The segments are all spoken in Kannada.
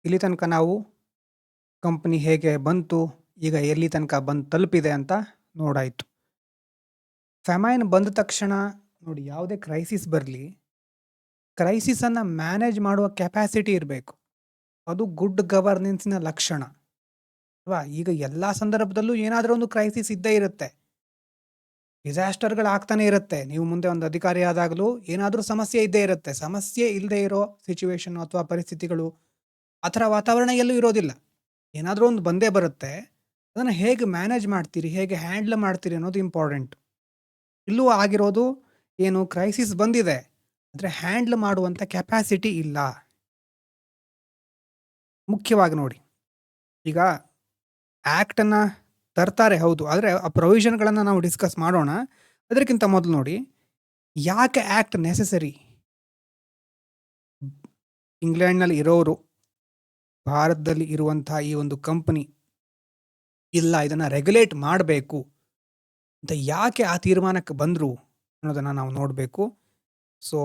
ಇಲ್ಲಿ ತನಕ ನಾವು ಕಂಪನಿ ಹೇಗೆ ಬಂತು, ಈಗ ಎಲ್ಲಿ ತನಕ ಬಂದು ತಲುಪಿದೆ ಅಂತ ನೋಡಾಯಿತು. ಫೆಮೈನ್ ಬಂದ ತಕ್ಷಣ ನೋಡಿ, ಯಾವುದೇ ಕ್ರೈಸಿಸ್ ಬರಲಿ, ಕ್ರೈಸಿಸನ್ನು ಮ್ಯಾನೇಜ್ ಮಾಡುವ ಕೆಪಾಸಿಟಿ ಇರಬೇಕು. ಅದು ಗುಡ್ ಗವರ್ನೆನ್ಸಿನ ಲಕ್ಷಣ ಅಲ್ವಾ? ಈಗ ಎಲ್ಲ ಸಂದರ್ಭದಲ್ಲೂ ಏನಾದರೂ ಒಂದು ಕ್ರೈಸಿಸ್ ಇದ್ದೇ ಇರುತ್ತೆ. ಡಿಸಾಸ್ಟರ್ಗಳಾಗ್ತಾನೆ ಇರುತ್ತೆ. ನೀವು ಮುಂದೆ ಒಂದು ಅಧಿಕಾರಿ ಆದಾಗಲೂ ಏನಾದರೂ ಸಮಸ್ಯೆ ಇದ್ದೇ ಇರುತ್ತೆ. ಸಮಸ್ಯೆ ಇಲ್ಲದೆ ಇರೋ ಸಿಚುವೇಶನ್ ಅಥವಾ ಪರಿಸ್ಥಿತಿಗಳು ಆ ಥರ ವಾತಾವರಣ ಎಲ್ಲೂ ಇರೋದಿಲ್ಲ. ಏನಾದರೂ ಒಂದು ಬಂದೇ ಬರುತ್ತೆ. ಅದನ್ನು ಹೇಗೆ ಮ್ಯಾನೇಜ್ ಮಾಡ್ತೀರಿ, ಹೇಗೆ ಹ್ಯಾಂಡ್ಲ್ ಮಾಡ್ತೀರಿ ಅನ್ನೋದು ಇಂಪಾರ್ಟೆಂಟ್. ಇಲ್ಲೂ ಆಗಿರೋದು ಏನು, ಕ್ರೈಸಿಸ್ ಬಂದಿದೆ, ಆದರೆ ಹ್ಯಾಂಡ್ಲ್ ಮಾಡುವಂಥ ಕೆಪಾಸಿಟಿ ಇಲ್ಲ. ಮುಖ್ಯವಾಗಿ ನೋಡಿ, ಈಗ ಆ್ಯಕ್ಟನ್ನು ತರ್ತಾರೆ ಹೌದು, ಆದರೆ ಆ ಪ್ರೊವಿಷನ್ಗಳನ್ನು ನಾವು ಡಿಸ್ಕಸ್ ಮಾಡೋಣ. ಅದಕ್ಕಿಂತ ಮೊದಲು ನೋಡಿ, ಯಾಕೆ ಆ್ಯಕ್ಟ್ ನೆಸೆಸರಿ? ಇಂಗ್ಲೆಂಡ್ನಲ್ಲಿ ಇರೋರು ಭಾರತದಲ್ಲಿ ಇರುವಂಥ ಈ ಒಂದು ಕಂಪನಿ ಇಲ್ಲ, ಇದನ್ನು ರೆಗ್ಯುಲೇಟ್ ಮಾಡಬೇಕು ಅಂತ ಯಾಕೆ ಆ ತೀರ್ಮಾನಕ್ಕೆ ಬಂದರು ಅನ್ನೋದನ್ನು ನಾವು ನೋಡಬೇಕು. ಸೊ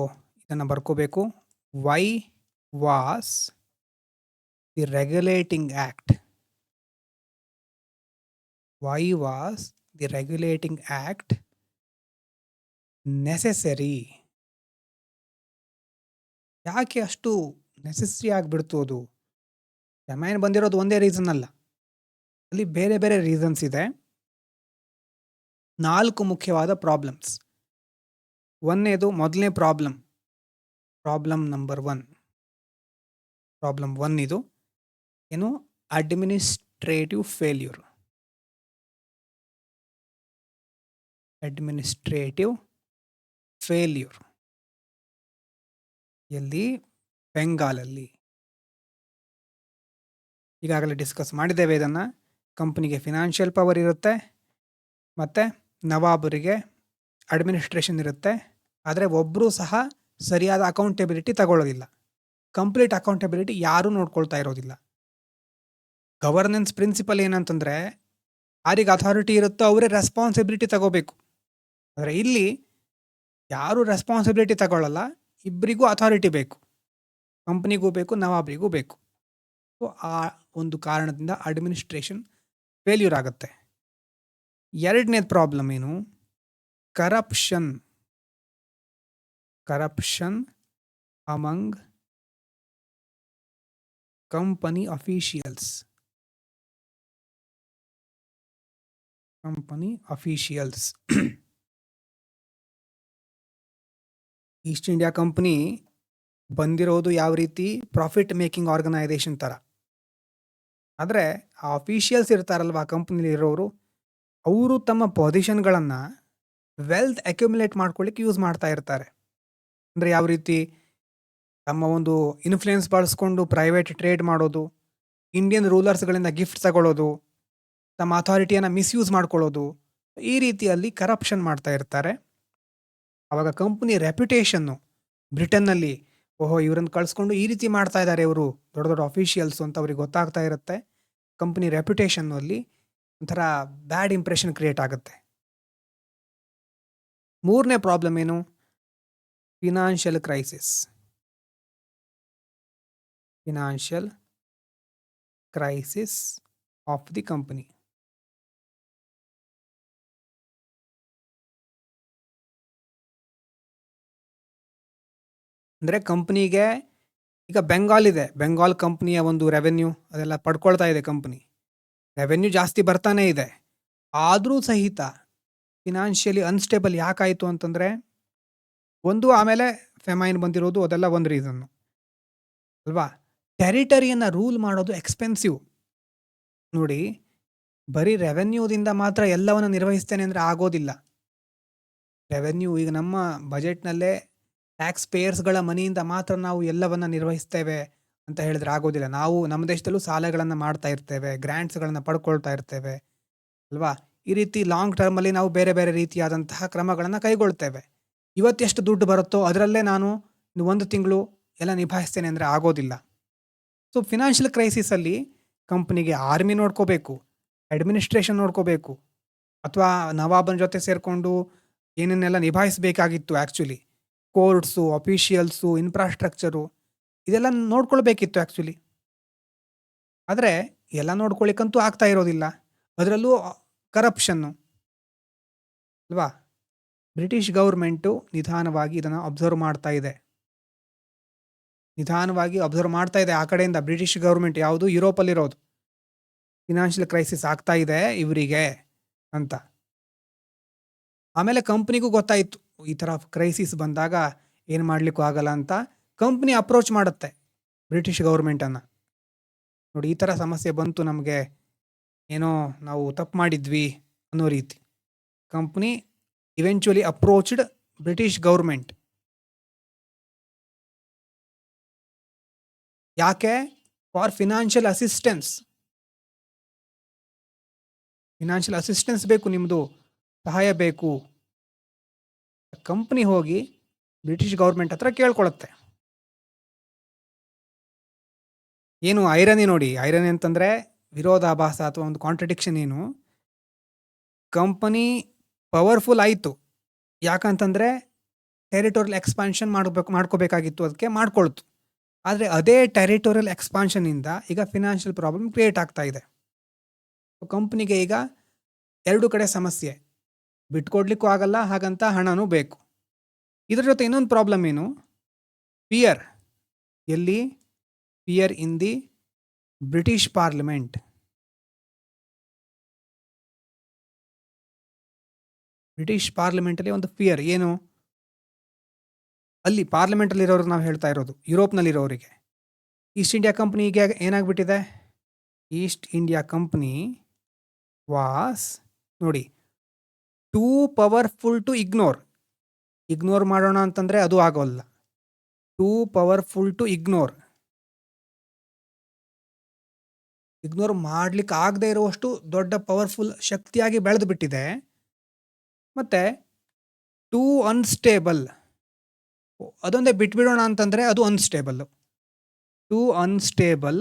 ಇದನ್ನು ಬರ್ಕೋಬೇಕು. Why was the regulating act why was the regulating act necessary? ಯಾಕೆ ಅಷ್ಟು ನೆಸೆಸರಿ ಆಗಿಬಿಡ್ತು ಅದು? ಫೆಮೈನ್ ಬಂದಿರೋದು ಒಂದೇ ರೀಸನ್ ಅಲ್ಲ, ಅಲ್ಲಿ ಬೇರೆ ಬೇರೆ ರೀಸನ್ಸ್ ಇದೆ. 4 ಮುಖ್ಯವಾದ ಪ್ರಾಬ್ಲಮ್ಸ್. ಮೊದಲನೇ ಪ್ರಾಬ್ಲಮ್ ನಂಬರ್ 1. ಪ್ರಾಬ್ಲಮ್ 1 ಇದು ಏನು? Administrative failure. ಎಲ್ಲಿ? ಬೆಂಗಾಲಲ್ಲಿ. ಈಗಾಗಲೇ ಡಿಸ್ಕಸ್ ಮಾಡಿದ್ದೇವೆ ಇದನ್ನು. ಕಂಪನಿಗೆ ಫಿನಾನ್ಷಿಯಲ್ ಪವರ್ ಇರುತ್ತೆ, ಮತ್ತು ನವಾಬರಿಗೆ ಅಡ್ಮಿನಿಸ್ಟ್ರೇಷನ್ ಇರುತ್ತೆ. ಆದರೆ ಒಬ್ಬರೂ ಸಹ ಸರಿಯಾದ ಅಕೌಂಟೆಬಿಲಿಟಿ ತಗೊಳ್ಳೋದಿಲ್ಲ. ಕಂಪ್ಲೀಟ್ ಅಕೌಂಟೆಬಿಲಿಟಿ ಯಾರೂ ನೋಡ್ಕೊಳ್ತಾ ಇರೋದಿಲ್ಲ. ಗವರ್ನೆನ್ಸ್ ಪ್ರಿನ್ಸಿಪಲ್ ಏನಂತಂದರೆ, ಯಾರಿಗೆ ಅಥಾರಿಟಿ ಇರುತ್ತೋ ಅವರೇ ರೆಸ್ಪಾನ್ಸಿಬಿಲಿಟಿ ತಗೋಬೇಕು. ಆದರೆ ಇಲ್ಲಿ ಯಾರೂ ರೆಸ್ಪಾನ್ಸಿಬಿಲಿಟಿ ತಗೊಳ್ಳಲ್ಲ. ಇಬ್ಬರಿಗೂ ಅಥಾರಿಟಿ ಬೇಕು, ಕಂಪ್ನಿಗೂ ಬೇಕು, ನವಾಬರಿಗೂ ಬೇಕು. ಸೊ ಆ ಒಂದು ಕಾರಣದಿಂದ ಅಡ್ಮಿನಿಸ್ಟ್ರೇಷನ್ ಫೇಲ್ಯೂರ್ ಆಗುತ್ತೆ. 2ನೇ ಪ್ರಾಬ್ಲಮ್ ಏನು? Corruption among company officials. East India company ಬಂದಿರೋದು ಯಾವ ರೀತಿ? ಪ್ರಾಫಿಟ್ ಮೇಕಿಂಗ್ ಆರ್ಗನೈಸೇಷನ್ ಥರ. ಆದರೆ ಆ ಅಫಿಷಿಯಲ್ಸ್ ಇರ್ತಾರಲ್ವ, ಆ ಕಂಪ್ನಿಲಿ ಇರೋರು, ಅವರು ತಮ್ಮ ಪೊಸಿಷನ್ಗಳನ್ನು ವೆಲ್ತ್ ಅಕ್ಯುಮುಲೇಟ್ ಮಾಡ್ಕೊಳ್ಳಿಕ್ಕೆ ಯೂಸ್ ಮಾಡ್ತಾ ಇರ್ತಾರೆ. ಅಂದರೆ ಯಾವ ರೀತಿ? ತಮ್ಮ ಒಂದು ಇನ್ಫ್ಲೂಯೆನ್ಸ್ ಬಳಸ್ಕೊಂಡು ಪ್ರೈವೇಟ್ ಟ್ರೇಡ್ ಮಾಡೋದು, ಇಂಡಿಯನ್ ರೂಲರ್ಸ್ಗಳಿಂದ ಗಿಫ್ಟ್ ತಗೊಳ್ಳೋದು, ತಮ್ಮ ಅಥಾರಿಟಿಯನ್ನು ಮಿಸ್ಯೂಸ್ ಮಾಡ್ಕೊಳ್ಳೋದು, ಈ ರೀತಿಯಲ್ಲಿ ಕರಪ್ಷನ್ ಮಾಡ್ತಾ ಇರ್ತಾರೆ. ಆವಾಗ ಕಂಪ್ನಿ ರೆಪ್ಯುಟೇಷನ್ನು ಬ್ರಿಟನ್ನಲ್ಲಿ, ಓಹೋ ಇವರನ್ನು ಕಳಿಸ್ಕೊಂಡು ಈ ರೀತಿ ಮಾಡ್ತಾ ಇದ್ದಾರೆ ಇವರು, ದೊಡ್ಡ ದೊಡ್ಡ ಅಫಿಷಿಯಲ್ಸು ಅಂತ ಅವ್ರಿಗೆ ಗೊತ್ತಾಗ್ತಾ ಇರುತ್ತೆ. ಕಂಪ್ನಿ ರೆಪ್ಯುಟೇಷನ್ನಲ್ಲಿ ಒಂಥರ ಬ್ಯಾಡ್ ಇಂಪ್ರೆಷನ್ ಕ್ರಿಯೇಟ್ ಆಗುತ್ತೆ. 3ನೇ ಪ್ರಾಬ್ಲಮ್ ಏನು? Financial crisis of the company. ಅಂದರೆ ಕಂಪ್ನಿಗೆ ಈಗ ಬೆಂಗಾಲ್ ಕಂಪ್ನಿಯ ಒಂದು ರೆವೆನ್ಯೂ ಅದೆಲ್ಲ ಪಡ್ಕೊಳ್ತಾ ಇದೆ. ಕಂಪ್ನಿ ರೆವೆನ್ಯೂ ಜಾಸ್ತಿ ಬರ್ತಾನೆ ಇದೆ, ಆದರೂ ಸಹಿತ ಫಿನಾನ್ಷಿಯಲಿ ಅನ್ಸ್ಟೇಬಲ್ ಯಾಕಾಯಿತು ಅಂತಂದರೆ, ಆಮೇಲೆ ಫೆಮೈನ್ ಬಂದಿರೋದು, ಅದೆಲ್ಲ ಒಂದು ರೀಸನ್ನು ಅಲ್ವಾ? ಟೆರಿಟರಿಯನ್ನು ರೂಲ್ ಮಾಡೋದು ಎಕ್ಸ್ಪೆನ್ಸಿವ್. ನೋಡಿ, ಬರೀ ರೆವೆನ್ಯೂದಿಂದ ಮಾತ್ರ ಎಲ್ಲವನ್ನು ನಿರ್ವಹಿಸ್ತೇನೆ ಅಂದರೆ ಆಗೋದಿಲ್ಲ. ರೆವೆನ್ಯೂ ಈಗ ನಮ್ಮ ಬಜೆಟ್ನಲ್ಲೇ ಟ್ಯಾಕ್ಸ್ ಪೇಯರ್ಸ್ಗಳ ಮನಿಯಿಂದ ಮಾತ್ರ ನಾವು ಎಲ್ಲವನ್ನು ನಿರ್ವಹಿಸ್ತೇವೆ ಅಂತ ಹೇಳಿದ್ರೆ ಆಗೋದಿಲ್ಲ. ನಾವು ನಮ್ಮ ದೇಶದಲ್ಲೂ ಸಾಲಗಳನ್ನು ಮಾಡ್ತಾ ಇರ್ತೇವೆ, ಗ್ರ್ಯಾಂಟ್ಸ್ಗಳನ್ನು ಪಡ್ಕೊಳ್ತಾ ಇರ್ತೇವೆ ಅಲ್ವಾ? ಈ ರೀತಿ ಲಾಂಗ್ ಟರ್ಮಲ್ಲಿ ನಾವು ಬೇರೆ ಬೇರೆ ರೀತಿಯಾದಂತಹ ಕ್ರಮಗಳನ್ನು ಕೈಗೊಳ್ತೇವೆ. ಇವತ್ತೆಷ್ಟು ದುಡ್ಡು ಬರುತ್ತೋ ಅದರಲ್ಲೇ ನಾನು 1 ತಿಂಗಳು ಎಲ್ಲ ನಿಭಾಯಿಸ್ತೇನೆ ಅಂದರೆ ಆಗೋದಿಲ್ಲ. ಸೊ ಫಿನಾನ್ಷಿಯಲ್ ಕ್ರೈಸಿಸಲ್ಲಿ ಕಂಪ್ನಿಗೆ ಆರ್ಮಿ ನೋಡ್ಕೋಬೇಕು, ಅಡ್ಮಿನಿಸ್ಟ್ರೇಷನ್ ನೋಡ್ಕೋಬೇಕು, ಅಥವಾ ನವಾಬನ ಜೊತೆ ಸೇರಿಕೊಂಡು ಏನನ್ನೆಲ್ಲ ನಿಭಾಯಿಸಬೇಕಾಗಿತ್ತು, ಆ್ಯಕ್ಚುಲಿ ಕೋರ್ಟ್ಸು, ಅಫಿಷಿಯಲ್ಸು, ಇನ್ಫ್ರಾಸ್ಟ್ರಕ್ಚರು, ಇದೆಲ್ಲ ನೋಡ್ಕೊಳ್ಬೇಕಿತ್ತು ಆ್ಯಕ್ಚುಲಿ. ಆದರೆ ಎಲ್ಲ ನೋಡ್ಕೊಳ್ಳಿಕ್ಕಂತೂ ಆಗ್ತಾ ಇರೋದಿಲ್ಲ. ಅದರಲ್ಲೂ ಕರಪ್ಷನ್ನು ಅಲ್ವಾ? ಬ್ರಿಟಿಷ್ ಗೌರ್ಮೆಂಟು ನಿಧಾನವಾಗಿ ಇದನ್ನು ಅಬ್ಸರ್ವ್ ಮಾಡ್ತಾ ಇದೆ. ಆ ಕಡೆಯಿಂದ ಬ್ರಿಟಿಷ್ ಗೌರ್ಮೆಂಟ್ ಯಾವುದು ಯುರೋಪಲ್ಲಿರೋದು. ಫಿನಾನ್ಷಿಯಲ್ ಕ್ರೈಸಿಸ್ ಆಗ್ತಾ ಇದೆ ಇವರಿಗೆ ಅಂತ. ಆಮೇಲೆ ಕಂಪ್ನಿಗೂ ಗೊತ್ತಾಯಿತು ಈ ಥರ ಕ್ರೈಸಿಸ್ ಬಂದಾಗ ಏನು ಮಾಡಲಿಕ್ಕೂ ಆಗಲ್ಲ ಅಂತ. ಕಂಪ್ನಿ ಅಪ್ರೋಚ್ ಮಾಡುತ್ತೆ ಬ್ರಿಟಿಷ್ ಗೌರ್ಮೆಂಟನ್ನು. ನೋಡಿ ಈ ಥರ ಸಮಸ್ಯೆ ಬಂತು ನಮಗೆ, ಏನೋ ನಾವು ತಪ್ಪು ಮಾಡಿದ್ವಿ ಅನ್ನೋ ರೀತಿ. Company eventually approached British government. ಯಾಕೆ? ಫಾರ್ ಫಿನಾನ್ಷಿಯಲ್ ಅಸಿಸ್ಟೆನ್ಸ್ ಬೇಕು, ನಿಮ್ಮದು ಸಹಾಯ ಬೇಕು. ಕಂಪ್ನಿ ಹೋಗಿ ಬ್ರಿಟಿಷ್ ಗೌರ್ಮೆಂಟ್ ಹತ್ರ ಕೇಳ್ಕೊಳುತ್ತೆ. ಏನು ಐರನಿ ನೋಡಿ, ಐರನಿ ಅಂತಂದರೆ ವಿರೋಧಾಭಾಸ ಅಥವಾ ಒಂದು ಕಾಂಟ್ರಡಿಕ್ಷನ್. ಏನು, ಕಂಪನಿ ಪವರ್ಫುಲ್ ಆಯಿತು, ಯಾಕಂತಂದರೆ ಟೆರಿಟೋರಿಯಲ್ ಎಕ್ಸ್ಪಾನ್ಷನ್ ಮಾಡ್ಕೋಬೇಕಾಗಿತ್ತು, ಅದಕ್ಕೆ ಮಾಡ್ಕೊಳ್ತು. ಆದರೆ ಅದೇ ಟೆರಿಟೋರಿಯಲ್ ಎಕ್ಸ್ಪಾನ್ಷನಿಂದ ಈಗ ಫಿನಾನ್ಷಿಯಲ್ ಪ್ರಾಬ್ಲಮ್ ಕ್ರಿಯೇಟ್ ಆಗ್ತಾ ಇದೆ. ಕಂಪ್ನಿಗೆ ಈಗ ಎರಡು ಕಡೆ ಸಮಸ್ಯೆ, ಬಿಟ್ಕೊಡ್ಲಿಕ್ಕೂ ಆಗಲ್ಲ, ಹಾಗಂತ ಹಣನೂ ಬೇಕು. ಇದರ ಜೊತೆ ಇನ್ನೊಂದು ಪ್ರಾಬ್ಲಮ್ ಏನು, ಫಿಯರ್. ಎಲ್ಲಿ? Fear in the British parliament. British ಪಾರ್ಲಿಮೆಂಟಲ್ಲಿ ಒಂದು ಫಿಯರ್ ಏನು, ಅಲ್ಲಿ ಪಾರ್ಲಿಮೆಂಟಲ್ಲಿ ಇರೋರು ನಾವು ಹೇಳ್ತಾ ಇರೋದು ಯುರೋಪ್ನಲ್ಲಿರೋರಿಗೆ. ಈಸ್ಟ್ ಇಂಡಿಯಾ ಕಂಪ್ನಿ ಈಗ ಏನಾಗ್ಬಿಟ್ಟಿದೆ, ಈಸ್ಟ್ ಇಂಡಿಯಾ ಕಂಪ್ನಿ ವಾಸ್ ನೋಡಿ ಟೂ ಪವರ್ಫುಲ್ ಟು ಇಗ್ನೋರ್ ಮಾಡೋಣ ಅಂತಂದರೆ ಅದು ಆಗೋಲ್ಲ. ಟೂ ಪವರ್ಫುಲ್ ಟು ಇಗ್ನೋರ್ ಮಾಡ್ಲಿಕ್ಕೆ ಆಗದೆ ಇರುವಷ್ಟು ದೊಡ್ಡ ಪವರ್ಫುಲ್ ಶಕ್ತಿಯಾಗಿ ಬೆಳೆದು ಬಿಟ್ಟಿದೆ. ಮತ್ತೆ ಟೂ ಅನ್ಸ್ಟೇಬಲ್, ಅದೊಂದೇ ಬಿಟ್ಬಿಡೋಣ ಅಂತಂದರೆ ಅದು unstable. Too unstable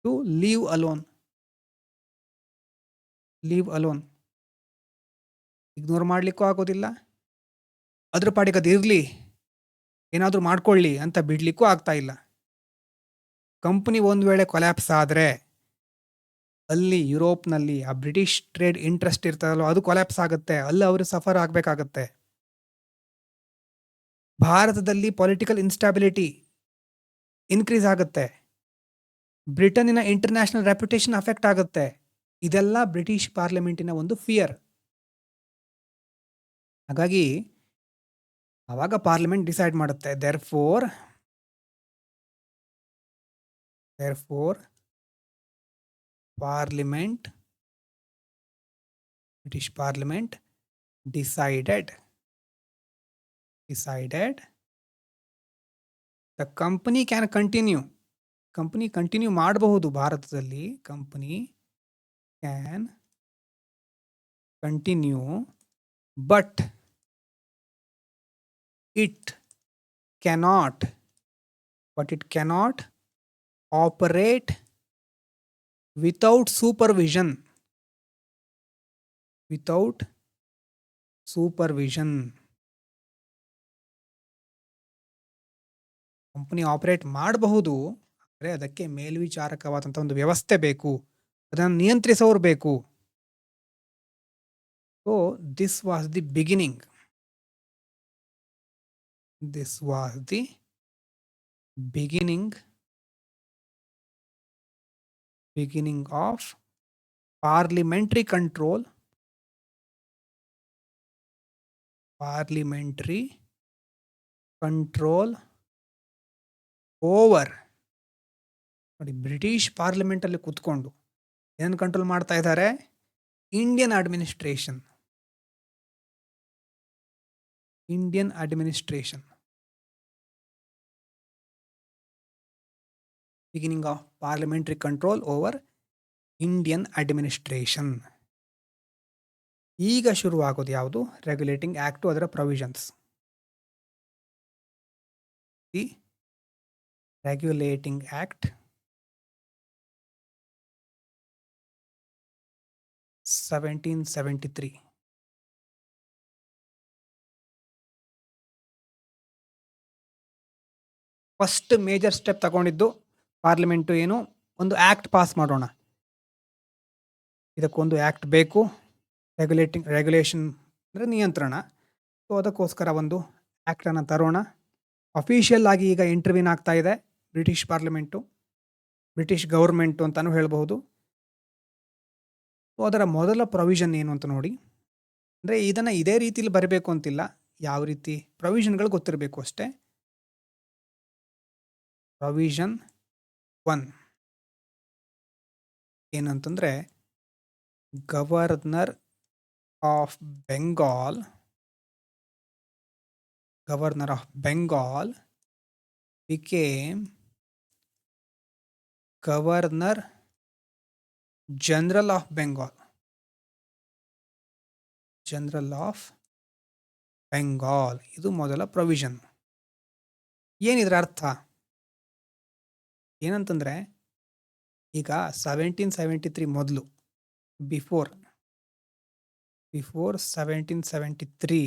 to leave alone. Ignore ಮಾಡಲಿಕ್ಕೂ ಆಗೋದಿಲ್ಲ, ಅದ್ರ ಪಾಡಿಗೆ ಅದು ಇರಲಿ, ಏನಾದರೂ ಮಾಡ್ಕೊಳ್ಳಿ ಅಂತ ಬಿಡಲಿಕ್ಕೂ ಆಗ್ತಾ ಇಲ್ಲ. ಕಂಪ್ನಿ ಒಂದು ವೇಳೆ ಕೊಲ್ಯಾಪ್ಸ್ ಆದರೆ ಅಲ್ಲಿ ಯುರೋಪ್ನಲ್ಲಿ ಆ ಬ್ರಿಟಿಷ್ ಟ್ರೇಡ್ ಇಂಟ್ರೆಸ್ಟ್ ಇರ್ತದಲ್ಲೋ ಅದು ಕೊಲ್ಯಾಪ್ಸ್ ಆಗುತ್ತೆ, ಅಲ್ಲಿ ಅವರು ಸಫರ್ ಆಗಬೇಕಾಗತ್ತೆ. ಭಾರತದಲ್ಲಿ ಪೊಲಿಟಿಕಲ್ ಇನ್ಸ್ಟಾಬಿಲಿಟಿ ಇನ್ಕ್ರೀಸ್ ಆಗುತ್ತೆ, ಬ್ರಿಟನ್ನಿನ ಇಂಟರ್ನ್ಯಾಷನಲ್ ರೆಪ್ಯುಟೇಷನ್ ಅಫೆಕ್ಟ್ ಆಗುತ್ತೆ. ಇದೆಲ್ಲ ಬ್ರಿಟಿಷ್ ಪಾರ್ಲಿಮೆಂಟಿನ ಒಂದು ಫಿಯರ್. ಹಾಗಾಗಿ ಆವಾಗ ಪಾರ್ಲಿಮೆಂಟ್ ಡಿಸೈಡ್ ಮಾಡುತ್ತೆ, therefore British Parliament decided the company can continue. Company continue ಮಾಡಬಹುದು ಭಾರತದಲ್ಲಿ. Company can continue, but it cannot operate without supervision. Company operate ಮಾಡಬಹುದು, ಆದರೆ ಅದಕ್ಕೆ ಮೇಲ್ವಿಚಾರಕವಾದಂಥ ಒಂದು ವ್ಯವಸ್ಥೆ ಬೇಕು, ಅದನ್ನು ನಿಯಂತ್ರಿಸೋರು ಬೇಕು. So this was the beginning of parliamentary control over. ನೋಡಿ, ಬ್ರಿಟಿಷ್ ಪಾರ್ಲಿಮೆಂಟಲ್ಲಿ ಕೂತ್ಕೊಂಡು ಏನು ಕಂಟ್ರೋಲ್ ಮಾಡ್ತಾ ಇದ್ದಾರೆ, Indian administration. Beginning of parliamentary control over Indian administration. ಈಗ ಶುರುವಾಗೋದು ಯಾವುದು, ರೆಗ್ಯುಲೇಟಿಂಗ್ ಆಕ್ಟು, ಅದರ provisions. The regulating act 1773. First major step ತಗೊಂಡಿದ್ದು ಪಾರ್ಲಿಮೆಂಟು ಏನು, ಒಂದು ಆ್ಯಕ್ಟ್ ಪಾಸ್ ಮಾಡೋಣ. ಇದಕ್ಕೊಂದು ಆ್ಯಕ್ಟ್ ಬೇಕು, ರೆಗ್ಯುಲೇಷನ್ ಅಂದರೆ ನಿಯಂತ್ರಣ. ಸೊ ಅದಕ್ಕೋಸ್ಕರ ಒಂದು ಆ್ಯಕ್ಟನ್ನು ತರೋಣ. ಅಫಿಷಿಯಲ್ ಆಗಿ ಈಗ ಇಂಟರ್ವ್ಯೂನ್ ಆಗ್ತಾ ಇದೆ ಬ್ರಿಟಿಷ್ ಪಾರ್ಲಿಮೆಂಟು, ಬ್ರಿಟಿಷ್ ಗೌರ್ಮೆಂಟು ಅಂತಲೂ ಹೇಳ್ಬಹುದು. ಸೊ ಅದರ ಮೊದಲ ಪ್ರೊವಿಷನ್ ಏನು ಅಂತ ನೋಡಿ. ಅಂದರೆ ಇದನ್ನು ಇದೇ ರೀತಿಲಿ ಬರಬೇಕು ಅಂತಿಲ್ಲ, ಯಾವ ರೀತಿ ಪ್ರೊವಿಷನ್ಗಳು ಗೊತ್ತಿರಬೇಕು ಅಷ್ಟೇ. ಪ್ರೊವಿಷನ್ 1 ಏನಂತಂದರೆ, governor of Bengal became Governor General of Bengal. ಇದು ಮೊದಲ ಪ್ರೊವಿಷನ್. ಏನಿದ್ರ ಅರ್ಥ ಏನಂತಂದರೆ, ಈಗ 1773 ಮೊದಲು ಬಿಫೋರ್ 1773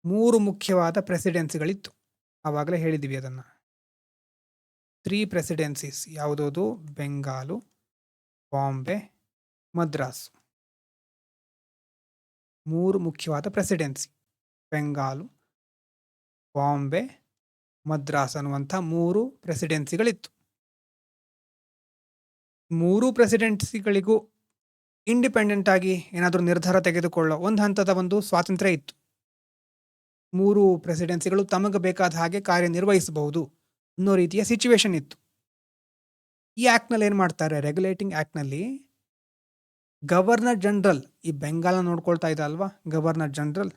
3 ಮುಖ್ಯವಾದ ಪ್ರೆಸಿಡೆನ್ಸಿಗಳಿತ್ತು. ಆವಾಗಲೇ ಹೇಳಿದ್ವಿ ಅದನ್ನು. 3 ಪ್ರೆಸಿಡೆನ್ಸೀಸ್ ಯಾವುದದು? ಬೆಂಗಾಲು, ಬಾಂಬೆ, ಮದ್ರಾಸ್. 3 ಮುಖ್ಯವಾದ ಪ್ರೆಸಿಡೆನ್ಸಿ, ಬೆಂಗಾಲು, ಬಾಂಬೆ, ಮದ್ರಾಸ್ ಅನ್ನುವಂಥ 3 ಪ್ರೆಸಿಡೆನ್ಸಿಗಳಿತ್ತು. 3 ಪ್ರೆಸಿಡೆನ್ಸಿಗಳಿಗೂ ಇಂಡಿಪೆಂಡೆಂಟ್ ಆಗಿ ಏನಾದರೂ ನಿರ್ಧಾರ ತೆಗೆದುಕೊಳ್ಳೋ ಒಂದು ಹಂತದ ಒಂದು ಸ್ವಾತಂತ್ರ್ಯ ಇತ್ತು. 3 ಪ್ರೆಸಿಡೆನ್ಸಿಗಳು ತಮಗೆ ಬೇಕಾದ ಹಾಗೆ ಕಾರ್ಯನಿರ್ವಹಿಸಬಹುದು ಅನ್ನೋ ರೀತಿಯ ಸಿಚುವೇಶನ್ ಇತ್ತು. ಈ ಆ್ಯಕ್ಟ್ನಲ್ಲಿ ಏನು ಮಾಡ್ತಾರೆ, ರೆಗ್ಯುಲೇಟಿಂಗ್ ಆ್ಯಕ್ಟ್ನಲ್ಲಿ ಗವರ್ನರ್ ಜನರಲ್, ಈ ಬೆಂಗಾಲ ನೋಡ್ಕೊಳ್ತಾ ಇದ್ದ ಅಲ್ವಾ ಗವರ್ನರ್ ಜನರಲ್,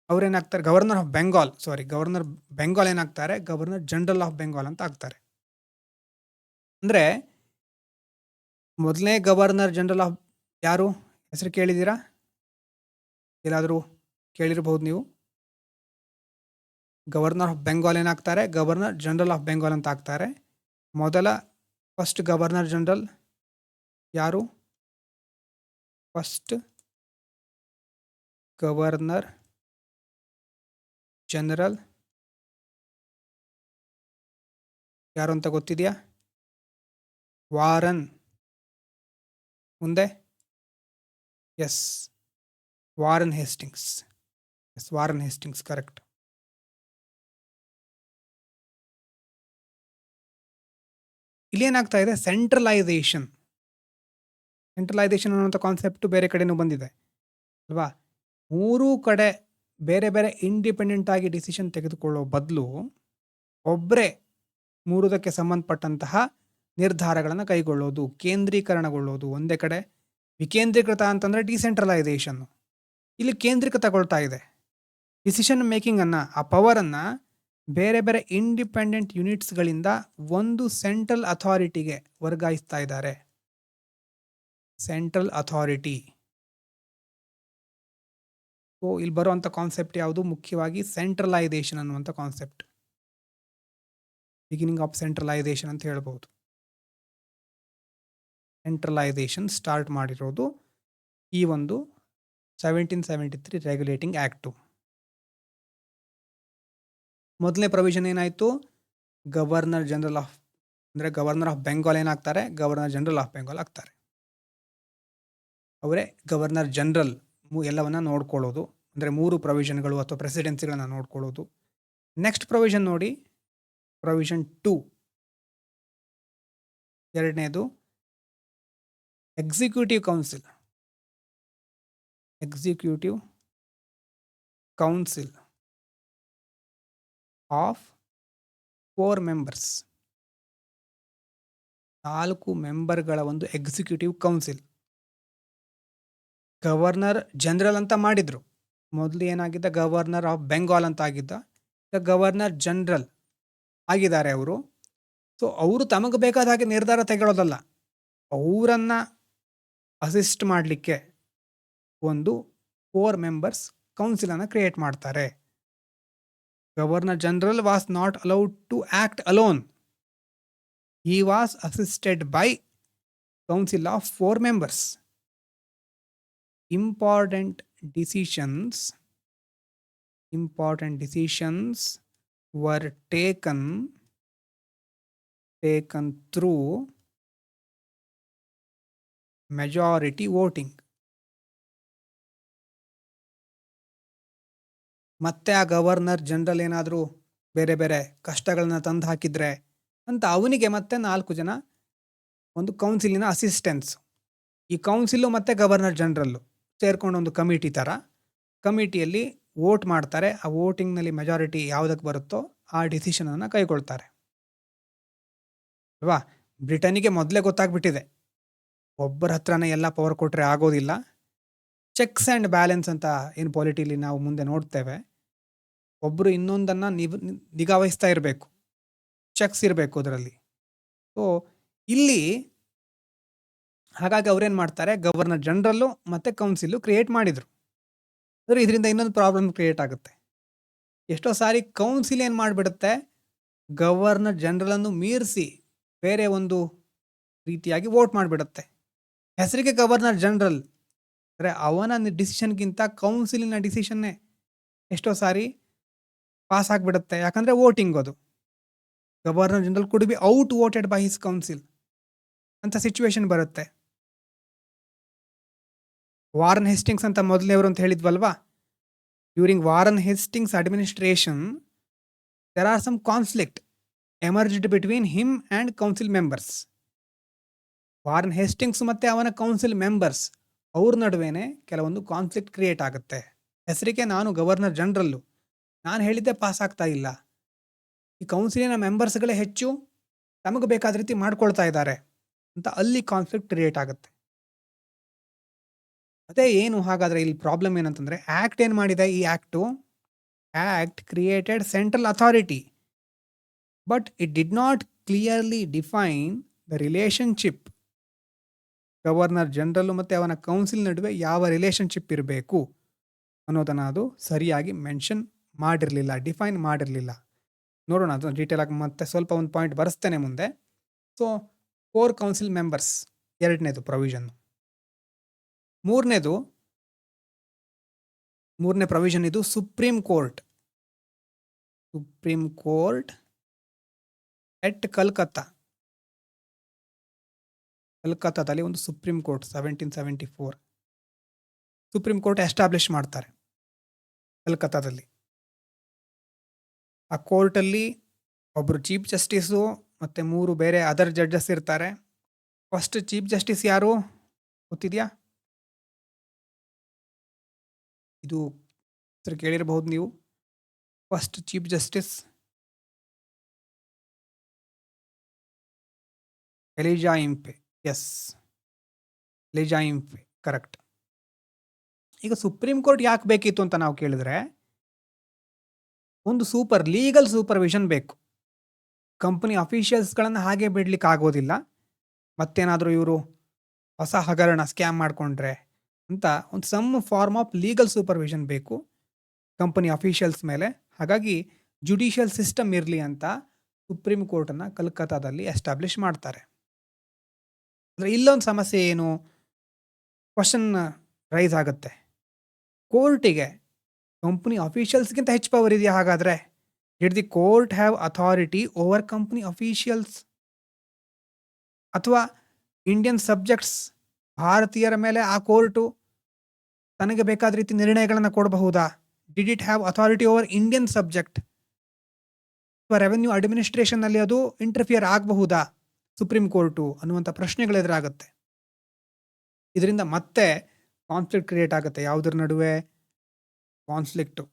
ಅವ್ರೇನಾಗ್ತಾರೆ, ಗವರ್ನರ್ ಬೆಂಗಾಲ್ ಏನಾಗ್ತಾರೆ, ಗವರ್ನರ್ ಜನರಲ್ ಆಫ್ ಬೆಂಗಾಲ್ ಅಂತ ಆಗ್ತಾರೆ. ಅಂದರೆ ಮೊದಲನೇ ಗವರ್ನರ್ ಜನರಲ್ ಆಫ್ ಯಾರು, ಹೆಸರು ಕೇಳಿದ್ದೀರಾ? ಎಲ್ಲಾದರೂ ಕೇಳಿರಬಹುದು ನೀವು. ಗವರ್ನರ್ ಆಫ್ ಬೆಂಗಾಲ್ ಏನಾಗ್ತಾರೆ, ಗವರ್ನರ್ ಜನರಲ್ ಆಫ್ ಬೆಂಗಾಲ್ ಅಂತ ಆಗ್ತಾರೆ. ಫಸ್ಟ್ ಗವರ್ನರ್ ಜನರಲ್ ಯಾರು? ಫಸ್ಟ್ ಗವರ್ನರ್ ಜನರಲ್ ಯಾರು ಅಂತ ಗೊತ್ತಿದೆಯಾ? ವಾರನ್. ಮುಂದೆ ವಾರನ್ ಹೇಸ್ಟಿಂಗ್ಸ್ ಕರೆಕ್ಟ್. ಇಲ್ಲೇನಾಗ್ತಾ ಇದೆ, ಸೆಂಟ್ರಲೈಸೇಷನ್ ಅನ್ನುವಂಥ ಕಾನ್ಸೆಪ್ಟು ಬೇರೆ ಕಡೆನೂ ಬಂದಿದೆ ಅಲ್ವಾ. 3 ಕಡೆ ಬೇರೆ ಬೇರೆ ಇಂಡಿಪೆಂಡೆಂಟ್ ಆಗಿ ಡಿಸಿಷನ್ ತೆಗೆದುಕೊಳ್ಳೋ ಬದಲು ಒಬ್ಬರೇ 3ದಕ್ಕೆ ಸಂಬಂಧಪಟ್ಟಂತಹ ನಿರ್ಧಾರಗಳನ್ನು ಕೈಗೊಳ್ಳೋದು, ಕೇಂದ್ರೀಕರಣಗೊಳ್ಳೋದು ಒಂದೇ ಕಡೆ. ವಿಕೇಂದ್ರೀಕೃತ ಅಂತಂದರೆ ಡಿಸೆಂಟ್ರಲೈಸೇಷನ್. ಇಲ್ಲಿ ಕೇಂದ್ರೀಕೃತಗೊಳ್ತಾ ಇದೆ. ಡಿಸಿಷನ್ ಮೇಕಿಂಗನ್ನು, ಆ ಪವರನ್ನು ಬೇರೆ ಬೇರೆ ಇಂಡಿಪೆಂಡೆಂಟ್ ಯೂನಿಟ್ಸ್ಗಳಿಂದ ಒಂದು ಸೆಂಟ್ರಲ್ ಅಥಾರಿಟಿಗೆ ವರ್ಗಾಯಿಸ್ತಾ ಇದ್ದಾರೆ. Central authority. ಸೊ ಇಲ್ಲಿ ಬರುವಂಥ ಕಾನ್ಸೆಪ್ಟ್ ಯಾವುದು? ಮುಖ್ಯವಾಗಿ ಸೆಂಟ್ರಲೈಸೇಷನ್ ಅನ್ನುವಂಥ ಕಾನ್ಸೆಪ್ಟ್. ಬಿಗಿನಿಂಗ್ ಆಫ್ ಸೆಂಟ್ರಲೈಸೇಷನ್ ಅಂತ ಹೇಳ್ಬೋದು. ಸೆಂಟ್ರಲೈಸೇಷನ್ ಸ್ಟಾರ್ಟ್ ಮಾಡಿರೋದು ಈ ಒಂದು 1773 ರೆಗ್ಯುಲೇಟಿಂಗ್ ಆ್ಯಕ್ಟು. ಮೊದಲನೇ ಪ್ರೊವಿಷನ್ ಏನಾಯಿತು, ಗವರ್ನರ್ ಆಫ್ ಬೆಂಗಾಲ್ ಏನಾಗ್ತಾರೆ, ಗವರ್ನರ್ ಜನರಲ್ ಆಫ್ ಬೆಂಗಾಲ್ ಆಗ್ತಾರೆ. ಅವರೇ ಗವರ್ನರ್ ಜನರಲ್ ಎಲ್ಲವನ್ನ ನೋಡ್ಕೊಳ್ಳೋದು, ಅಂದರೆ 3 ಪ್ರೊವಿಷನ್ಗಳು ಅಥವಾ ಪ್ರೆಸಿಡೆನ್ಸಿಗಳನ್ನು ನೋಡ್ಕೊಳ್ಳೋದು. ನೆಕ್ಸ್ಟ್ ಪ್ರೊವಿಷನ್ ನೋಡಿ, ಪ್ರೊವಿಷನ್ 2. ಎರಡನೇದು ಎಕ್ಸಿಕ್ಯೂಟಿವ್ ಕೌನ್ಸಿಲ್ ಆಫ್ 4 ಮೆಂಬರ್ಸ್. 4 ಮೆಂಬರ್ಗಳ ಒಂದು ಎಕ್ಸಿಕ್ಯೂಟಿವ್ ಕೌನ್ಸಿಲ್. ಗವರ್ನರ್ ಜನರಲ್ ಅಂತ ಮಾಡಿದ್ರು. ಮೊದಲು ಏನಾಗಿದ್ದ, ಗವರ್ನರ್ ಆಫ್ ಬೆಂಗಾಲ್ ಅಂತ ಆಗಿದ್ದ, ಈಗ ಗವರ್ನರ್ ಜನರಲ್ ಆಗಿದ್ದಾರೆ ಅವರು. ಸೊ ಅವರು ತಮಗೆ ಬೇಕಾದ ಹಾಗೆ ನಿರ್ಧಾರ ತೆಗೊಳ್ಳೋದಲ್ಲ, ಅವರನ್ನು ಅಸಿಸ್ಟ್ ಮಾಡಲಿಕ್ಕೆ ಒಂದು 4 ಮೆಂಬರ್ಸ್ ಕೌನ್ಸಿಲನ್ನು ಕ್ರಿಯೇಟ್ ಮಾಡ್ತಾರೆ. Governor general was not allowed to act alone. He was assisted by council of 4 members. Important decisions were taken by 4 members. Important decisions were taken by 4 members. 4 members were assigned to taken through majority voting. ಮತ್ತೆ ಆ ಗವರ್ನರ್ ಜನರಲ್ ಏನಾದರೂ ಬೇರೆ ಬೇರೆ ಕಷ್ಟಗಳನ್ನ ತಂದು ಹಾಕಿದ್ರೆ ಅಂತ ಅವನಿಗೆ ಮತ್ತೆ 4 ಜನ ಒಂದು ಕೌನ್ಸಿಲಿನ ಅಸಿಸ್ಟೆನ್ಸ್. ಈ ಕೌನ್ಸಿಲು ಮತ್ತು ಗವರ್ನರ್ ಜನರಲ್ಲು ಸೇರ್ಕೊಂಡು ಒಂದು ಕಮಿಟಿ ಥರ, ಕಮಿಟಿಯಲ್ಲಿ ವೋಟ್ ಮಾಡ್ತಾರೆ. ಆ ವೋಟಿಂಗ್ನಲ್ಲಿ ಮೆಜಾರಿಟಿ ಯಾವುದಕ್ಕೆ ಬರುತ್ತೋ ಆ ಡಿಸಿಷನನ್ನು ಕೈಗೊಳ್ತಾರೆ ಅಲ್ವಾ. ಬ್ರಿಟನ್ನಿಗೆ ಮೊದಲೇ ಗೊತ್ತಾಗ್ಬಿಟ್ಟಿದೆ, ಒಬ್ಬರ ಹತ್ರನೇ ಎಲ್ಲ ಪವರ್ ಕೊಟ್ಟರೆ ಆಗೋದಿಲ್ಲ. ಚೆಕ್ಸ್ ಆ್ಯಂಡ್ ಬ್ಯಾಲೆನ್ಸ್ ಅಂತ ಏನು ಪಾಲಿಟಿಲಿ ನಾವು ಮುಂದೆ ನೋಡ್ತೇವೆ, ಒಬ್ಬರು ಇನ್ನೊಂದನ್ನು ನಿಗಾ ವಹಿಸ್ತಾ ಇರಬೇಕು, ಚೆಕ್ಸ್ ಇರಬೇಕು ಅದರಲ್ಲಿ. ಸೊ ಇಲ್ಲಿ ಹಾಗಾಗಿ ಅವ್ರೇನು ಮಾಡ್ತಾರೆ, ಗವರ್ನರ್ ಜನರಲ್ಲು ಮತ್ತು ಕೌನ್ಸಿಲು ಕ್ರಿಯೇಟ್ ಮಾಡಿದರು. ಆದರೆ ಇದರಿಂದ ಇನ್ನೊಂದು ಪ್ರಾಬ್ಲಮ್ ಕ್ರಿಯೇಟ್ ಆಗುತ್ತೆ. ಎಷ್ಟೋ ಸಾರಿ ಕೌನ್ಸಿಲ್ ಏನು ಮಾಡಿಬಿಡುತ್ತೆ, ಗವರ್ನರ್ ಜನರಲನ್ನು ಮೀರಿಸಿ ಬೇರೆ ಒಂದು ರೀತಿಯಾಗಿ ವೋಟ್ ಮಾಡಿಬಿಡುತ್ತೆ. ಹೆಸರಿಗೆ ಗವರ್ನರ್ ಜನರಲ್, ಅಂದರೆ ಅವನ ಡಿಸಿಷನ್ಗಿಂತ ಕೌನ್ಸಿಲಿನ ಡಿಸಿಷನ್ನೇ ಎಷ್ಟೋ ಸಾರಿ ಪಾಸ್ ಆಗಿಬಿಡುತ್ತೆ. ಯಾಕಂದರೆ ವೋಟಿಂಗ್ ಅದು. Governor general could be outvoted by his council ಅಂತ ಸಿಚುವೇಶನ್ ಬರುತ್ತೆ. ವಾರನ್ ಹೇಸ್ಟಿಂಗ್ಸ್ ಅಂತ ಮೊದಲನೇವರು ಅಂತ ಹೇಳಿದ್ವಲ್ವಾ. During Warren Hastings administration there are some conflict emerged between him and council members. Warren Hastings ಮತ್ತು ಅವನ ಕೌನ್ಸಿಲ್ ಮೆಂಬರ್ಸ್ ಅವ್ರ ನಡುವೆನೇ ಕೆಲವೊಂದು ಕಾನ್ಫ್ಲಿಕ್ಟ್ ಕ್ರಿಯೇಟ್ ಆಗುತ್ತೆ. ಹೆಸರಿಗೆ ನಾನು ಗವರ್ನರ್ ಜನರಲ್ಲು, ನಾನು ಹೇಳಿದ್ದೆ ಪಾಸ್ ಆಗ್ತಾ ಇಲ್ಲ, ಈ ಕೌನ್ಸಿಲಿನ ಮೆಂಬರ್ಸ್ಗಳೇ ಹೆಚ್ಚು ತಮಗೆ ಬೇಕಾದ ರೀತಿ ಮಾಡ್ಕೊಳ್ತಾ ಇದ್ದಾರೆ ಅಂತ ಅಲ್ಲಿ ಕಾನ್ಫ್ಲಿಕ್ಟ್ ಕ್ರಿಯೇಟ್ ಆಗುತ್ತೆ. ಅದೇ ಏನು ಹಾಗಾದರೆ ಇಲ್ಲಿ ಪ್ರಾಬ್ಲಮ್ ಏನಂತಂದರೆ, ಆ್ಯಕ್ಟ್ ಏನು ಮಾಡಿದೆ, ಈ act created central authority but it did not clearly define the relationship. Governor general ಮತ್ತು ಅವನ ಕೌನ್ಸಿಲ್ ನಡುವೆ ಯಾವ ರಿಲೇಷನ್ಶಿಪ್ ಇರಬೇಕು ಅನ್ನೋದನ್ನು ಅದು ಸರಿಯಾಗಿ ಮೆನ್ಷನ್ ಮಾಡಿರಲಿಲ್ಲ, ಡಿಫೈನ್ ಮಾಡಿರಲಿಲ್ಲ. ನೋಡೋಣ ಅದು ಡೀಟೇಲ್ ಆಗಿ ಮತ್ತೆ ಸ್ವಲ್ಪ ಒಂದು ಪಾಯಿಂಟ್ ಬರೆಸ್ತೇನೆ ಮುಂದೆ. ಸೊ 4 ಕೌನ್ಸಿಲ್ ಮೆಂಬರ್ಸ್ ಎರಡನೇದು ಪ್ರೊವಿಷನ್ನು. ಮೂರನೇ ಪ್ರೊವಿಷನ್ ಇದು ಸುಪ್ರೀಂ ಕೋರ್ಟ್ ಎಟ್ ಕಲ್ಕತ್ತಾದಲ್ಲಿ ಒಂದು supreme court 1774 supreme court establish ಮಾಡ್ತಾರೆ ಕಲ್ಕತ್ತಾದಲ್ಲಿ. ಆ ಕೋರ್ಟಲ್ಲಿ ಒಬ್ಬರು ಚೀಫ್ ಜಸ್ಟಿಸು ಮತ್ತು 3 ಬೇರೆ ಅದರ್ ಜಡ್ಜಸ್ ಇರ್ತಾರೆ. ಫಸ್ಟ್ ಚೀಫ್ ಜಸ್ಟಿಸ್ ಯಾರು ಗೊತ್ತಿದೆಯಾ? ಇದು ಹೆಸರು ಕೇಳಿರಬಹುದು ನೀವು. First chief justice Elijah Impey. Yes, Elijah Impey, correct. ಈಗ ಸುಪ್ರೀಂ ಕೋರ್ಟ್ ಯಾಕೆ ಬೇಕಿತ್ತು ಅಂತ ನಾವು ಕೇಳಿದ್ರೆ, ಒಂದು ಲೀಗಲ್ ಸೂಪರ್ವಿಷನ್ ಬೇಕು. ಕಂಪನಿ ಅಫಿಷಿಯಲ್ಸ್ಗಳನ್ನು ಹಾಗೆ ಬಿಡ್ಲಿಕ್ಕೆ ಆಗೋದಿಲ್ಲ. ಮತ್ತೇನಾದರೂ ಇವರು ಹೊಸ ಹಗರಣ ಸ್ಕ್ಯಾಮ್ ಮಾಡಿಕೊಂಡ್ರೆ ಅಂತ ಒಂದು some form of legal supervision ಬೇಕು ಕಂಪನಿ ಅಫಿಷಿಯಲ್ಸ್ ಮೇಲೆ. ಹಾಗಾಗಿ ಜುಡಿಷಿಯಲ್ ಸಿಸ್ಟಮ್ ಇರಲಿ ಅಂತ ಸುಪ್ರೀಂ ಕೋರ್ಟನ್ನು ಕಲ್ಕತ್ತಾದಲ್ಲಿ ಎಸ್ಟಾಬ್ಲಿಷ್ ಮಾಡ್ತಾರೆ. ಅಂದರೆ ಇಲ್ಲೊಂದು ಸಮಸ್ಯೆ ಏನು, ಕ್ವಶನ್ ರೈಸ್ ಆಗುತ್ತೆ, ಕೋರ್ಟಿಗೆ ಕಂಪನಿ ಅಫಿಷಿಯಲ್ಸ್ಗಿಂತ ಹೆಚ್ಚು ಪವರ್ ಇದೆಯಾ ಹಾಗಾದರೆ? Did the court have authority over company officials? ಅಥವಾ ಇಂಡಿಯನ್ ಸಬ್ಜೆಕ್ಟ್ಸ್ ಭಾರತೀಯರ ಮೇಲೆ ಆ ಕೋರ್ಟು ತನಗೆ ಬೇಕಾದ ರೀತಿ ನಿರ್ಣಯಗಳನ್ನು ಕೊಡಬಹುದಾ? Did it have authority over Indian subject? ಅಥವಾ ರೆವೆನ್ಯೂ ಅಡ್ಮಿನಿಸ್ಟ್ರೇಷನ್ನಲ್ಲಿ ಅದು ಇಂಟರ್ಫಿಯರ್ ಆಗಬಹುದಾ ಸುಪ್ರೀಂ ಕೋರ್ಟು ಅನ್ನುವಂಥ ಪ್ರಶ್ನೆಗಳು ಎದುರಾಗುತ್ತೆ. ಇದರಿಂದ ಮತ್ತೆ ಕಾನ್ಫ್ಲಿಕ್ಟ್ ಕ್ರಿಯೇಟ್ ಆಗುತ್ತೆ. ಯಾವುದರ ನಡುವೆ conflict?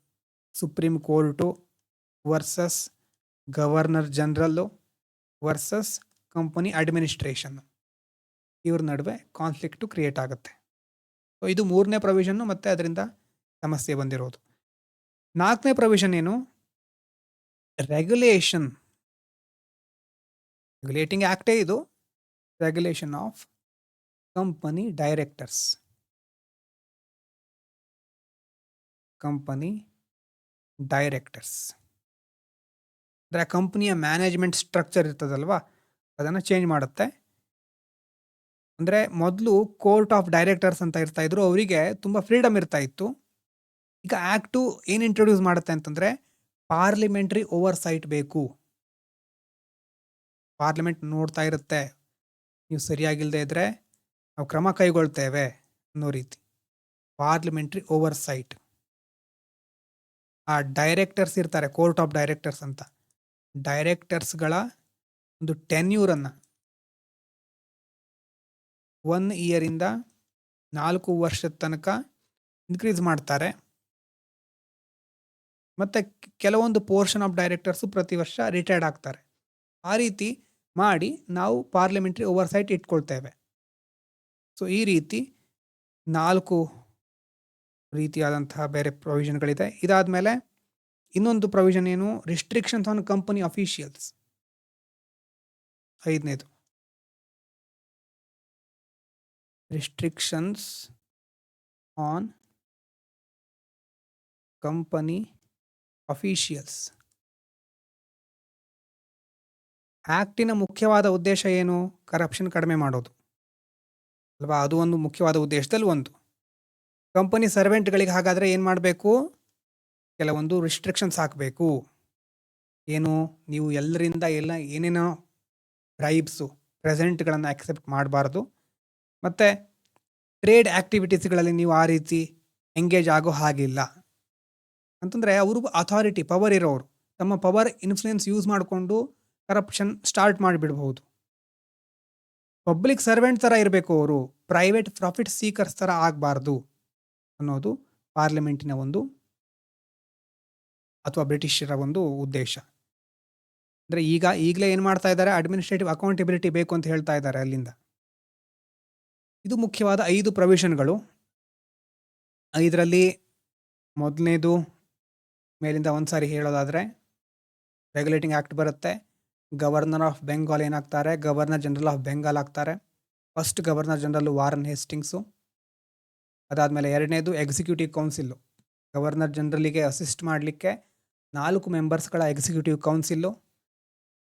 Supreme court versus governor ಜನರಲ್ಲು ವರ್ಸಸ್ ಕಂಪನಿ ಅಡ್ಮಿನಿಸ್ಟ್ರೇಷನ್ನು, ಇವ್ರ ನಡುವೆ ಕಾನ್ಫ್ಲಿಕ್ಟು ಕ್ರಿಯೇಟ್ ಆಗುತ್ತೆ. ಸೊ ಇದು 3ನೇ ಪ್ರೊವಿಷನ್ನು ಮತ್ತು ಅದರಿಂದ ಸಮಸ್ಯೆ ಬಂದಿರೋದು. 4ನೇ ಪ್ರೊವಿಷನ್ ಏನು? ರೆಗ್ಯುಲೇಷನ್. ರೆಗ್ಯುಲೇಟಿಂಗ್ ಆ್ಯಕ್ಟೇ ಇದು. Regulation of company directors. ಅಂದರೆ ಕಂಪನಿಯ ಮ್ಯಾನೇಜ್ಮೆಂಟ್ ಸ್ಟ್ರಕ್ಚರ್ ಇರ್ತದಲ್ವಾ, ಅದನ್ನು ಚೇಂಜ್ ಮಾಡುತ್ತೆ. ಅಂದರೆ ಮೊದಲು ಕೋರ್ಟ್ ಆಫ್ ಡೈರೆಕ್ಟರ್ಸ್ ಅಂತ ಇರ್ತಾ ಇದ್ರು, ಅವರಿಗೆ ತುಂಬ ಫ್ರೀಡಮ್ ಇರ್ತಾ ಇತ್ತು. ಈಗ ಆ್ಯಕ್ಟು ಏನು ಇಂಟ್ರೊಡ್ಯೂಸ್ ಮಾಡುತ್ತೆ ಅಂತಂದರೆ ಪಾರ್ಲಿಮೆಂಟ್ರಿ ಓವರ್ಸೈಟ್ ಬೇಕು. ಪಾರ್ಲಿಮೆಂಟ್ ನೋಡ್ತಾ ಇರುತ್ತೆ, ನೀವು ಸರಿಯಾಗಿಲ್ಲದೆ ಇದ್ರೆ ನಾವು ಕ್ರಮ ಕೈಗೊಳ್ತೇವೆ ಅನ್ನೋ ರೀತಿ. Parliamentary oversight. ಆ ಡೈರೆಕ್ಟರ್ಸ್ ಇರ್ತಾರೆ, ಕೋರ್ಟ್ ಆಫ್ ಡೈರೆಕ್ಟರ್ಸ್ ಅಂತ. ಡೈರೆಕ್ಟರ್ಸ್ಗಳ ಒಂದು ಟೆನ್ಯೂರನ್ನು 1 ಇಯರಿಂದ 4 ವರ್ಷದ ತನಕ ಇನ್ಕ್ರೀಸ್ ಮಾಡ್ತಾರೆ. ಮತ್ತು ಕೆಲವೊಂದು ಪೋರ್ಷನ್ ಆಫ್ ಡೈರೆಕ್ಟರ್ಸು ಪ್ರತಿ ವರ್ಷ ರಿಟೈರ್ಡ್ ಆಗ್ತಾರೆ. ಆ ರೀತಿ ಮಾಡಿ ನಾವು ಪಾರ್ಲಿಮೆಂಟ್ರಿ ಓವರ್ಸೈಟ್ ಇಟ್ಕೊಳ್ತೇವೆ. ಸೊ ಈ ರೀತಿ 4 ರೀತಿಯಾದಂತಹ ಬೇರೆ ಪ್ರೊವಿಷನ್ಗಳಿದೆ. ಇದಾದಮೇಲೆ ಇನ್ನೊಂದು ಪ್ರೊವಿಷನ್ ಏನು, ರಿಸ್ಟ್ರಿಕ್ಷನ್ಸ್ ಆನ್ ಕಂಪನಿ ಅಫಿಷಿಯಲ್ಸ್. 5ನೇದು ರಿಸ್ಟ್ರಿಕ್ಷನ್ಸ್ ಆನ್ ಕಂಪನಿ ಅಫಿಷಿಯಲ್ಸ್. ಆ್ಯಕ್ಟಿನ ಮುಖ್ಯವಾದ ಉದ್ದೇಶ ಏನು, ಕರಪ್ಷನ್ ಕಡಿಮೆ ಮಾಡೋದು ಅಲ್ವಾ? ಅದು ಒಂದು ಮುಖ್ಯವಾದ ಉದ್ದೇಶದಲ್ಲಿ ಒಂದು. ಕಂಪನಿ ಸರ್ವೆಂಟ್ಗಳಿಗೆ ಹಾಗಾದರೆ ಏನು ಮಾಡಬೇಕು, ಕೆಲವೊಂದು ರಿಸ್ಟ್ರಿಕ್ಷನ್ಸ್ ಹಾಕಬೇಕು. ಏನು, ನೀವು ಎಲ್ಲರಿಂದ ಏನೇನೋ ಬ್ರೈಬ್ಸು ಪ್ರೆಸೆಂಟ್ಗಳನ್ನು ಆಕ್ಸೆಪ್ಟ್ ಮಾಡಬಾರ್ದು. ಮತ್ತು ಟ್ರೇಡ್ ಆ್ಯಕ್ಟಿವಿಟೀಸ್ಗಳಲ್ಲಿ ನೀವು ಆ ರೀತಿ ಎಂಗೇಜ್ ಆಗೋ ಹಾಗಿಲ್ಲ. ಅಂತಂದರೆ ಅವರು ಅಥಾರಿಟಿ, ಪವರ್ ಇರೋರು, ತಮ್ಮ ಪವರ್ ಇನ್ಫ್ಲುಯೆನ್ಸ್ ಯೂಸ್ ಮಾಡಿಕೊಂಡು ಕರಪ್ಷನ್ ಸ್ಟಾರ್ಟ್ ಮಾಡಿಬಿಡ್ಬಹುದು. ಪಬ್ಲಿಕ್ ಸರ್ವೆಂಟ್ ಥರ ಇರಬೇಕು ಅವರು, ಪ್ರೈವೇಟ್ ಪ್ರಾಫಿಟ್ ಸೀಕರ್ಸ್ ಥರ ಆಗಬಾರ್ದು ಅನ್ನೋದು ಪಾರ್ಲಿಮೆಂಟಿನ ಒಂದು ಅಥವಾ ಬ್ರಿಟಿಷರ ಒಂದು ಉದ್ದೇಶ. ಅಂದರೆ ಈಗಲೇ ಏನು ಮಾಡ್ತಾ ಇದ್ದಾರೆ, ಅಡ್ಮಿನಿಸ್ಟ್ರೇಟಿವ್ ಅಕೌಂಟಬಿಲಿಟಿ ಬೇಕು ಅಂತ ಹೇಳ್ತಾ ಇದ್ದಾರೆ ಅಲ್ಲಿಂದ. ಇದು ಮುಖ್ಯವಾದ 5 ಪ್ರೊವಿಷನ್ಗಳು. 5ರಲ್ಲಿ ಮೊದಲನೇದು ಮೇಲಿಂದ ಒಂದು ಸಾರಿ ಹೇಳೋದಾದರೆ ರೆಗ್ಯುಲೇಟಿಂಗ್ ಆ್ಯಕ್ಟ್ ಬರುತ್ತೆ. ಗವರ್ನರ್ ಆಫ್ ಬೆಂಗಾಲ್ ಏನಾಗ್ತಾರೆ, ಗವರ್ನರ್ ಜನರಲ್ ಆಫ್ ಬೆಂಗಾಲ್ ಆಗ್ತಾರೆ. First governor general Warren Hastings. ಅದಾದಮೇಲೆ 2ನೇದು ಎಕ್ಸಿಕ್ಯೂಟಿವ್ ಕೌನ್ಸಿಲ್ಲು. ಗವರ್ನರ್ ಜನರಲಿಗೆ ಅಸಿಸ್ಟ್ ಮಾಡಲಿಕ್ಕೆ 4 ಮೆಂಬರ್ಸ್ಗಳ ಎಕ್ಸಿಕ್ಯೂಟಿವ್ ಕೌನ್ಸಿಲ್ಲು,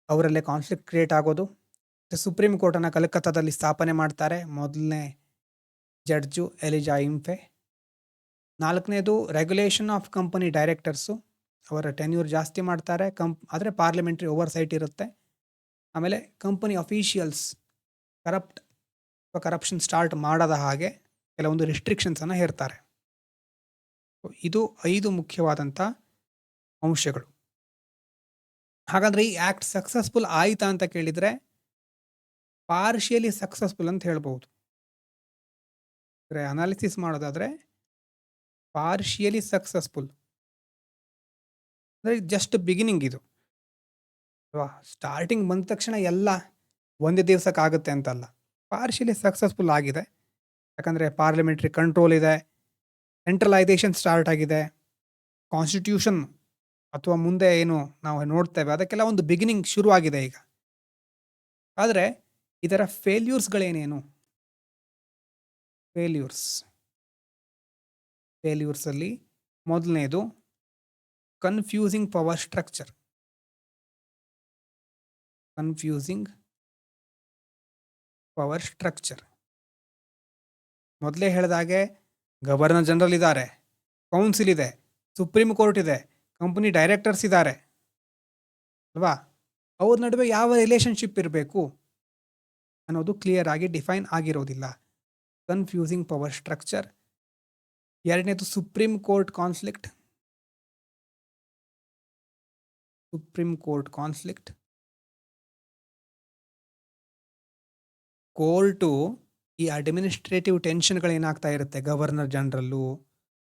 ಅವರಲ್ಲೇ ಕಾನ್ಫ್ಲಿಕ್ಟ್ ಕ್ರಿಯೇಟ್ ಆಗೋದು. ಸುಪ್ರೀಂ ಕೋರ್ಟನ್ನು ಕಲ್ಕತ್ತಾದಲ್ಲಿ ಸ್ಥಾಪನೆ ಮಾಡ್ತಾರೆ, ಮೊದಲನೇ ಜಡ್ಜು ಎಲಿಜಾ ಇಂಫೆ. 4ನೇದು ರೆಗ್ಯುಲೇಷನ್ ಆಫ್ ಕಂಪನಿ ಡೈರೆಕ್ಟರ್ಸು, ಅವರ ಟೆನ್ಯೂರ್ ಜಾಸ್ತಿ ಮಾಡ್ತಾರೆ, ಆದರೆ ಪಾರ್ಲಿಮೆಂಟ್ರಿ ಓವರ್ಸೈಟ್ ಇರುತ್ತೆ. ಆಮೇಲೆ ಕಂಪನಿ ಅಫಿಷಿಯಲ್ಸ್ ಕರಪ್ಷನ್ ಸ್ಟಾರ್ಟ್ ಮಾಡದ ಹಾಗೆ ಕೆಲವೊಂದು ರಿಸ್ಟ್ರಿಕ್ಷನ್ಸನ್ನು ಹೇರ್ತಾರೆ. ಇದು 5 ಮುಖ್ಯವಾದಂಥ ಅಂಶಗಳು. ಹಾಗಾದರೆ ಈ ಆ್ಯಕ್ಟ್ ಸಕ್ಸಸ್ಫುಲ್ ಆಯಿತಾ ಅಂತ ಕೇಳಿದರೆ ಪಾರ್ಷಿಯಲಿ ಸಕ್ಸಸ್ಫುಲ್ ಅಂತ ಹೇಳ್ಬೋದು. ಅನಾಲಿಸಿಸ್ ಮಾಡೋದಾದರೆ ಪಾರ್ಷಿಯಲಿ ಸಕ್ಸಸ್ಫುಲ್ ಅಂದರೆ ಜಸ್ಟ್ ಬಿಗಿನಿಂಗ್ ಇದು ಅಲ್ವಾ. ಸ್ಟಾರ್ಟಿಂಗ್ ಬಂದ ತಕ್ಷಣ ಎಲ್ಲ ಒಂದೇ ದಿವಸಕ್ಕಾಗುತ್ತೆ ಅಂತಲ್ಲ, ಪಾರ್ಷಿಯಲಿ ಸಕ್ಸಸ್ಫುಲ್ ಆಗಿದೆ. ಯಾಕಂದರೆ ಪಾರ್ಲಿಮೆಂಟ್ರಿ ಕಂಟ್ರೋಲ್ ಇದೆ, ಸೆಂಟ್ರಲೈಸೇಷನ್ ಸ್ಟಾರ್ಟ್ ಆಗಿದೆ, ಕಾನ್ಸ್ಟಿಟ್ಯೂಷನ್ ಅಥವಾ ಮುಂದೆ ಏನು ನಾವು ನೋಡ್ತೇವೆ ಅದಕ್ಕೆಲ್ಲ ಒಂದು ಬಿಗಿನಿಂಗ್ ಶುರುವಾಗಿದೆ ಈಗ. ಆದರೆ ಇದರ ಫೇಲ್ಯೂರ್ಸ್ಗಳೇನೇನು, ಫೇಲ್ಯೂರ್ಸಲ್ಲಿ ಮೊದಲನೇದು ಕನ್ಫ್ಯೂಸಿಂಗ್ ಪವರ್ ಸ್ಟ್ರಕ್ಚರ್. ಮೊದಲೇ ಹೇಳಿದಾಗೆ ಗವರ್ನರ್ ಜನರಲ್ ಇದ್ದಾರೆ, ಕೌನ್ಸಿಲ್ ಇದೆ, ಸುಪ್ರೀಂ ಕೋರ್ಟ್ ಇದೆ, ಕಂಪನಿ ಡೈರೆಕ್ಟರ್ಸ್ ಇದ್ದಾರೆ ಅಲ್ವಾ. ಅವ್ರ ನಡುವೆ ಯಾವ ರಿಲೇಷನ್ಶಿಪ್ ಇರಬೇಕು ಅನ್ನೋದು ಕ್ಲಿಯರ್ ಆಗಿ ಡಿಫೈನ್ ಆಗಿರೋದಿಲ್ಲ. Confusing power structure. 2ನೇದು ಸುಪ್ರೀಂ ಕೋರ್ಟ್ ಕಾನ್ಫ್ಲಿಕ್ಟ್. ಕೋರ್ಟು ಈ ಅಡ್ಮಿನಿಸ್ಟ್ರೇಟಿವ್ ಟೆನ್ಷನ್ಗಳೇನಾಗ್ತಾ ಇರುತ್ತೆ, ಗವರ್ನರ್ ಜನರಲ್ಲು,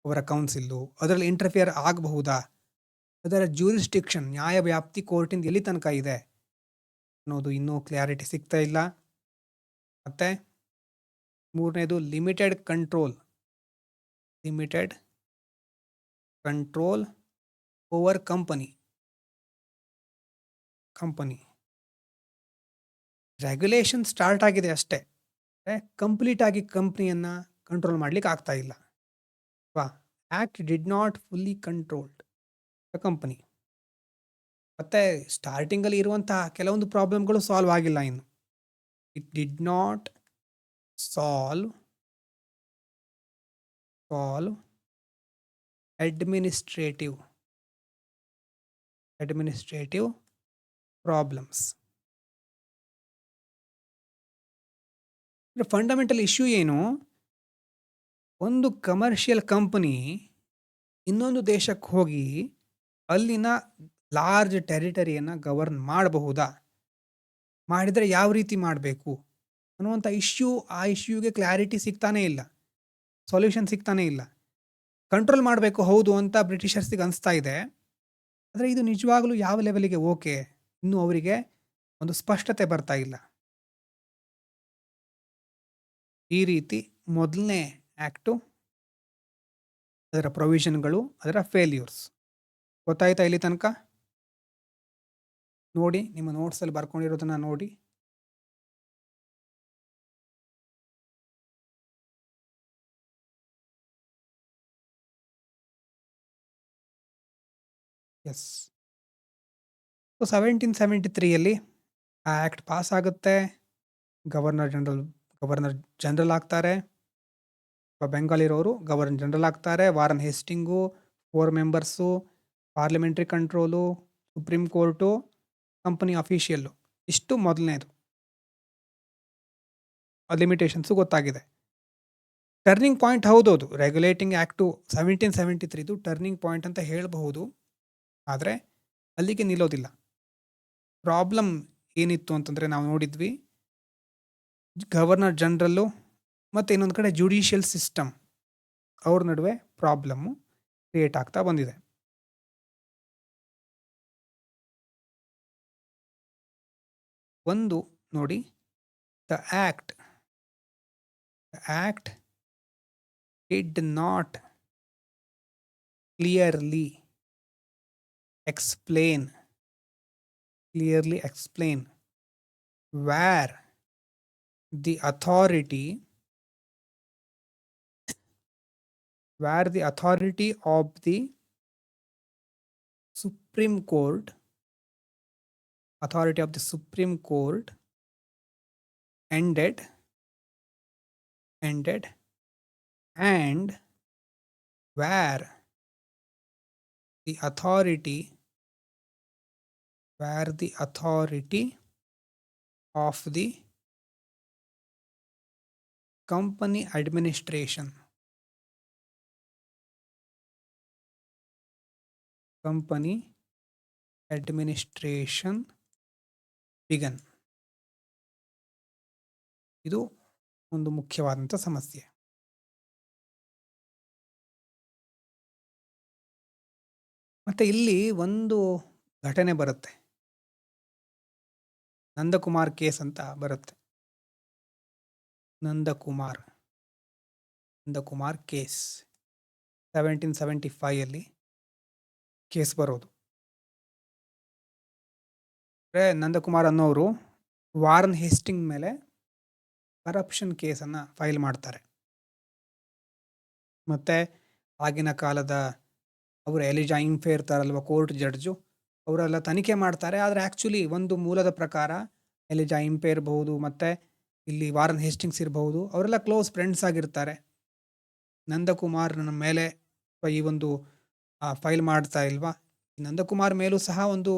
ಅವರ ಕೌನ್ಸಿಲ್ಲು, ಅದರಲ್ಲಿ ಇಂಟರ್ಫಿಯರ್ ಆಗಬಹುದಾ, ಅದರ ಜ್ಯೂರಿಸ್ಡಿಕ್ಷನ್, ನ್ಯಾಯ ವ್ಯಾಪ್ತಿ ಕೋರ್ಟಿಂದ ಎಲ್ಲಿ ತನಕ ಇದೆ ಅನ್ನೋದು ಇನ್ನೂ ಕ್ಲಿಯಾರಿಟಿ ಸಿಗ್ತಾ ಇಲ್ಲ. ಮತ್ತು 3ನೇದು limited control over company. Regulation start ಆಗಿದೆ ಅಷ್ಟೇ, ಕಂಪ್ಲೀಟ್ ಆಗಿ ಕಂಪ್ನಿಯನ್ನು ಕಂಟ್ರೋಲ್ ಮಾಡಲಿಕ್ಕೆ ಆಗ್ತಾ ಇಲ್ಲ. Act did not fully controlled the company. ಮತ್ತು ಸ್ಟಾರ್ಟಿಂಗಲ್ಲಿ ಇರುವಂತಹ ಕೆಲವೊಂದು ಪ್ರಾಬ್ಲಮ್ಗಳು ಸಾಲ್ವ್ ಆಗಿಲ್ಲ ಇನ್ನು. It did not solve administrative problems. Fundamental issue ಏನು? ಒಂದು ಕಮರ್ಷಿಯಲ್ ಕಂಪನಿ ಇನ್ನೊಂದು ದೇಶಕ್ಕೆ ಹೋಗಿ ಅಲ್ಲಿನ ಲಾರ್ಜ್ ಟೆರಿಟರಿಯನ್ನು ಗವರ್ನ್ ಮಾಡಬಹುದಾ? ಮಾಡಿದರೆ ಯಾವ ರೀತಿ ಮಾಡಬೇಕು ಅನ್ನುವಂಥ ಇಶ್ಯೂ, ಆ ಇಶ್ಯೂಗೆ ಕ್ಲಾರಿಟಿ ಸಿಗ್ತಾನೇ ಇಲ್ಲ, ಸೊಲ್ಯೂಷನ್ ಸಿಗ್ತಾನೇ ಇಲ್ಲ. ಕಂಟ್ರೋಲ್ ಮಾಡಬೇಕು ಹೌದು ಅಂತ ಬ್ರಿಟಿಷರ್ಸಿಗೆ ಅನಿಸ್ತಾ ಇದೆ. ಆದರೆ ಇದು ನಿಜವಾಗಲೂ ಯಾವ ಲೆವೆಲಿಗೆ ಓಕೆ, ಇನ್ನೂ ಅವರಿಗೆ ಒಂದು ಸ್ಪಷ್ಟತೆ ಬರ್ತಾ ಇಲ್ಲ. ಈ ರೀತಿ ಮೊದಲನೇ ಆ್ಯಕ್ಟು, ಅದರ ಪ್ರೊವಿಷನ್ಗಳು, ಅದರ ಫೇಲ್ಯೂರ್ಸ್ ಗೊತ್ತಾಯ್ತಾ ಇಲ್ಲಿ ತನಕ? ನೋಡಿ, ನಿಮ್ಮ ನೋಟ್ಸಲ್ಲಿ ಬರ್ಕೊಂಡಿರೋದನ್ನ ನೋಡಿ. ಎಸ್. 1773ಯಲ್ಲಿ ಆ ಆ್ಯಕ್ಟ್ ಪಾಸ್ ಆಗುತ್ತೆ. ಗವರ್ನರ್ ಜನರಲ್ ಆಗ್ತಾರೆ. ಬೆಂಗಾಲಿರೋರು ಗವರ್ನರ್ ಜನರಲ್ ಆಗ್ತಾರೆ. Warren Hastings, 4 members, parliamentary control, supreme court, company official, ಇಷ್ಟು ಮೊದಲನೇದು. ಲಿಮಿಟೇಷನ್ಸು ಗೊತ್ತಾಗಿದೆ. ಟರ್ನಿಂಗ್ ಪಾಯಿಂಟ್ ಹೌದೌದು, ರೆಗ್ಯುಲೇಟಿಂಗ್ ಆ್ಯಕ್ಟು 1773 ಟರ್ನಿಂಗ್ ಪಾಯಿಂಟ್ ಅಂತ ಹೇಳಬಹುದು. ಆದರೆ ಅಲ್ಲಿಗೆ ನಿಲ್ಲೋದಿಲ್ಲ. ಪ್ರಾಬ್ಲಮ್ ಏನಿತ್ತು ಅಂತಂದರೆ, ನಾವು ನೋಡಿದ್ವಿ, ಗವರ್ನರ್ ಜನರಲ್ಲು ಮತ್ತು ಇನ್ನೊಂದು ಕಡೆ ಜುಡಿಷಿಯಲ್ ಸಿಸ್ಟಮ್, ಅವ್ರ ನಡುವೆ ಪ್ರಾಬ್ಲಮ್ಮು ಕ್ರಿಯೇಟ್ ಆಗ್ತಾ ಬಂದಿದೆ. ಒಂದು ನೋಡಿ, the act did not clearly explain where the authority of the Supreme Court ended and where the authority of the company administration began. ಇದು ಒಂದು ಮುಖ್ಯವಾದಂಥ ಸಮಸ್ಯೆ. ಮತ್ತೆ ಇಲ್ಲಿ ಒಂದು ಘಟನೆ ಬರುತ್ತೆ, ನಂದಕುಮಾರ್ ಕೇಸ್ ಅಂತ ಬರುತ್ತೆ. ನಂದಕುಮಾರ್ ಕೇಸ್ 1775 ಕೇಸ್ ಬರೋದು. ನಂದಕುಮಾರ್ ಅನ್ನೋರು ವಾರನ್ ಹೇಸ್ಟಿಂಗ್ ಮೇಲೆ ಕರಪ್ಷನ್ ಕೇಸನ್ನು ಫೈಲ್ ಮಾಡ್ತಾರೆ. ಮತ್ತು ಆಗಿನ ಕಾಲದ ಅವರು ಎಲಿಜಾ ಇಂಫೆ ಇರ್ತಾರಲ್ವ, ಕೋರ್ಟ್ ಜಡ್ಜು, ಅವರೆಲ್ಲ ತನಿಖೆ ಮಾಡ್ತಾರೆ. ಆದರೆ ಆ್ಯಕ್ಚುಲಿ ಒಂದು ಮೂಲದ ಪ್ರಕಾರ ಎಲಿಜಾ ಇಂಫೆ ಇರಬಹುದು, ಮತ್ತು ಇಲ್ಲಿ ವಾರನ್ ಹೇಸ್ಟಿಂಗ್ಸ್ ಇರಬಹುದು, ಅವರೆಲ್ಲ ಕ್ಲೋಸ್ ಫ್ರೆಂಡ್ಸ್ ಆಗಿರ್ತಾರೆ. ನಂದಕುಮಾರ್ನ ಮೇಲೆ ಈ ಒಂದು ಫೈಲ್ ಮಾಡ್ತಾ ಇಲ್ವಾ, ನಂದಕುಮಾರ್ ಮೇಲೂ ಸಹ ಒಂದು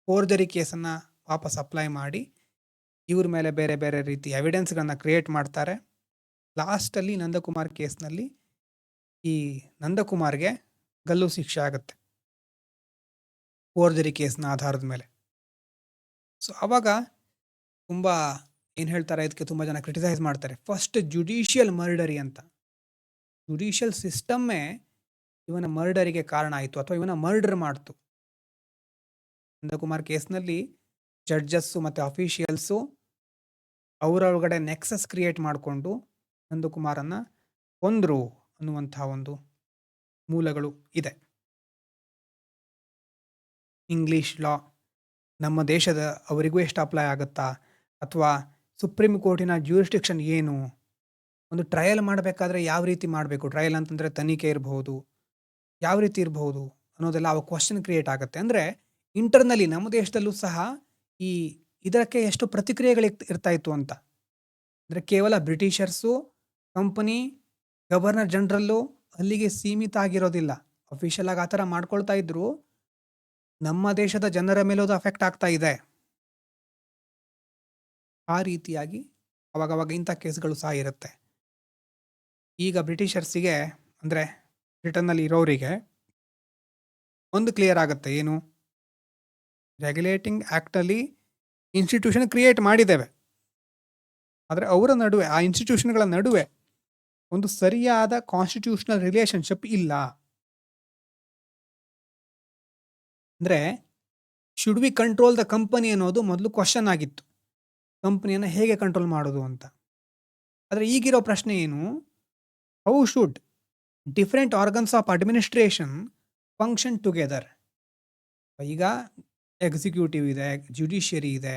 ಫೋರ್ಜರಿ ಕೇಸನ್ನು ವಾಪಸ್ ಅಪ್ಲೈ ಮಾಡಿ ಇವ್ರ ಮೇಲೆ ಬೇರೆ ಬೇರೆ ರೀತಿ ಎವಿಡೆನ್ಸ್ಗಳನ್ನ ಕ್ರಿಯೇಟ್ ಮಾಡ್ತಾರೆ. ಲಾಸ್ಟಲ್ಲಿ ನಂದಕುಮಾರ್ ಕೇಸ್ನಲ್ಲಿ ಈ ನಂದಕುಮಾರ್ಗೆ ಗಲ್ಲು ಶಿಕ್ಷೆ ಆಗುತ್ತೆ, ಫೋರ್ಜರಿ ಕೇಸ್ನ ಆಧಾರದ ಮೇಲೆ. ಸೊ ಆವಾಗ ತುಂಬ ಏನು ಹೇಳ್ತಾರೆ, ಇದಕ್ಕೆ ತುಂಬ ಜನ ಕ್ರಿಟಿಸೈಸ್ ಮಾಡ್ತಾರೆ. ಫಸ್ಟ್ ಜುಡಿಷಿಯಲ್ ಮರ್ಡರಿ ಅಂತ, ಜುಡಿಷಿಯಲ್ ಸಿಸ್ಟಮ್ಮೇ ಇವನ ಮರ್ಡರಿಗೆ ಕಾರಣ ಆಯಿತು, ಅಥವಾ ಇವನ ಮರ್ಡರ್ ಮಾಡ್ತು. ನಂದಕುಮಾರ್ ಕೇಸ್ನಲ್ಲಿ ಜಡ್ಜಸ್ಸು ಮತ್ತು ಅಫಿಷಿಯಲ್ಸು ಅವರೊಳಗಡೆ ನೆಕ್ಸಸ್ ಕ್ರಿಯೇಟ್ ಮಾಡಿಕೊಂಡು ನಂದಕುಮಾರನ್ನು ಕೊಂದರು ಅನ್ನುವಂಥ ಒಂದು ಮೂಲಗಳು ಇದೆ. ಇಂಗ್ಲೀಷ್ ಲಾ ನಮ್ಮ ದೇಶದ ಅವರಿಗೂ ಎಷ್ಟು ಅಪ್ಲೈ ಆಗುತ್ತಾ, ಅಥವಾ ಸುಪ್ರೀಂ ಕೋರ್ಟಿನ ಜ್ಯೂರಿಸ್ಡಿಕ್ಷನ್ ಏನು, ಒಂದು ಟ್ರಯಲ್ ಮಾಡಬೇಕಾದ್ರೆ ಯಾವ ರೀತಿ ಮಾಡಬೇಕು, ಟ್ರಯಲ್ ಅಂತಂದರೆ ತನಿಖೆ ಇರಬಹುದು, ಯಾವ ರೀತಿ ಇರಬಹುದು ಅನ್ನೋದೆಲ್ಲ ಅವಾಗ ಕ್ವಶನ್ ಕ್ರಿಯೇಟ್ ಆಗುತ್ತೆ. ಅಂದರೆ ಇಂಟರ್ನಲಿ ನಮ್ಮ ದೇಶದಲ್ಲೂ ಸಹ ಇದಕ್ಕೆ ಎಷ್ಟು ಪ್ರತಿಕ್ರಿಯೆಗಳು ಇರ್ತಾ ಇತ್ತು ಅಂತ. ಅಂದರೆ ಕೇವಲ ಬ್ರಿಟಿಷರ್ಸು, ಕಂಪನಿ, ಗವರ್ನರ್ ಜನರಲ್ಲು ಅಲ್ಲಿಗೆ ಸೀಮಿತ ಆಗಿರೋದಿಲ್ಲ. ಅಫಿಷಿಯಲ್ ಆಗಿ ಆ ಥರ ಮಾಡ್ಕೊಳ್ತಾ ಇದ್ರು, ನಮ್ಮ ದೇಶದ ಜನರ ಮೇಲೂ ಅದು ಅಫೆಕ್ಟ್ ಆಗ್ತಾ ಇದೆ. ಆ ರೀತಿಯಾಗಿ ಅವಾಗವಾಗ ಇಂಥ ಕೇಸ್ಗಳು ಸಹ ಇರುತ್ತೆ. ಈಗ ಬ್ರಿಟಿಷರ್ಸಿಗೆ ಅಂದರೆ ಬ್ರಿಟನ್ನಲ್ಲಿ ಇರೋರಿಗೆ ಒಂದು ಕ್ಲಿಯರ್ ಆಗುತ್ತೆ, ಏನು? ರೆಗ್ಯುಲೇಟಿಂಗ್ ಆ್ಯಕ್ಟಲ್ಲಿ ಇನ್ಸ್ಟಿಟ್ಯೂಷನ್ ಕ್ರಿಯೇಟ್ ಮಾಡಿದ್ದೇವೆ, ಆದರೆ ಅವರ ನಡುವೆ, ಆ ಇನ್ಸ್ಟಿಟ್ಯೂಷನ್ಗಳ ನಡುವೆ ಒಂದು ಸರಿಯಾದ ಕಾನ್ಸ್ಟಿಟ್ಯೂಷನಲ್ ರಿಲೇಷನ್ಶಿಪ್ ಇಲ್ಲ. ಅಂದರೆ should we control the company ಅನ್ನೋದು ಮೊದಲು ಕ್ವಶನ್ ಆಗಿತ್ತು, ಕಂಪನಿಯನ್ನು ಹೇಗೆ ಕಂಟ್ರೋಲ್ ಮಾಡೋದು ಅಂತ. ಆದರೆ ಈಗಿರೋ ಪ್ರಶ್ನೆ ಏನು? How should different organs of administration function together? ಈಗ ಎಕ್ಸಿಕ್ಯೂಟಿವ್ ಇದೆ, ಜುಡಿಷಿಯರಿ ಇದೆ,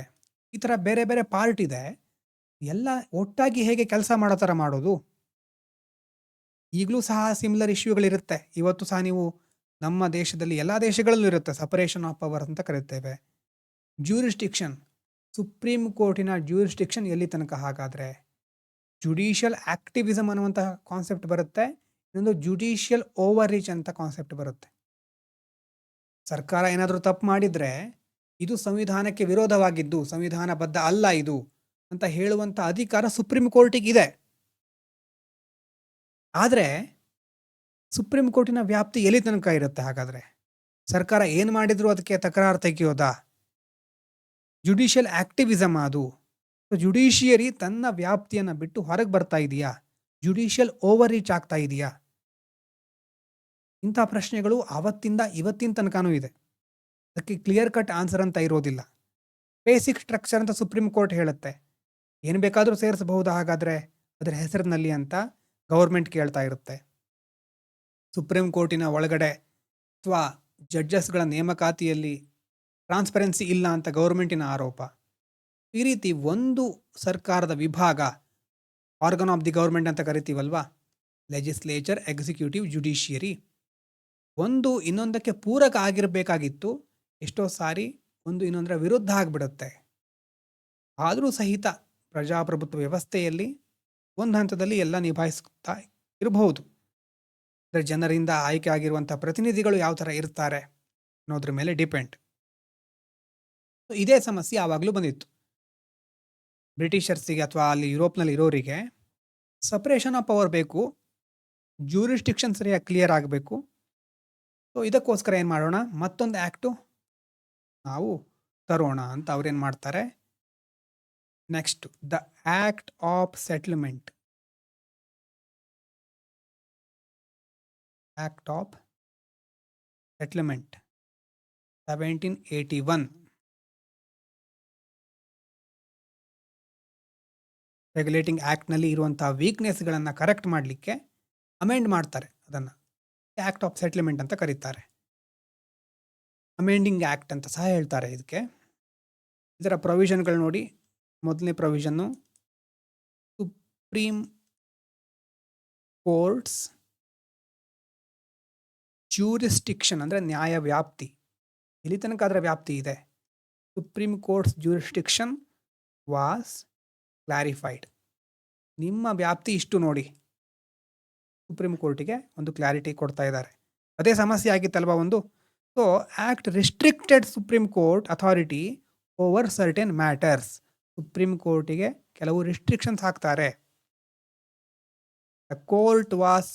ಈ ಥರ ಬೇರೆ ಬೇರೆ ಪಾರ್ಟ್ ಇದೆ, ಎಲ್ಲ ಒಟ್ಟಾಗಿ ಹೇಗೆ ಕೆಲಸ ಮಾಡೋ ಥರ ಮಾಡೋದು? ಈಗಲೂ ಸಹ ಸಿಮಿಲರ್ ಇಶ್ಯೂಗಳಿರುತ್ತೆ. ಇವತ್ತು ಸಹ ನೀವು ನಮ್ಮ ದೇಶದಲ್ಲಿ, ಎಲ್ಲ ದೇಶಗಳಲ್ಲೂ ಇರುತ್ತೆ, ಸಪರೇಷನ್ ಆಫ್ ಪವರ್ ಅಂತ ಕರಿತೇವೆ. ಜ್ಯೂರಿಸ್ಟಿಕ್ಷನ್, ಸುಪ್ರೀಂ ಕೋರ್ಟಿನ ಜ್ಯೂರಿಸ್ಟಿಕ್ಷನ್ ಎಲ್ಲಿ ತನಕ? ಹಾಗಾದರೆ ಜುಡಿಷಿಯಲ್ ಆಕ್ಟಿವಿಸಮ್ ಅನ್ನುವಂಥ ಕಾನ್ಸೆಪ್ಟ್ ಬರುತ್ತೆ, ಇನ್ನೊಂದು ಜುಡಿಷಿಯಲ್ ಓವರ್ ರೀಚ್ ಅಂತ ಕಾನ್ಸೆಪ್ಟ್ ಬರುತ್ತೆ. ಸರ್ಕಾರ ಏನಾದರೂ ತಪ್ಪು ಮಾಡಿದರೆ ಇದು ಸಂವಿಧಾನಕ್ಕೆ ವಿರೋಧವಾಗಿದ್ದು ಸಂವಿಧಾನಬದ್ಧ ಅಲ್ಲ ಇದು ಅಂತ ಹೇಳುವಂಥ ಅಧಿಕಾರ ಸುಪ್ರೀಂ ಕೋರ್ಟಿಗೆ ಇದೆ. ಆದರೆ ಸುಪ್ರೀಂ ಕೋರ್ಟಿನ ವ್ಯಾಪ್ತಿ ಎಲ್ಲಿ ತನಕ ಇರುತ್ತೆ? ಹಾಗಾದರೆ ಸರ್ಕಾರ ಏನು ಮಾಡಿದ್ರು ಅದಕ್ಕೆ ತಕರಾರು ತೆಗೆಯೋದಾ? ಜುಡಿಷಿಯಲ್ ಆಕ್ಟಿವಿಸಮ್ ಅದು. ಜುಡಿಷಿಯರಿ ತನ್ನ ವ್ಯಾಪ್ತಿಯನ್ನು ಬಿಟ್ಟು ಹೊರಗೆ ಬರ್ತಾ ಇದೆಯಾ? ಜುಡಿಷಿಯಲ್ ಓವರ್ ರೀಚ್ ಆಗ್ತಾ ಇದೆಯಾ? ಇಂಥ ಪ್ರಶ್ನೆಗಳು ಆವತ್ತಿಂದ ಇವತ್ತಿನ ತನಕನೂ ಇದೆ. ಅದಕ್ಕೆ ಕ್ಲಿಯರ್ ಕಟ್ ಆನ್ಸರ್ ಅಂತ ಇರೋದಿಲ್ಲ. ಬೇಸಿಕ್ ಸ್ಟ್ರಕ್ಚರ್ ಅಂತ ಸುಪ್ರೀಂ ಕೋರ್ಟ್ ಹೇಳುತ್ತೆ, ಏನು ಬೇಕಾದರೂ ಸೇರಿಸಬಹುದು ಹಾಗಾದರೆ ಅದರ ಹೆಸರಿನಲ್ಲಿ ಅಂತ ಗೌರ್ಮೆಂಟ್ ಕೇಳ್ತಾ ಇರುತ್ತೆ. ಸುಪ್ರೀಂ ಕೋರ್ಟಿನ ಒಳಗಡೆ ಅಥವಾ ಜಡ್ಜಸ್ಗಳ ನೇಮಕಾತಿಯಲ್ಲಿ ಟ್ರಾನ್ಸ್ಪರೆನ್ಸಿ ಇಲ್ಲ ಅಂತ ಗೌರ್ಮೆಂಟಿನ ಆರೋಪ. ಈ ರೀತಿ ಒಂದು ಸರ್ಕಾರದ ವಿಭಾಗ, ಆರ್ಗನ್ ಆಫ್ ದಿ ಗೌರ್ಮೆಂಟ್ ಅಂತ ಕರಿತೀವಲ್ವಾ, ಲೆಜಿಸ್ಲೇಚರ್, ಎಕ್ಸಿಕ್ಯೂಟಿವ್, ಜುಡಿಷಿಯರಿ, ಒಂದು ಇನ್ನೊಂದಕ್ಕೆ ಪೂರಕ ಆಗಿರಬೇಕಾಗಿತ್ತು, ಎಷ್ಟೋ ಸಾರಿ ಒಂದು ಇನ್ನೊಂದರ ವಿರುದ್ಧ ಆಗಿಬಿಡುತ್ತೆ. ಆದರೂ ಸಹಿತ ಪ್ರಜಾಪ್ರಭುತ್ವ ವ್ಯವಸ್ಥೆಯಲ್ಲಿ ಒಂದು ಹಂತದಲ್ಲಿ ಎಲ್ಲ ನಿಭಾಯಿಸ್ತಾ ಇರಬಹುದು. ಅಂದರೆ ಜನರಿಂದ ಆಯ್ಕೆ ಆಗಿರುವಂಥ ಪ್ರತಿನಿಧಿಗಳು ಯಾವ ಥರ ಇರ್ತಾರೆ ಅನ್ನೋದ್ರ ಮೇಲೆ ಡಿಪೆಂಡ್. ಇದೇ ಸಮಸ್ಯೆ ಆವಾಗಲೂ ಬಂದಿತ್ತು ಬ್ರಿಟಿಷರ್ಸಿಗೆ ಅಥವಾ ಅಲ್ಲಿ ಯುರೋಪ್ನಲ್ಲಿ ಇರೋರಿಗೆ. ಸಪ್ರೇಷನ್ ಆಫ್ ಪವರ್ ಬೇಕು, ಜ್ಯೂರಿಸ್ಟಿಕ್ಷನ್ ಸರಿಯಾಗಿ ಕ್ಲಿಯರ್ ಆಗಬೇಕು. ಸೊ ಇದಕ್ಕೋಸ್ಕರ ಏನು ಮಾಡೋಣ, ಮತ್ತೊಂದು ಆ್ಯಕ್ಟು ನಾವು ತರೋಣ ಅಂತ ಅವ್ರೇನು ಮಾಡ್ತಾರೆ. Next, the act of settlement. Act of settlement 1781. Regulating ಆ್ಯಕ್ಟ್ನಲ್ಲಿ ಇರುವಂಥ ವೀಕ್ನೆಸ್ಗಳನ್ನು ಕರೆಕ್ಟ್ ಮಾಡಲಿಕ್ಕೆ ಅಮೆಂಡ್ ಮಾಡ್ತಾರೆ. ಅದನ್ನು ಆ್ಯಕ್ಟ್ ಆಫ್ ಸೆಟ್ಲ್ಮೆಂಟ್ ಅಂತ ಕರೀತಾರೆ. ಅಮೆಂಡಿಂಗ್ ಆ್ಯಕ್ಟ್ ಅಂತ ಸಹ ಹೇಳ್ತಾರೆ ಇದಕ್ಕೆ. ಇದರ ಪ್ರೊವಿಷನ್ಗಳು ನೋಡಿ. ಮೊದಲನೇ ಪ್ರೊವಿಷನ್ನು, ಸುಪ್ರೀಂ ಕೋರ್ಟ್ಸ್ ಜ್ಯೂರಿಸ್ಟಿಕ್ಷನ್ ಅಂದರೆ ನ್ಯಾಯ ವ್ಯಾಪ್ತಿ, ಇಲ್ಲಿ ತನಕ ಅದರ ವ್ಯಾಪ್ತಿ ಇದೆ. Supreme courts jurisdiction was clarified. ನಿಮ್ಮ ವ್ಯಾಪ್ತಿ ಇಷ್ಟು ನೋಡಿ, ಸುಪ್ರೀಂ ಕೋರ್ಟಿಗೆ ಒಂದು ಕ್ಲಾರಿಟಿ ಕೊಡ್ತಾ ಇದ್ದಾರೆ. ಅದೇ ಸಮಸ್ಯೆ ಆಗಿತ್ತಲ್ವ ಒಂದು. So act restricted supreme court authority over certain matters. Supreme ಕೋರ್ಟಿಗೆ ಕೆಲವು ರಿಸ್ಟ್ರಿಕ್ಷನ್ಸ್ ಹಾಕ್ತಾರೆ. The court was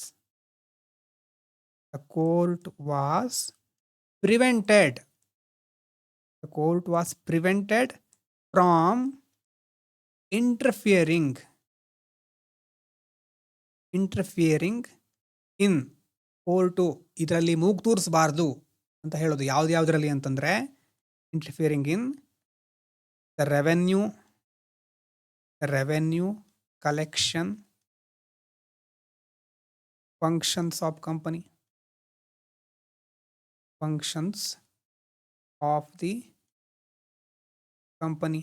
prevented from interfering in court. ಇದರಲ್ಲಿ ಮೂಗು ತೂರಿಸಬಾರ್ದು ಅಂತ ಹೇಳೋದು. ಯಾವುದ್ಯಾವುದರಲ್ಲಿ ಅಂತಂದರೆ, interfering in the revenue collection functions of the company.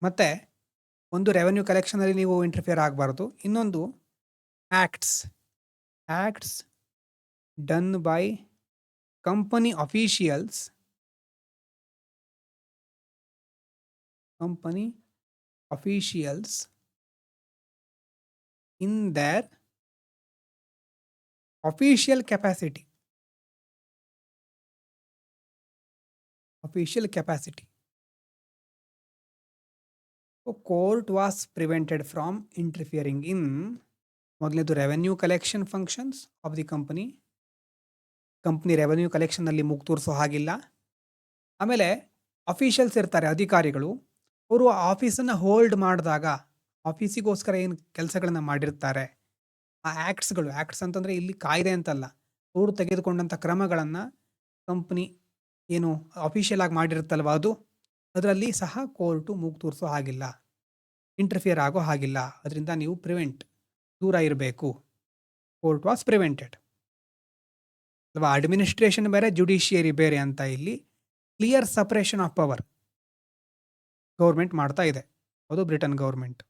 ಮತ್ತು ಒಂದು ರೆವೆನ್ಯೂ ಕಲೆಕ್ಷನಲ್ಲಿ ನೀವು ಇಂಟರ್ಫಿಯರ್ ಆಗಬಾರ್ದು. ಇನ್ನೊಂದು acts done by company officials in their official capacity. Court was prevented from interfering in ಮೊದಲನೇದು revenue collection functions of the company. Company revenue ಕಲೆಕ್ಷನ್ನಲ್ಲಿ ಮೂಗು ತೂರಿಸೋ ಹಾಗಿಲ್ಲ. ಆಮೇಲೆ ಅಫಿಷಿಯಲ್ಸ್ ಇರ್ತಾರೆ, ಅಧಿಕಾರಿಗಳು. ಅವರು ಆಫೀಸನ್ನು ಹೋಲ್ಡ್ ಮಾಡಿದಾಗ ಆಫೀಸಿಗೋಸ್ಕರ ಏನು ಕೆಲಸಗಳನ್ನ ಮಾಡಿರ್ತಾರೆ, ಆ ಆ್ಯಕ್ಟ್ಸ್ ಅಂತಂದರೆ ಇಲ್ಲಿ ಕಾಯ್ದೆ ಅಂತಲ್ಲ, ಅವರು ತೆಗೆದುಕೊಂಡಂಥ ಕ್ರಮಗಳನ್ನು ಕಂಪ್ನಿ ಏನು ಅಫಿಷಿಯಲ್ ಆಗಿ ಮಾಡಿರುತ್ತಲ್ವ ಅದು, ಅದರಲ್ಲಿ ಸಹ ಕೋರ್ಟು ಮೂಗು ತೂರಿಸೋ ಹಾಗಿಲ್ಲ, ಇಂಟರ್ಫಿಯರ್ ಆಗೋ ಹಾಗಿಲ್ಲ. ಅದರಿಂದ ನೀವು ದೂರ ಇರಬೇಕು. ಕೋರ್ಟ್ ವಾಸ್ ಪ್ರಿವೆಂಟೆಡ್ ಅಲ್ವಾ. ಅಡ್ಮಿನಿಸ್ಟ್ರೇಷನ್ ಬೇರೆ, ಜುಡಿಷಿಯರಿ ಬೇರೆ ಅಂತ ಇಲ್ಲಿ clear separation of power government ಮಾಡ್ತಾ ಇದೆ. ಅದು ಬ್ರಿಟನ್ ಗೌರ್ಮೆಂಟ್.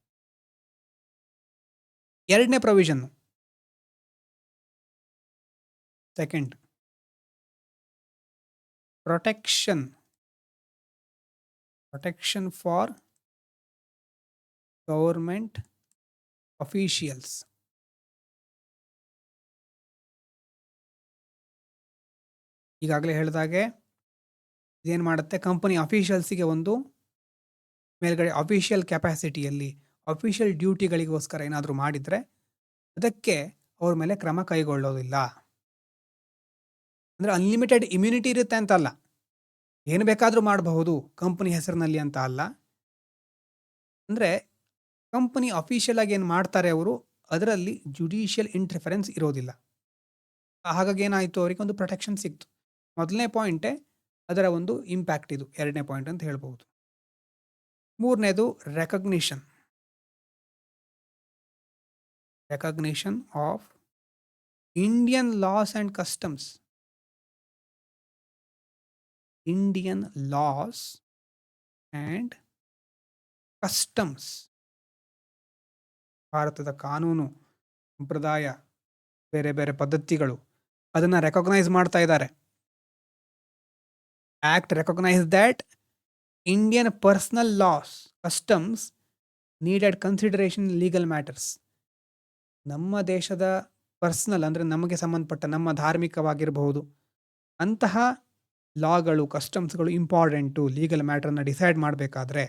ಎರಡನೇ provision, second, protection for government officials. ಈಗಾಗಲೇ ಹೇಳಿದಾಗೆ ಇದೇನು ಮಾಡುತ್ತೆ, ಕಂಪನಿ ಅಫಿಷಿಯಲ್ಸಿಗೆ ಒಂದು ಮೇಲ್ಗಡೆ ಅಫಿಷಿಯಲ್ ಕೆಪಾಸಿಟಿಯಲ್ಲಿ ಅಫಿಷಿಯಲ್ ಡ್ಯೂಟಿಗಳಿಗೋಸ್ಕರ ಏನಾದರೂ ಮಾಡಿದರೆ ಅದಕ್ಕೆ ಅವ್ರ ಮೇಲೆ ಕ್ರಮ ಕೈಗೊಳ್ಳೋದಿಲ್ಲ. ಅಂದರೆ ಅನ್ಲಿಮಿಟೆಡ್ ಇಮ್ಯುನಿಟಿ ಇರುತ್ತೆ ಅಂತ ಅಲ್ಲ, ಏನು ಬೇಕಾದರೂ ಮಾಡಬಹುದು ಕಂಪನಿ ಹೆಸರಿನಲ್ಲಿ ಅಂತ ಅಲ್ಲ. ಅಂದರೆ ಕಂಪನಿ ಅಫಿಷಿಯಲ್ ಆಗಿ ಏನು ಮಾಡ್ತಾರೆ ಅವರು, ಅದರಲ್ಲಿ ಜುಡಿಷಿಯಲ್ ಇಂಟರ್ಫರೆನ್ಸ್ ಇರೋದಿಲ್ಲ. ಹಾಗಾಗಿ ಏನಾಯಿತು, ಅವರಿಗೆ ಒಂದು ಪ್ರೊಟೆಕ್ಷನ್ ಸಿಕ್ತು. ಮೊದಲನೇ ಪಾಯಿಂಟೇ ಅದರ ಒಂದು ಇಂಪ್ಯಾಕ್ಟ್ ಇದು. ಎರಡನೇ ಪಾಯಿಂಟ್ ಅಂತ ಹೇಳ್ಬೋದು. ಮೂರನೇದು recognition of Indian loss and customs. Indian loss and customs, ಭಾರತದ ಕಾನೂನು ಸಂಪ್ರದಾಯ, ಬೇರೆ ಬೇರೆ ಪದ್ಧತಿಗಳು, ಅದನ್ನು ರೆಕಗ್ನೈಸ್ ಮಾಡ್ತಾ ಇದ್ದಾರೆ. Act recognise that Indian personal loss, customs needed consideration legal matters. ನಮ್ಮ ದೇಶದ ಪರ್ಸನಲ್ ಅಂದರೆ ನಮಗೆ ಸಂಬಂಧಪಟ್ಟ ನಮ್ಮ ಧಾರ್ಮಿಕವಾಗಿರಬಹುದು ಅಂತಹ ಲಾಗಳು, ಕಸ್ಟಮ್ಸ್ಗಳು ಇಂಪಾರ್ಟೆಂಟು ಲೀಗಲ್ ಮ್ಯಾಟರ್ನ ಡಿಸೈಡ್ ಮಾಡಬೇಕಾದ್ರೆ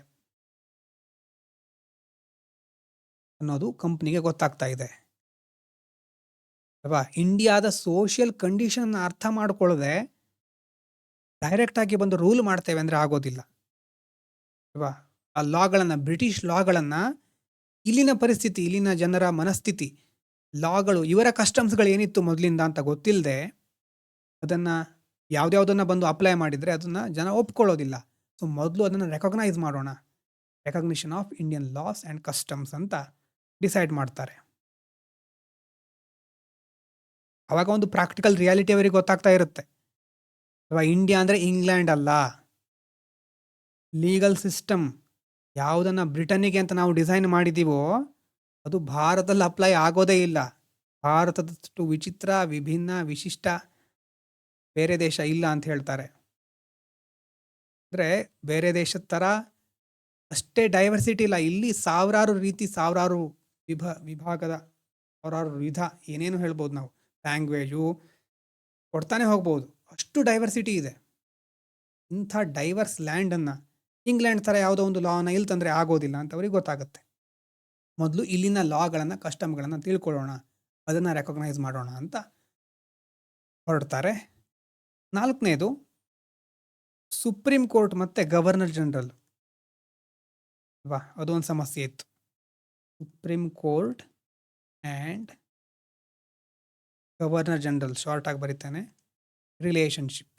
ಅನ್ನೋದು ಕಂಪ್ನಿಗೆ ಗೊತ್ತಾಗ್ತಾ ಇದೆ ಅಲ್ವಾ. ಇಂಡಿಯಾದ ಸೋಷಿಯಲ್ ಕಂಡೀಷನ್ ಅರ್ಥ ಮಾಡ್ಕೊಳ್ಳದೆ ಡೈರೆಕ್ಟ್ ಆಗಿ ಬಂದು ರೂಲ್ ಮಾಡ್ತೇವೆ ಅಂದರೆ ಆಗೋದಿಲ್ಲ ಅಲ್ವಾ. ಆ ಲಾಗಳನ್ನು, ಬ್ರಿಟಿಷ್ ಲಾಗಳನ್ನು, ಇಲ್ಲಿನ ಪರಿಸ್ಥಿತಿ, ಇಲ್ಲಿನ ಜನರ ಮನಸ್ಥಿತಿ, ಲಾಗಳು, ಇವರ ಕಸ್ಟಮ್ಸ್ಗಳು ಏನಿತ್ತು ಮೊದಲಿಂದ ಅಂತ ಗೊತ್ತಿಲ್ಲದೆ ಅದನ್ನು ಯಾವುದ್ಯಾವುದನ್ನು ಬಂದು ಅಪ್ಲೈ ಮಾಡಿದರೆ ಅದನ್ನು ಜನ ಒಪ್ಕೊಳ್ಳೋದಿಲ್ಲ. ಸೊ ಮೊದಲು ಅದನ್ನು ರೆಕಗ್ನೈಸ್ ಮಾಡೋಣ, recognition of Indian loss and customs ಅಂತ ಡಿಸೈಡ್ ಮಾಡ್ತಾರೆ. ಅವಾಗ ಒಂದು ಪ್ರಾಕ್ಟಿಕಲ್ ರಿಯಾಲಿಟಿ ಅವರಿಗೆ ಗೊತ್ತಾಗ್ತಾ ಇರುತ್ತೆ ಅಲ್ವಾ. ಇಂಡಿಯಾ ಅಂದರೆ ಇಂಗ್ಲೆಂಡ್ ಅಲ್ಲ. ಲೀಗಲ್ ಸಿಸ್ಟಮ್ ಯಾವುದನ್ನು ಬ್ರಿಟನ್ನಿಗೆ ಅಂತ ನಾವು ಡಿಸೈನ್ ಮಾಡಿದ್ದೀವೋ ಅದು ಭಾರತದಲ್ಲಿ ಅಪ್ಲೈ ಆಗೋದೇ ಇಲ್ಲ. ಭಾರತದಷ್ಟು ವಿಚಿತ್ರ, ವಿಭಿನ್ನ, ವಿಶಿಷ್ಟ ಬೇರೆ ದೇಶ ಇಲ್ಲ ಅಂತ ಹೇಳ್ತಾರೆ. ಅಂದರೆ ಬೇರೆ ದೇಶದ ಥರ ಅಷ್ಟೇ ಡೈವರ್ಸಿಟಿ ಇಲ್ಲ. ಇಲ್ಲಿ ಸಾವಿರಾರು ರೀತಿ, ಸಾವಿರಾರು ವಿಭಾಗದ, ಸಾವಿರಾರು ವಿಧ, ಏನೇನು ಹೇಳ್ಬೋದು ನಾವು, ಲ್ಯಾಂಗ್ವೇಜು ಕೊಡ್ತಾನೆ ಹೋಗ್ಬೋದು, ಅಷ್ಟು ಡೈವರ್ಸಿಟಿ ಇದೆ. ಇಂಥ ಡೈವರ್ಸ್ ಲ್ಯಾಂಡನ್ನು ಇಂಗ್ಲೆಂಡ್ ಥರ ಯಾವುದೋ ಒಂದು ಲಾನ ಇಲ್ಲಿ ತಂದರೆ ಆಗೋದಿಲ್ಲ ಅಂತ ಅವ್ರಿಗೆ ಗೊತ್ತಾಗುತ್ತೆ. ಮೊದಲು ಇಲ್ಲಿನ ಲಾಗಳನ್ನು, ಕಸ್ಟಮ್ಗಳನ್ನು ತಿಳ್ಕೊಳ್ಳೋಣ, ಅದನ್ನು ರೆಕಗ್ನೈಸ್ ಮಾಡೋಣ ಅಂತ ಹೊರಡ್ತಾರೆ. ನಾಲ್ಕನೇದು ಸುಪ್ರೀಂ ಕೋರ್ಟ್ ಮತ್ತು ಗವರ್ನರ್ ಜನರಲ್ ಅಲ್ವಾ, ಅದೊಂದು ಸಮಸ್ಯೆ ಇತ್ತು. Supreme court and governor general, short ಆಗಿ ಬರೀತಾನೆ, ರಿಲೇಷನ್ಶಿಪ್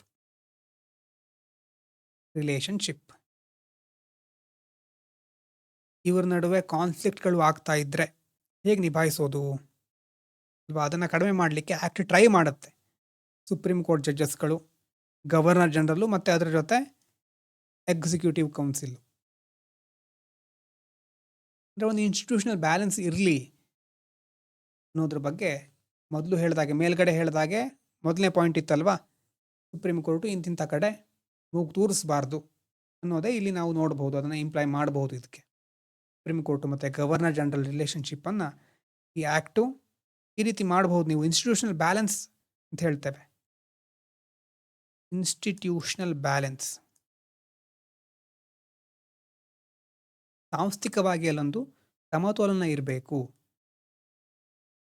ಇವ್ರ ನಡುವೆ ಕಾನ್ಫ್ಲಿಕ್ಟ್ಗಳು ಆಗ್ತಾ ಇದ್ದರೆ ಹೇಗೆ ನಿಭಾಯಿಸೋದು ಅಲ್ವಾ, ಅದನ್ನು ಕಡಿಮೆ ಮಾಡಲಿಕ್ಕೆ ಆ್ಯಕ್ಟ್ ಟ್ರೈ ಮಾಡುತ್ತೆ ಸುಪ್ರೀಂ ಕೋರ್ಟ್ ಜಡ್ಜಸ್ಗಳು, ಗವರ್ನರ್ ಜನರಲ್ಲು ಮತ್ತು ಅದರ ಜೊತೆ ಎಕ್ಸಿಕ್ಯೂಟಿವ್ ಕೌನ್ಸಿಲ್. ಅಂದರೆ ಒಂದು ಇನ್ಸ್ಟಿಟ್ಯೂಷನಲ್ ಬ್ಯಾಲೆನ್ಸ್ ಇರಲಿ ಅನ್ನೋದ್ರ ಬಗ್ಗೆ ಮೊದಲು ಹೇಳಿದಾಗೆ, ಮೇಲ್ಗಡೆ ಹೇಳಿದಾಗೆ ಮೊದಲನೇ ಪಾಯಿಂಟ್ ಇತ್ತಲ್ವಾ, ಸುಪ್ರೀಂ ಕೋರ್ಟು ಇಂತಿಂಥ ಕಡೆ ಮೂಗು ತೂರಿಸಬಾರ್ದು ಅನ್ನೋದೇ ಇಲ್ಲಿ ನಾವು ನೋಡ್ಬೋದು, ಅದನ್ನು ಇಂಪ್ಲೈ ಮಾಡಬಹುದು. ಇದಕ್ಕೆ ಸುಪ್ರೀಂ ಕೋರ್ಟು ಮತ್ತು ಗವರ್ನರ್ ಜನರಲ್ ರಿಲೇಷನ್ಶಿಪ್ಪನ್ನು ಈ ಆ್ಯಕ್ಟು ಈ ರೀತಿ ಮಾಡಬಹುದು. ನೀವು ಇನ್ಸ್ಟಿಟ್ಯೂಷನಲ್ ಬ್ಯಾಲೆನ್ಸ್ ಅಂತ ಹೇಳ್ತೇವೆ, ಇನ್ಸ್ಟಿಟ್ಯೂಷನಲ್ ಬ್ಯಾಲೆನ್ಸ್. ಸಾಂಸ್ಥಿಕವಾಗಿ ಅಲ್ಲೊಂದು ಸಮತೋಲನ ಇರಬೇಕು.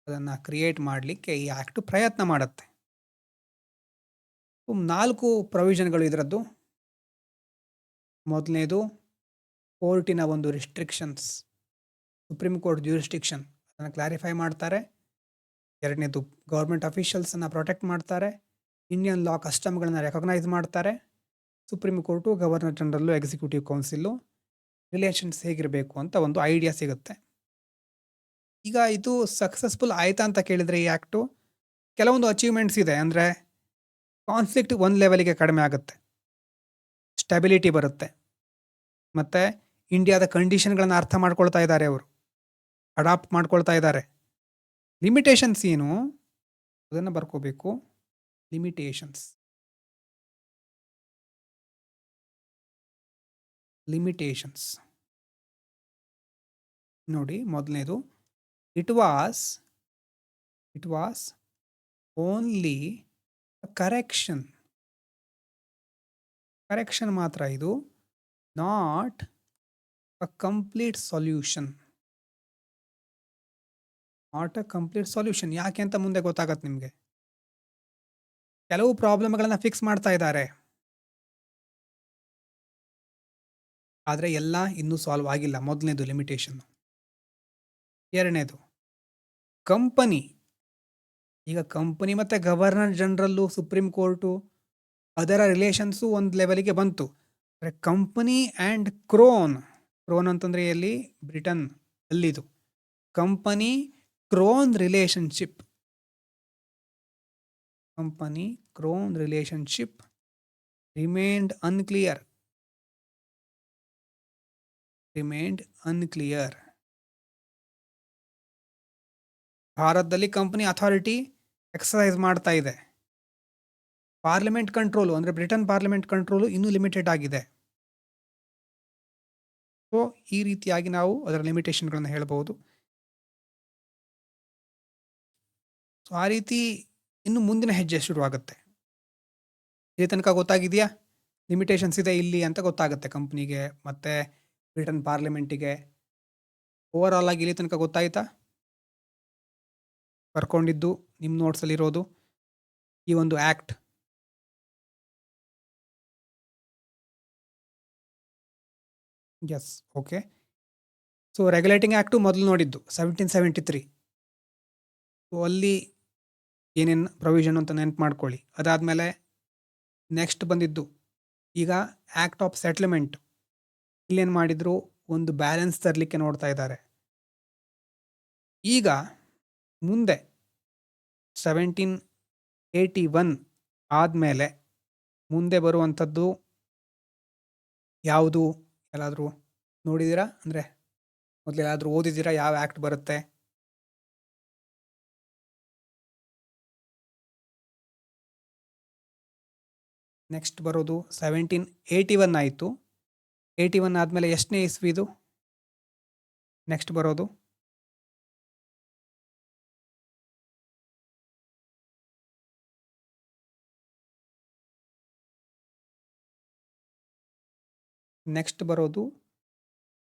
ಅದನ್ನು ಕ್ರಿಯೇಟ್ ಮಾಡಲಿಕ್ಕೆ ಈ ಆ್ಯಕ್ಟು ಪ್ರಯತ್ನ ಮಾಡುತ್ತೆ. 4 ಪ್ರೊವಿಷನ್ಗಳು ಇದರದ್ದು. ಮೊದಲನೇದು ಕೋರ್ಟಿನ ಒಂದು ರಿಸ್ಟ್ರಿಕ್ಷನ್ಸ್, ಸುಪ್ರೀಂ ಕೋರ್ಟ್ ಜ್ಯೂರಿಸ್ಡಿಕ್ಷನ್ ಅದನ್ನು ಕ್ಲಾರಿಫೈ ಮಾಡ್ತಾರೆ. ಎರಡನೇದು ಗೌರ್ಮೆಂಟ್ ಅಫಿಷಿಯಲ್ಸನ್ನು ಪ್ರೊಟೆಕ್ಟ್ ಮಾಡ್ತಾರೆ. ಇಂಡಿಯನ್ ಲಾ ಕಸ್ಟಮ್ಗಳನ್ನ ರೆಕಗ್ನೈಸ್ ಮಾಡ್ತಾರೆ. ಸುಪ್ರೀಂ ಕೋರ್ಟು, ಗವರ್ನರ್ ಜನರಲ್ಲು, ಎಕ್ಸಿಕ್ಯೂಟಿವ್ ಕೌನ್ಸಿಲು ರಿಲೇಷನ್ಸ್ ಹೇಗಿರಬೇಕು ಅಂತ ಒಂದು ಐಡಿಯಾ ಸಿಗುತ್ತೆ. ಈಗ ಇದು ಸಕ್ಸಸ್ಫುಲ್ ಆಯ್ತಾ ಅಂತ ಕೇಳಿದರೆ ಈ ಆ್ಯಕ್ಟು ಕೆಲವೊಂದು ಅಚೀವ್ಮೆಂಟ್ಸ್ ಇದೆ. ಅಂದರೆ ಕಾನ್ಫ್ಲಿಕ್ಟ್ ಒಂದು ಲೆವೆಲಿಗೆ ಕಡಿಮೆ ಆಗುತ್ತೆ, ಸ್ಟೆಬಿಲಿಟಿ ಬರುತ್ತೆ, ಮತ್ತು ಇಂಡಿಯಾದ ಕಂಡೀಷನ್ಗಳನ್ನು ಅರ್ಥ ಮಾಡ್ಕೊಳ್ತಾ ಇದ್ದಾರೆ, ಅವರು ಅಡಾಪ್ಟ್ ಮಾಡ್ಕೊಳ್ತಾ ಇದ್ದಾರೆ. ಲಿಮಿಟೇಷನ್ಸ್ ಏನು ಅದನ್ನು ಬರ್ಕೋಬೇಕು. ಲಿಮಿಟೇಷನ್ಸ್ ನೋಡಿ. ಮೊದಲನೇದು ಇಟ್ ವಾಸ್ ಓನ್ಲಿ ಕರೆಕ್ಷನ್ ಮಾತ್ರ, ಇದು ನಾಟ್ ಅ ಕಂಪ್ಲೀಟ್ ಸೊಲ್ಯೂಷನ್. ಯಾಕೆ ಅಂತ ಮುಂದೆ ಗೊತ್ತಾಗತ್ತೆ ನಿಮಗೆ. ಕೆಲವು ಪ್ರಾಬ್ಲಮ್ಗಳನ್ನು ಫಿಕ್ಸ್ ಮಾಡ್ತಾ ಇದ್ದಾರೆ, ಆದರೆ ಎಲ್ಲ ಇನ್ನೂ ಸಾಲ್ವ್ ಆಗಿಲ್ಲ. ಮೊದಲನೇದು ಲಿಮಿಟೇಷನ್. ಎರಡನೇದು ಕಂಪನಿ. ಈಗ ಕಂಪನಿ ಮತ್ತು ಗವರ್ನರ್ ಜನರಲ್ಲು, ಸುಪ್ರೀಂ ಕೋರ್ಟು, ಅದರ ರಿಲೇಷನ್ಸು ಒಂದು ಲೆವೆಲಿಗೆ ಬಂತು. ಕಂಪನಿ ಆ್ಯಂಡ್ ಕ್ರೋನ್ ಅಂತಂದರೆ ಎಲ್ಲಿ? ಬ್ರಿಟನ್, ಅಲ್ಲಿದು. Company crown relationship remained unclear. ಭಾರತದಲ್ಲಿ ಕಂಪನಿ ಅಥಾರಿಟಿ ಎಕ್ಸರ್ಸೈಸ್ ಮಾಡ್ತಾ ಇದೆ. ಪಾರ್ಲಿಮೆಂಟ್ ಕಂಟ್ರೋಲು ಅಂದರೆ ಬ್ರಿಟನ್ ಪಾರ್ಲಿಮೆಂಟ್ ಕಂಟ್ರೋಲು ಇನ್ನೂ ಲಿಮಿಟೆಡ್ ಆಗಿದೆ. ಸೊ ಈ ರೀತಿಯಾಗಿ ನಾವು ಅದರ ಲಿಮಿಟೇಷನ್ಗಳನ್ನು ಹೇಳಬಹುದು. ಸೊ ಆ ರೀತಿ ಇನ್ನು ಮುಂದಿನ ಹೆಜ್ಜೆ ಶುರುವಾಗುತ್ತೆ. ಇಲ್ಲಿ ತನಕ ಗೊತ್ತಾಗಿದೆಯಾ? ಲಿಮಿಟೇಷನ್ಸ್ ಇದೆ ಇಲ್ಲಿ ಅಂತ ಗೊತ್ತಾಗುತ್ತೆ ಕಂಪ್ನಿಗೆ ಮತ್ತು ಬ್ರಿಟನ್ ಪಾರ್ಲಿಮೆಂಟಿಗೆ. ಓವರ್ ಆಲ್ ಆಗಿ ಇಲ್ಲಿ ತನಕ ಗೊತ್ತಾಯ್ತಾ? ಬರ್ಕೊಂಡಿದ್ದು ನಿಮ್ಮ ನೋಟ್ಸಲ್ಲಿರೋದು ಈ ಒಂದು act. Yes, okay. So regulating act ಮೊದಲು ನೋಡಿದ್ದು 1773. ಸೊ ಅಲ್ಲಿ ಏನೇನು ಪ್ರೊವಿಷನ್ ಅಂತ ನೆನಪು ಮಾಡ್ಕೊಳ್ಳಿ. ಅದಾದಮೇಲೆ ನೆಕ್ಸ್ಟ್ ಬಂದಿದ್ದು ಈಗ ಆ್ಯಕ್ಟ್ ಆಫ್ ಸೆಟ್ಲ್ಮೆಂಟ್. ಇಲ್ಲೇನು ಮಾಡಿದ್ರು? ಒಂದು ಬ್ಯಾಲೆನ್ಸ್ ತರಲಿಕ್ಕೆ ನೋಡ್ತಾ ಇದ್ದಾರೆ. ಈಗ ಮುಂದೆ 1781 ಆದಮೇಲೆ ಮುಂದೆ ಬರುವಂಥದ್ದು ಯಾವುದು? ಎಲ್ಲಾದರೂ ನೋಡಿದ್ದೀರಾ? ಅಂದರೆ ಮೊದಲು ಎಲ್ಲಾದರೂ ಓದಿದ್ದೀರಾ ಯಾವ ಆ್ಯಕ್ಟ್ ಬರುತ್ತೆ? ನೆಕ್ಸ್ಟ್ ಬರೋದು 1781 ಆಯಿತು. 81 ಆದಮೇಲೆ ಎಷ್ಟನೇ ಇಸ್ವಿದು ನೆಕ್ಸ್ಟ್ ಬರೋದು? ನೆಕ್ಸ್ಟ್ ಬರೋದು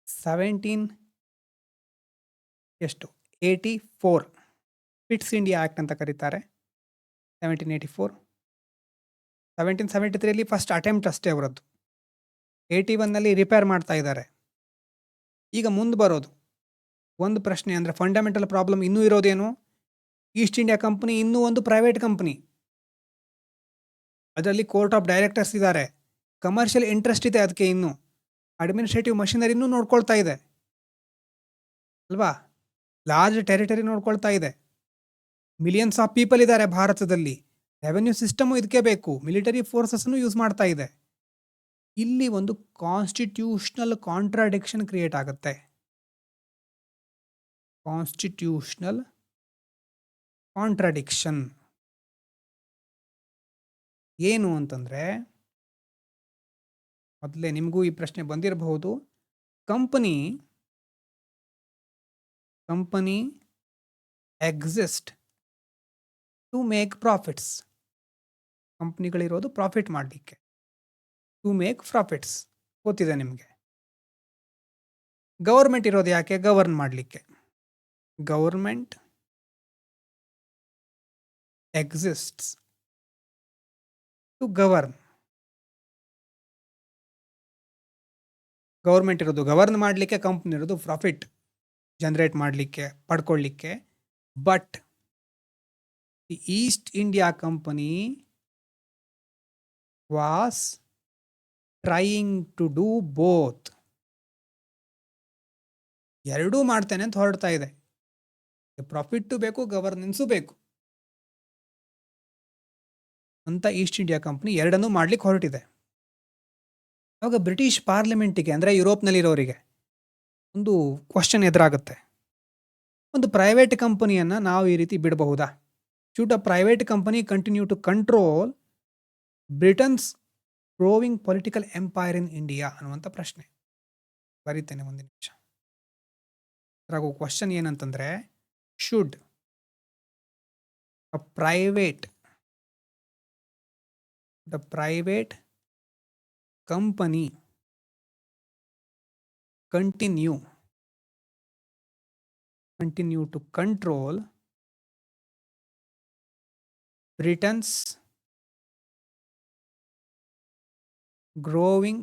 1784 ಪಿಟ್ಸ್ ಇಂಡಿಯಾ ಆ್ಯಕ್ಟ್ ಅಂತ ಕರೀತಾರೆ. 1784. 1773 ಫಸ್ಟ್ ಅಟೆಂಪ್ಟ್ ಅಷ್ಟೇ ಅವರದ್ದು. 81 ರಿಪೇರ್ ಮಾಡ್ತಾ ಇದ್ದಾರೆ. ಈಗ ಮುಂದೆ ಬರೋದು ಒಂದು ಪ್ರಶ್ನೆ, ಅಂದರೆ ಫಂಡಮೆಂಟಲ್ ಪ್ರಾಬ್ಲಮ್ ಇನ್ನೂ ಇರೋದೇನು? ಈಸ್ಟ್ ಇಂಡಿಯಾ ಕಂಪನಿ ಇನ್ನೂ ಒಂದು ಪ್ರೈವೇಟ್ ಕಂಪನಿ, ಅದರಲ್ಲಿ ಕೋರ್ಟ್ ಆಫ್ ಡೈರೆಕ್ಟರ್ಸ್ ಇದ್ದಾರೆ, ಕಮರ್ಷಿಯಲ್ ಇಂಟ್ರೆಸ್ಟ್ ಇದೆ, ಅದಕ್ಕೆ ಇನ್ನೂ ಅಡ್ಮಿನಿಸ್ಟ್ರೇಟಿವ್ ಮಷಿನರಿನೂ ನೋಡ್ಕೊಳ್ತಾ ಇದೆ ಅಲ್ವಾ? ಲಾರ್ಜ್ ಟೆರಿಟರಿ ನೋಡ್ಕೊಳ್ತಾ ಇದೆ, ಮಿಲಿಯನ್ಸ್ ಆಫ್ ಪೀಪಲ್ ಇದ್ದಾರೆ ಭಾರತದಲ್ಲಿ, ರೆವೆನ್ಯೂ ಸಿಸ್ಟಮು ಇದಕ್ಕೆ ಬೇಕು, ಮಿಲಿಟರಿ ಫೋರ್ಸಸ್ನು ಯೂಸ್ ಮಾಡ್ತಾ ಇದೆ. ಇಲ್ಲಿ ಒಂದು ಕಾನ್ಸ್ಟಿಟ್ಯೂಷನಲ್ ಕಾಂಟ್ರಾಡಿಕ್ಷನ್ ಕ್ರಿಯೇಟ್ ಆಗುತ್ತೆ. ಕಾನ್ಸ್ಟಿಟ್ಯೂಷನಲ್ ಕಾಂಟ್ರಾಡಿಕ್ಷನ್ ಏನು ಅಂತಂದರೆ, ಮೊದಲೇ ನಿಮಗೂ ಈ ಪ್ರಶ್ನೆ ಬಂದಿರಬಹುದು. Company exist to make profits. ಕಂಪ್ನಿಗಳಿರೋದು ಪ್ರಾಫಿಟ್ ಮಾಡಲಿಕ್ಕೆ. ಟು ಮೇಕ್ ಪ್ರಾಫಿಟ್ಸ್ ಗೊತ್ತಿದೆ ನಿಮಗೆ. ಗವರ್ಮೆಂಟ್ ಇರೋದು ಯಾಕೆ? ಗವರ್ನ್ ಮಾಡಲಿಕ್ಕೆ. Government exists to govern. Government ಇರೋದು ಗವರ್ನ್ ಮಾಡಲಿಕ್ಕೆ, ಕಂಪ್ನಿ ಇರೋದು ಪ್ರಾಫಿಟ್ ಜನರೇಟ್ ಮಾಡಲಿಕ್ಕೆ, ಪಡ್ಕೊಳ್ಳಿಕ್ಕೆ. But the East India Company was trying to do both. ಎರಡೂ ಮಾಡ್ತೇನೆ ಅಂತ ಹೊರಡ್ತಾ ಇದೆ. ಪ್ರಾಫಿಟ್ಟು ಬೇಕು, ಗವರ್ನೆನ್ಸು ಬೇಕು ಅಂತ ಈಸ್ಟ್ ಇಂಡಿಯಾ ಕಂಪನಿ ಎರಡನ್ನೂ ಮಾಡ್ಲಿಕ್ಕೆ ಹೊರಟಿದೆ. ಅವಾಗ ಬ್ರಿಟಿಷ್ ಪಾರ್ಲಿಮೆಂಟಿಗೆ, ಅಂದರೆ ಯುರೋಪ್ನಲ್ಲಿರೋರಿಗೆ ಒಂದು ಕ್ವಶನ್ ಎದುರಾಗುತ್ತೆ. ಒಂದು ಪ್ರೈವೇಟ್ ಕಂಪನಿಯನ್ನು ನಾವು ಈ ರೀತಿ ಬಿಡಬಹುದಾ? Should a private company continue to control Britain's growing political empire in India ಅನ್ನುವಂಥ ಪ್ರಶ್ನೆ. ಬರೀತೇನೆ ಒಂದು ನಿಮಿಷ. ಅದ್ರಾಗೋ ಕ್ವಶನ್ ಏನಂತಂದರೆ, should a private company continue to control Britain's growing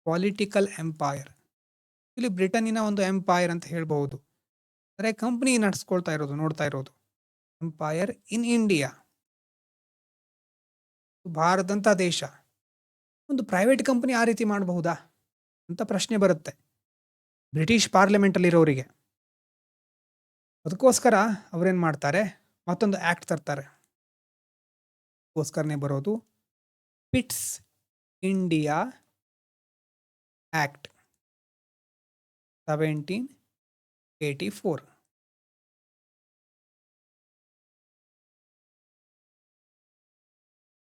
political empire. ಇಲ್ಲಿ ಬ್ರಿಟನ್ನಿನ ಒಂದು ಎಂಪೈರ್ ಅಂತ ಹೇಳ್ಬಹುದು. ಅಂದರೆ ಕಂಪನಿ ನಡೆಸ್ಕೊಳ್ತಾ ಇರೋದು, ನೋಡ್ತಾ ಇರೋದು ಎಂಪೈರ್ ಇನ್ ಇಂಡಿಯಾ, ಭಾರತದಂಥ ದೇಶ. ಒಂದು ಪ್ರೈವೇಟ್ ಕಂಪನಿ ಆ ರೀತಿ ಮಾಡಬಹುದಾ ಅಂತ ಪ್ರಶ್ನೆ ಬರುತ್ತೆ ಬ್ರಿಟಿಷ್ ಪಾರ್ಲಿಮೆಂಟಲ್ಲಿರೋರಿಗೆ. ಅದಕ್ಕೋಸ್ಕರ ಅವರೇನು ಮಾಡ್ತಾರೆ, ಮತ್ತೊಂದು ಆ್ಯಕ್ಟ್ ತರ್ತಾರೆ. ಅದಕ್ಕೋಸ್ಕರನೇ ಬರೋದು ಪಿಟ್ಸ್ ಇಂಡಿಯಾ ಆ್ಯಕ್ಟ್ 1784.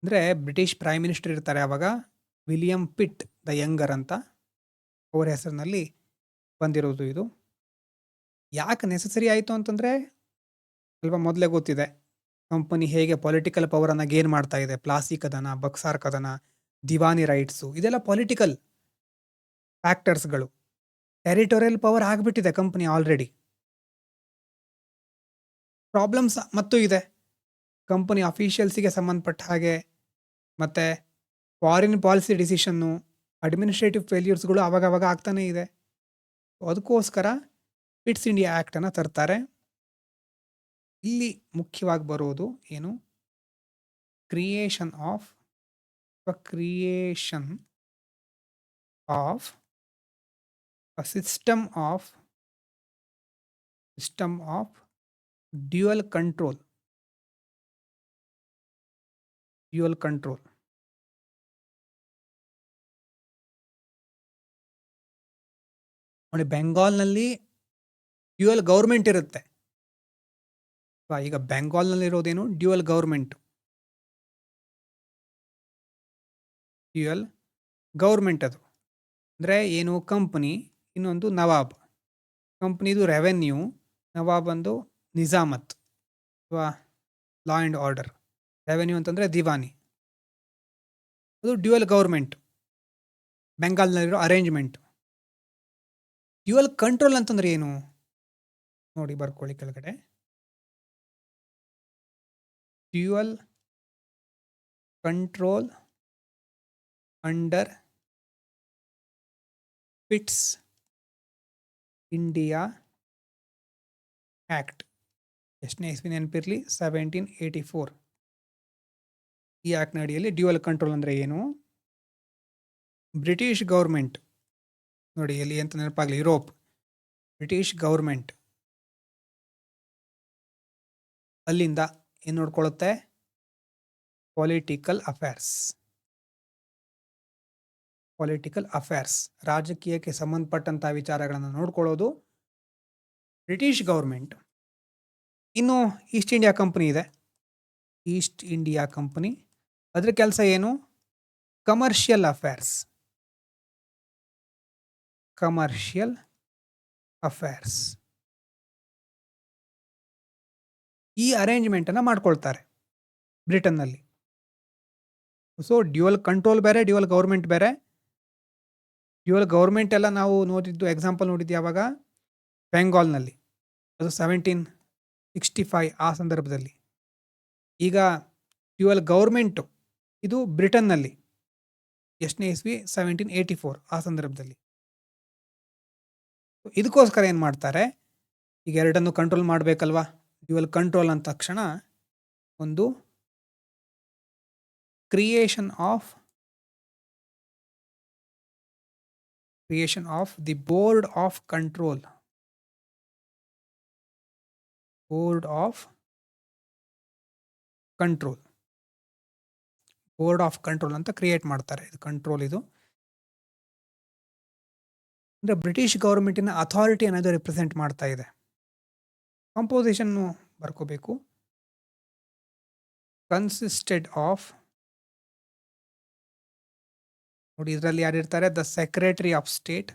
ಅಂದರೆ ಬ್ರಿಟಿಷ್ ಪ್ರೈಮ್ ಮಿನಿಸ್ಟರ್ ಇರ್ತಾರೆ ಆವಾಗ, ವಿಲಿಯಂ ಪಿಟ್ ದ ಯಂಗರ್ ಅಂತ, ಅವರ ಹೆಸರಿನಲ್ಲಿ ಬಂದಿರೋದು ಇದು. ಯಾಕೆ ನೆಸಸರಿ ಆಯಿತು ಅಂತಂದರೆ, ಸ್ವಲ್ಪ ಮೊದಲೇ ಗೊತ್ತಿದೆ ಕಂಪನಿ ಹೇಗೆ ಪೊಲಿಟಿಕಲ್ ಪವರನ್ನು ಗೇನ್ ಮಾಡ್ತಾ ಇದೆ. ಪ್ಲಾಸಿ ಕದನ, ಬಕ್ಸಾರ್ ಕದನ, ದಿವಾನಿ ರೈಟ್ಸು, ಇದೆಲ್ಲ ಪೊಲಿಟಿಕಲ್ ಫ್ಯಾಕ್ಟರ್ಸ್ಗಳು. ಟೆರಿಟೋರಿಯಲ್ ಪವರ್ ಆಗಿಬಿಟ್ಟಿದೆ ಕಂಪನಿ ಆಲ್ರೆಡಿ. ಪ್ರಾಬ್ಲಮ್ಸ್ ಮತ್ತೂ ಇದೆ ಕಂಪನಿ ಅಫಿಷಿಯಲ್ಸಿಗೆ ಸಂಬಂಧಪಟ್ಟ ಹಾಗೆ, ಮತ್ತು ಫಾರಿನ್ ಪಾಲಿಸಿ ಡಿಸಿಷನ್ನು, ಅಡ್ಮಿನಿಸ್ಟ್ರೇಟಿವ್ ಫೇಲ್ಯೂರ್ಸ್ಗಳು ಆವಾಗವಾಗ ಆಗ್ತಾನೇ ಇದೆ. ಅದಕ್ಕೋಸ್ಕರ ಪಿಟ್ಸ್ ಇಂಡಿಯಾ ಆ್ಯಕ್ಟನ್ನು ತರ್ತಾರೆ. ಇಲ್ಲಿ ಮುಖ್ಯವಾಗಿ ಬರೋದು ಏನು, creation of a system of dual control. ನೋಡಿ, ಬೆಂಗಾಲ್ನಲ್ಲಿ ಡ್ಯುಯಲ್ ಗೌರ್ಮೆಂಟ್ ಇರುತ್ತೆ. ಈಗ ಬೆಂಗಾಲ್ನಲ್ಲಿರೋದೇನು, ಡ್ಯುಯಲ್ ಗೌರ್ಮೆಂಟ್. ಅದು ಅಂದರೆ ಏನು, ಕಂಪನಿ, ಇನ್ನೊಂದು ನವಾಬ್. ಕಂಪ್ನಿದು ರೆವೆನ್ಯೂ, ನವಾಬ್ ಒಂದು ನಿಜಾಮತ್ ಅಥವಾ ಲಾ ಆ್ಯಂಡ್ ಆರ್ಡರ್. ರೆವೆನ್ಯೂ ಅಂತಂದರೆ ದಿವಾನಿ. ಅದು ಡ್ಯುಯಲ್ ಗೌರ್ಮೆಂಟ್, ಬೆಂಗಾಲ್ನಲ್ಲಿರೋ ಅರೇಂಜ್ಮೆಂಟ್. ಡ್ಯುಯಲ್ ಕಂಟ್ರೋಲ್ ಅಂತಂದ್ರೆ ಏನು ನೋಡಿ, ಬರ್ಕೊಳ್ಳಿ ಕೆಳಗಡೆ. Dual control under Pitt's India Act. ಎಷ್ಟನೇ ಇಸ್ವಿ ನೆನಪಿರಲಿ, 1784. ಈ ಆ್ಯಕ್ಟ್ನ ಅಡಿಯಲ್ಲಿ ಡ್ಯುಯಲ್ ಕಂಟ್ರೋಲ್ ಅಂದರೆ ಏನು, ಬ್ರಿಟಿಷ್ ಗೌರ್ಮೆಂಟ್, ನೋಡಿ ಎಲ್ಲಿ ಅಂತ ನೆನಪಾಗಲಿ, ಯುರೋಪ್. ಬ್ರಿಟಿಷ್ ಗೌರ್ಮೆಂಟ್ ಅಲ್ಲಿಂದ ಏನು ನೋಡ್ಕೊಳ್ಳುತ್ತೆ, ಪೊಲಿಟಿಕಲ್ ಅಫೇರ್ಸ್, ರಾಜಕೀಯಕ್ಕೆ ಸಂಬಂಧಪಟ್ಟಂಥ ವಿಚಾರಗಳನ್ನು ನೋಡ್ಕೊಳ್ಳೋದು ಬ್ರಿಟಿಷ್ ಗೌರ್ಮೆಂಟ್. ಇನ್ನು ಈಸ್ಟ್ ಇಂಡಿಯಾ ಕಂಪನಿ ಇದೆ. ಈಸ್ಟ್ ಇಂಡಿಯಾ ಕಂಪನಿ ಅದ್ರ ಕೆಲಸ ಏನು, ಕಮರ್ಷಿಯಲ್ ಅಫೇರ್ಸ್. ಈ ಅರೇಂಜ್ಮೆಂಟನ್ನು ಮಾಡ್ಕೊಳ್ತಾರೆ ಬ್ರಿಟನ್ನಲ್ಲಿ. ಸೊ ಡ್ಯುಯಲ್ ಕಂಟ್ರೋಲ್ ಬೇರೆ, ಡ್ಯುಯಲ್ ಗೌರ್ಮೆಂಟ್ ಬೇರೆ. ಡ್ಯುಯಲ್ ಗೌರ್ಮೆಂಟ್ ಎಲ್ಲ ನಾವು ನೋಡಿದ್ದು ಎಕ್ಸಾಂಪಲ್ ನೋಡಿದ್ದು ಯಾವಾಗ? ಬೆಂಗಾಲ್ನಲ್ಲಿ. ಅದು 1765 ಆ ಸಂದರ್ಭದಲ್ಲಿ. ಈಗ ಡ್ಯುಯಲ್ ಗೌರ್ಮೆಂಟು ಇದು ಬ್ರಿಟನ್ನಲ್ಲಿ. ಎಷ್ಟನೇ ಇಸ್ವಿ? 1784 ಆ ಸಂದರ್ಭದಲ್ಲಿ. ಇದಕ್ಕೋಸ್ಕರ ಏನು ಮಾಡ್ತಾರೆ, ಈಗ ಎರಡನ್ನು ಕಂಟ್ರೋಲ್ ಮಾಡಬೇಕಲ್ವಾ? ಡ್ಯುಯಲ್ ಕಂಟ್ರೋಲ್ ಅಂದ ತಕ್ಷಣ ಒಂದು creation of the board of control. Board of control ಅಂತ ಕ್ರಿಯೇಟ್ ಮಾಡ್ತಾರೆ. ಇದು ಕಂಟ್ರೋಲ್. ಇದು ಅಂದರೆ ಬ್ರಿಟಿಷ್ ಗೌರ್ಮೆಂಟಿನ ಅಥಾರಿಟಿ ಅನ್ನೋದು ರಿಪ್ರೆಸೆಂಟ್ ಮಾಡ್ತಾ ಇದೆ. ಕಂಪೋಸಿಷನ್ನು ಬರ್ಕೋಬೇಕು. ಕನ್ಸಿಸ್ಟೆಡ್ ಆಫ್, ನೋಡಿ ಇದರಲ್ಲಿ ಯಾರಿರ್ತಾರೆ? The secretary of state,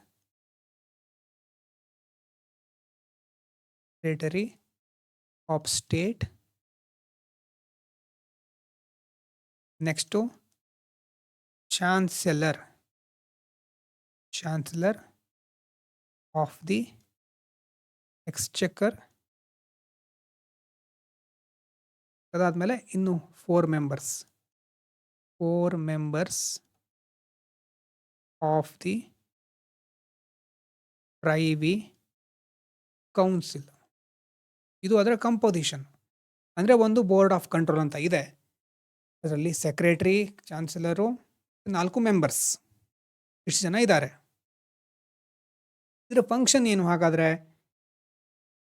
next chancellor of the exchequer. ಅದಾದಮೇಲೆ ಇನ್ನು 4 members of the privy council. ಇದು ಅದರ ಕಂಪೋಸಿಷನ್. ಅಂದರೆ ಒಂದು ಬೋರ್ಡ್ ಆಫ್ ಕಂಟ್ರೋಲ್ ಅಂತ ಇದೆ. ಅದರಲ್ಲಿ ಸೆಕ್ರೆಟರಿ, ಚಾನ್ಸಲರು, 4 ಮೆಂಬರ್ಸ್, ಇಷ್ಟು ಜನ ಇದ್ದಾರೆ. ಇದರ ಫಂಕ್ಷನ್ ಏನು ಹಾಗಾದರೆ?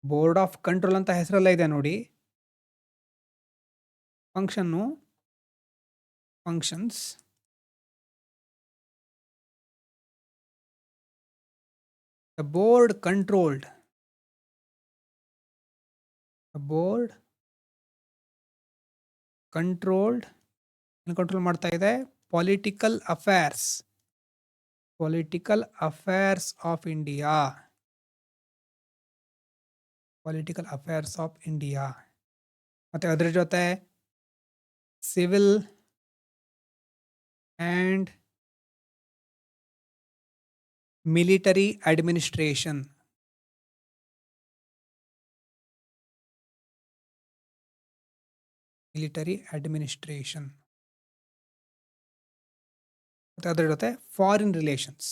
ಬೋರ್ಡ್ ಆಫ್ ಕಂಟ್ರೋಲ್ ಅಂತ ಹೆಸರಲ್ಲ ಇದೆ ನೋಡಿ. ಫಂಕ್ಷನ್ಸ್ The board controlled ಏನು ಕಂಟ್ರೋಲ್ ಮಾಡ್ತಾ ಇದೆ? Political affairs of India. ಮತ್ತೆ ಅದರ ಜೊತೆ ಸಿವಿಲ್ ಆ್ಯಂಡ್ ಮಿಲಿಟರಿ ಅಡ್ಮಿನಿಸ್ಟ್ರೇಷನ್. ಮತ್ತು ಅದರ ಜೊತೆ ಫಾರಿನ್ ರಿಲೇಷನ್ಸ್.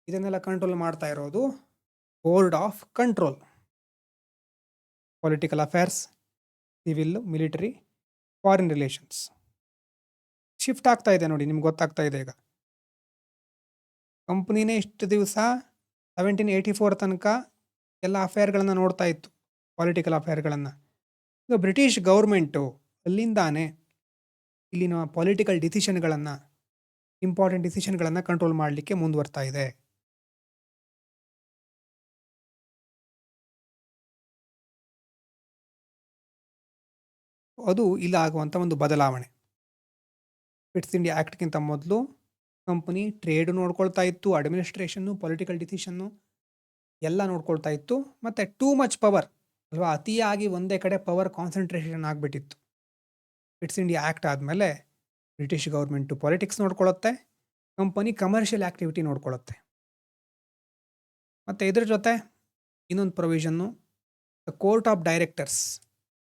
ಇದನ್ನೆಲ್ಲ ಕಂಟ್ರೋಲ್ ಮಾಡ್ತಾ ಇರೋದು board of control. Political affairs, civil, military, foreign relations. Shift ಆಗ್ತಾ ಇದೆ ನೋಡಿ, ನಿಮ್ಗೆ ಗೊತ್ತಾಗ್ತಾ ಇದೆ. ಈಗ ಕಂಪ್ನಿನೇ ಇಷ್ಟು ದಿವಸ 1784 ತನಕ ಎಲ್ಲ ಅಫೇರ್ಗಳನ್ನು ನೋಡ್ತಾ ಇತ್ತು, ಪೊಲಿಟಿಕಲ್ ಅಫೇರ್ಗಳನ್ನು. ಈಗ ಬ್ರಿಟಿಷ್ ಗೌರ್ಮೆಂಟು ಅಲ್ಲಿಂದಾನೆ ಇಲ್ಲಿನ ಪೊಲಿಟಿಕಲ್ ಡಿಸಿಷನ್ಗಳನ್ನು, ಇಂಪಾರ್ಟೆಂಟ್ ಡಿಸಿಷನ್ಗಳನ್ನು ಕಂಟ್ರೋಲ್ ಮಾಡಲಿಕ್ಕೆ ಮುಂದುವರ್ತಾ ಇದೆ. ಅದು ಇಲ್ಲ ಆಗುವಂಥ ಒಂದು ಬದಲಾವಣೆ. ಪಿಟ್ಸ್ ಇಂಡಿಯಾ ಆ್ಯಕ್ಟ್ಗಿಂತ ಮೊದಲು ಕಂಪನಿ ಟ್ರೇಡು ನೋಡ್ಕೊಳ್ತಾ ಇತ್ತು, ಅಡ್ಮಿನಿಸ್ಟ್ರೇಷನ್ನು, ಪೊಲಿಟಿಕಲ್ ಡಿಸಿಷನ್ನು ಎಲ್ಲ ನೋಡ್ಕೊಳ್ತಾ ಇತ್ತು. ಮತ್ತು ಟೂ ಮಚ್ ಪವರ್ ಅಲ್ವಾ, ಅತಿಯಾಗಿ ಒಂದೇ ಕಡೆ ಪವರ್ ಕಾನ್ಸಂಟ್ರೇಷನ್ ಆಗಿಬಿಟ್ಟಿತ್ತು. ಪಿಟ್ಸ್ ಇಂಡಿಯಾ ಆ್ಯಕ್ಟ್ ಆದಮೇಲೆ ಬ್ರಿಟಿಷ್ ಗೌರ್ಮೆಂಟು ಪಾಲಿಟಿಕ್ಸ್ ನೋಡ್ಕೊಳ್ಳುತ್ತೆ, ಕಂಪನಿ ಕಮರ್ಷಿಯಲ್ ಆ್ಯಕ್ಟಿವಿಟಿ ನೋಡ್ಕೊಳ್ಳುತ್ತೆ. ಮತ್ತು ಇದ್ರ ಜೊತೆ ಇನ್ನೊಂದು provision, the court of directors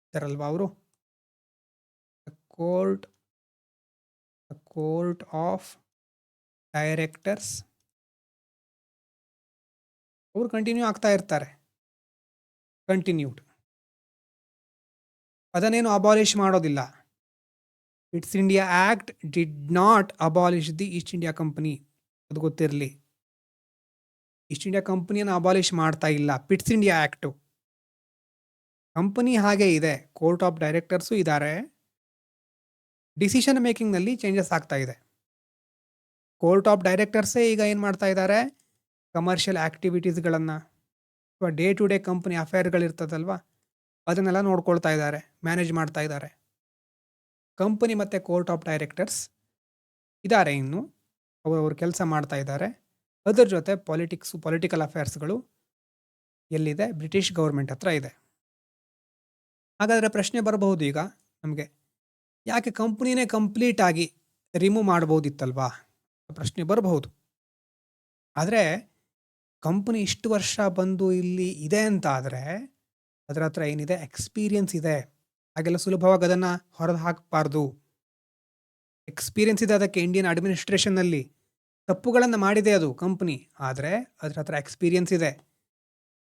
ಇದ್ದಾರಲ್ವ ಅವರು, ಕೋರ್ಟ್ ಆಫ್ ಡೈರೆಕ್ಟರ್ಸ್ ಅವರು ಕಂಟಿನ್ಯೂ ಆಗ್ತಾ ಇರ್ತಾರೆ. ಅದನ್ನೇನು ಅಬಾಲಿಷ್ ಮಾಡೋದಿಲ್ಲ. Pitt's India Act did not abolish the East India Company, ಅದು ಗೊತ್ತಿರಲಿ. ಈಸ್ಟ್ ಇಂಡಿಯಾ ಕಂಪನಿಯನ್ನು ಅಬಾಲಿಷ್ ಮಾಡ್ತಾ ಇಲ್ಲ ಪಿಟ್ಸ್ ಇಂಡಿಯಾ ಆ್ಯಕ್ಟು. ಕಂಪನಿ ಹಾಗೆ ಇದೆ, ಕೋರ್ಟ್ ಆಫ್ ಡೈರೆಕ್ಟರ್ಸು ಇದ್ದಾರೆ, ಡಿಸಿಷನ್ ಮೇಕಿಂಗ್ನಲ್ಲಿ ಚೇಂಜಸ್ ಆಗ್ತಾ ಇದೆ. ಕೋರ್ಟ್ ಆಫ್ ಡೈರೆಕ್ಟರ್ಸೇ ಈಗ ಏನು ಮಾಡ್ತಾ ಇದ್ದಾರೆ, ಕಮರ್ಷಿಯಲ್ ಆ್ಯಕ್ಟಿವಿಟೀಸ್ಗಳನ್ನು ಅಥವಾ ಡೇ ಟು ಡೇ ಕಂಪ್ನಿ ಅಫೇರ್ಗಳಿರ್ತದಲ್ವ ಅದನ್ನೆಲ್ಲ ನೋಡ್ಕೊಳ್ತಾ ಇದ್ದಾರೆ, ಮ್ಯಾನೇಜ್ ಮಾಡ್ತಾ ಇದ್ದಾರೆ. ಕಂಪನಿ ಮತ್ತು ಕೋರ್ಟ್ ಆಫ್ ಡೈರೆಕ್ಟರ್ಸ್ ಇದ್ದಾರೆ, ಇನ್ನು ಅವರವ್ರ ಕೆಲಸ ಮಾಡ್ತಾ ಇದ್ದಾರೆ. ಅದರ ಜೊತೆ ಪೊಲಿಟಿಕಲ್ ಅಫೇರ್ಸ್ಗಳು ಎಲ್ಲಿದೆ? ಬ್ರಿಟಿಷ್ ಗೌರ್ಮೆಂಟ್ ಹತ್ರ ಇದೆ. ಹಾಗಾದರೆ ಪ್ರಶ್ನೆ ಬರಬಹುದು ಈಗ ನಮಗೆ, ಯಾಕೆ ಕಂಪ್ನಿನೇ ಕಂಪ್ಲೀಟ್ ಆಗಿ ರಿಮೂವ್ ಮಾಡ್ಬೋದಿತ್ತಲ್ವಾ ಪ್ರಶ್ನೆ ಬರಬಹುದು. ಆದರೆ ಕಂಪ್ನಿ ಇಷ್ಟು ವರ್ಷ ಬಂದು ಇಲ್ಲಿ ಇದೆ ಅಂತ ಆದರೆ ಅದರ ಹತ್ರ ಏನಿದೆ, ಎಕ್ಸ್ಪೀರಿಯನ್ಸ್ ಇದೆ. ಹಾಗೆಲ್ಲ ಸುಲಭವಾಗಿ ಅದನ್ನು ಹೊರದು ಹಾಕಬಾರ್ದು. ಎಕ್ಸ್ಪೀರಿಯನ್ಸ್ ಇದೆ ಅದಕ್ಕೆ. ಇಂಡಿಯನ್ ಅಡ್ಮಿನಿಸ್ಟ್ರೇಷನ್ನಲ್ಲಿ ತಪ್ಪುಗಳನ್ನು ಮಾಡಿದೆ ಅದು ಕಂಪ್ನಿ, ಆದರೆ ಅದರ ಹತ್ರ ಎಕ್ಸ್ಪೀರಿಯನ್ಸ್ ಇದೆ.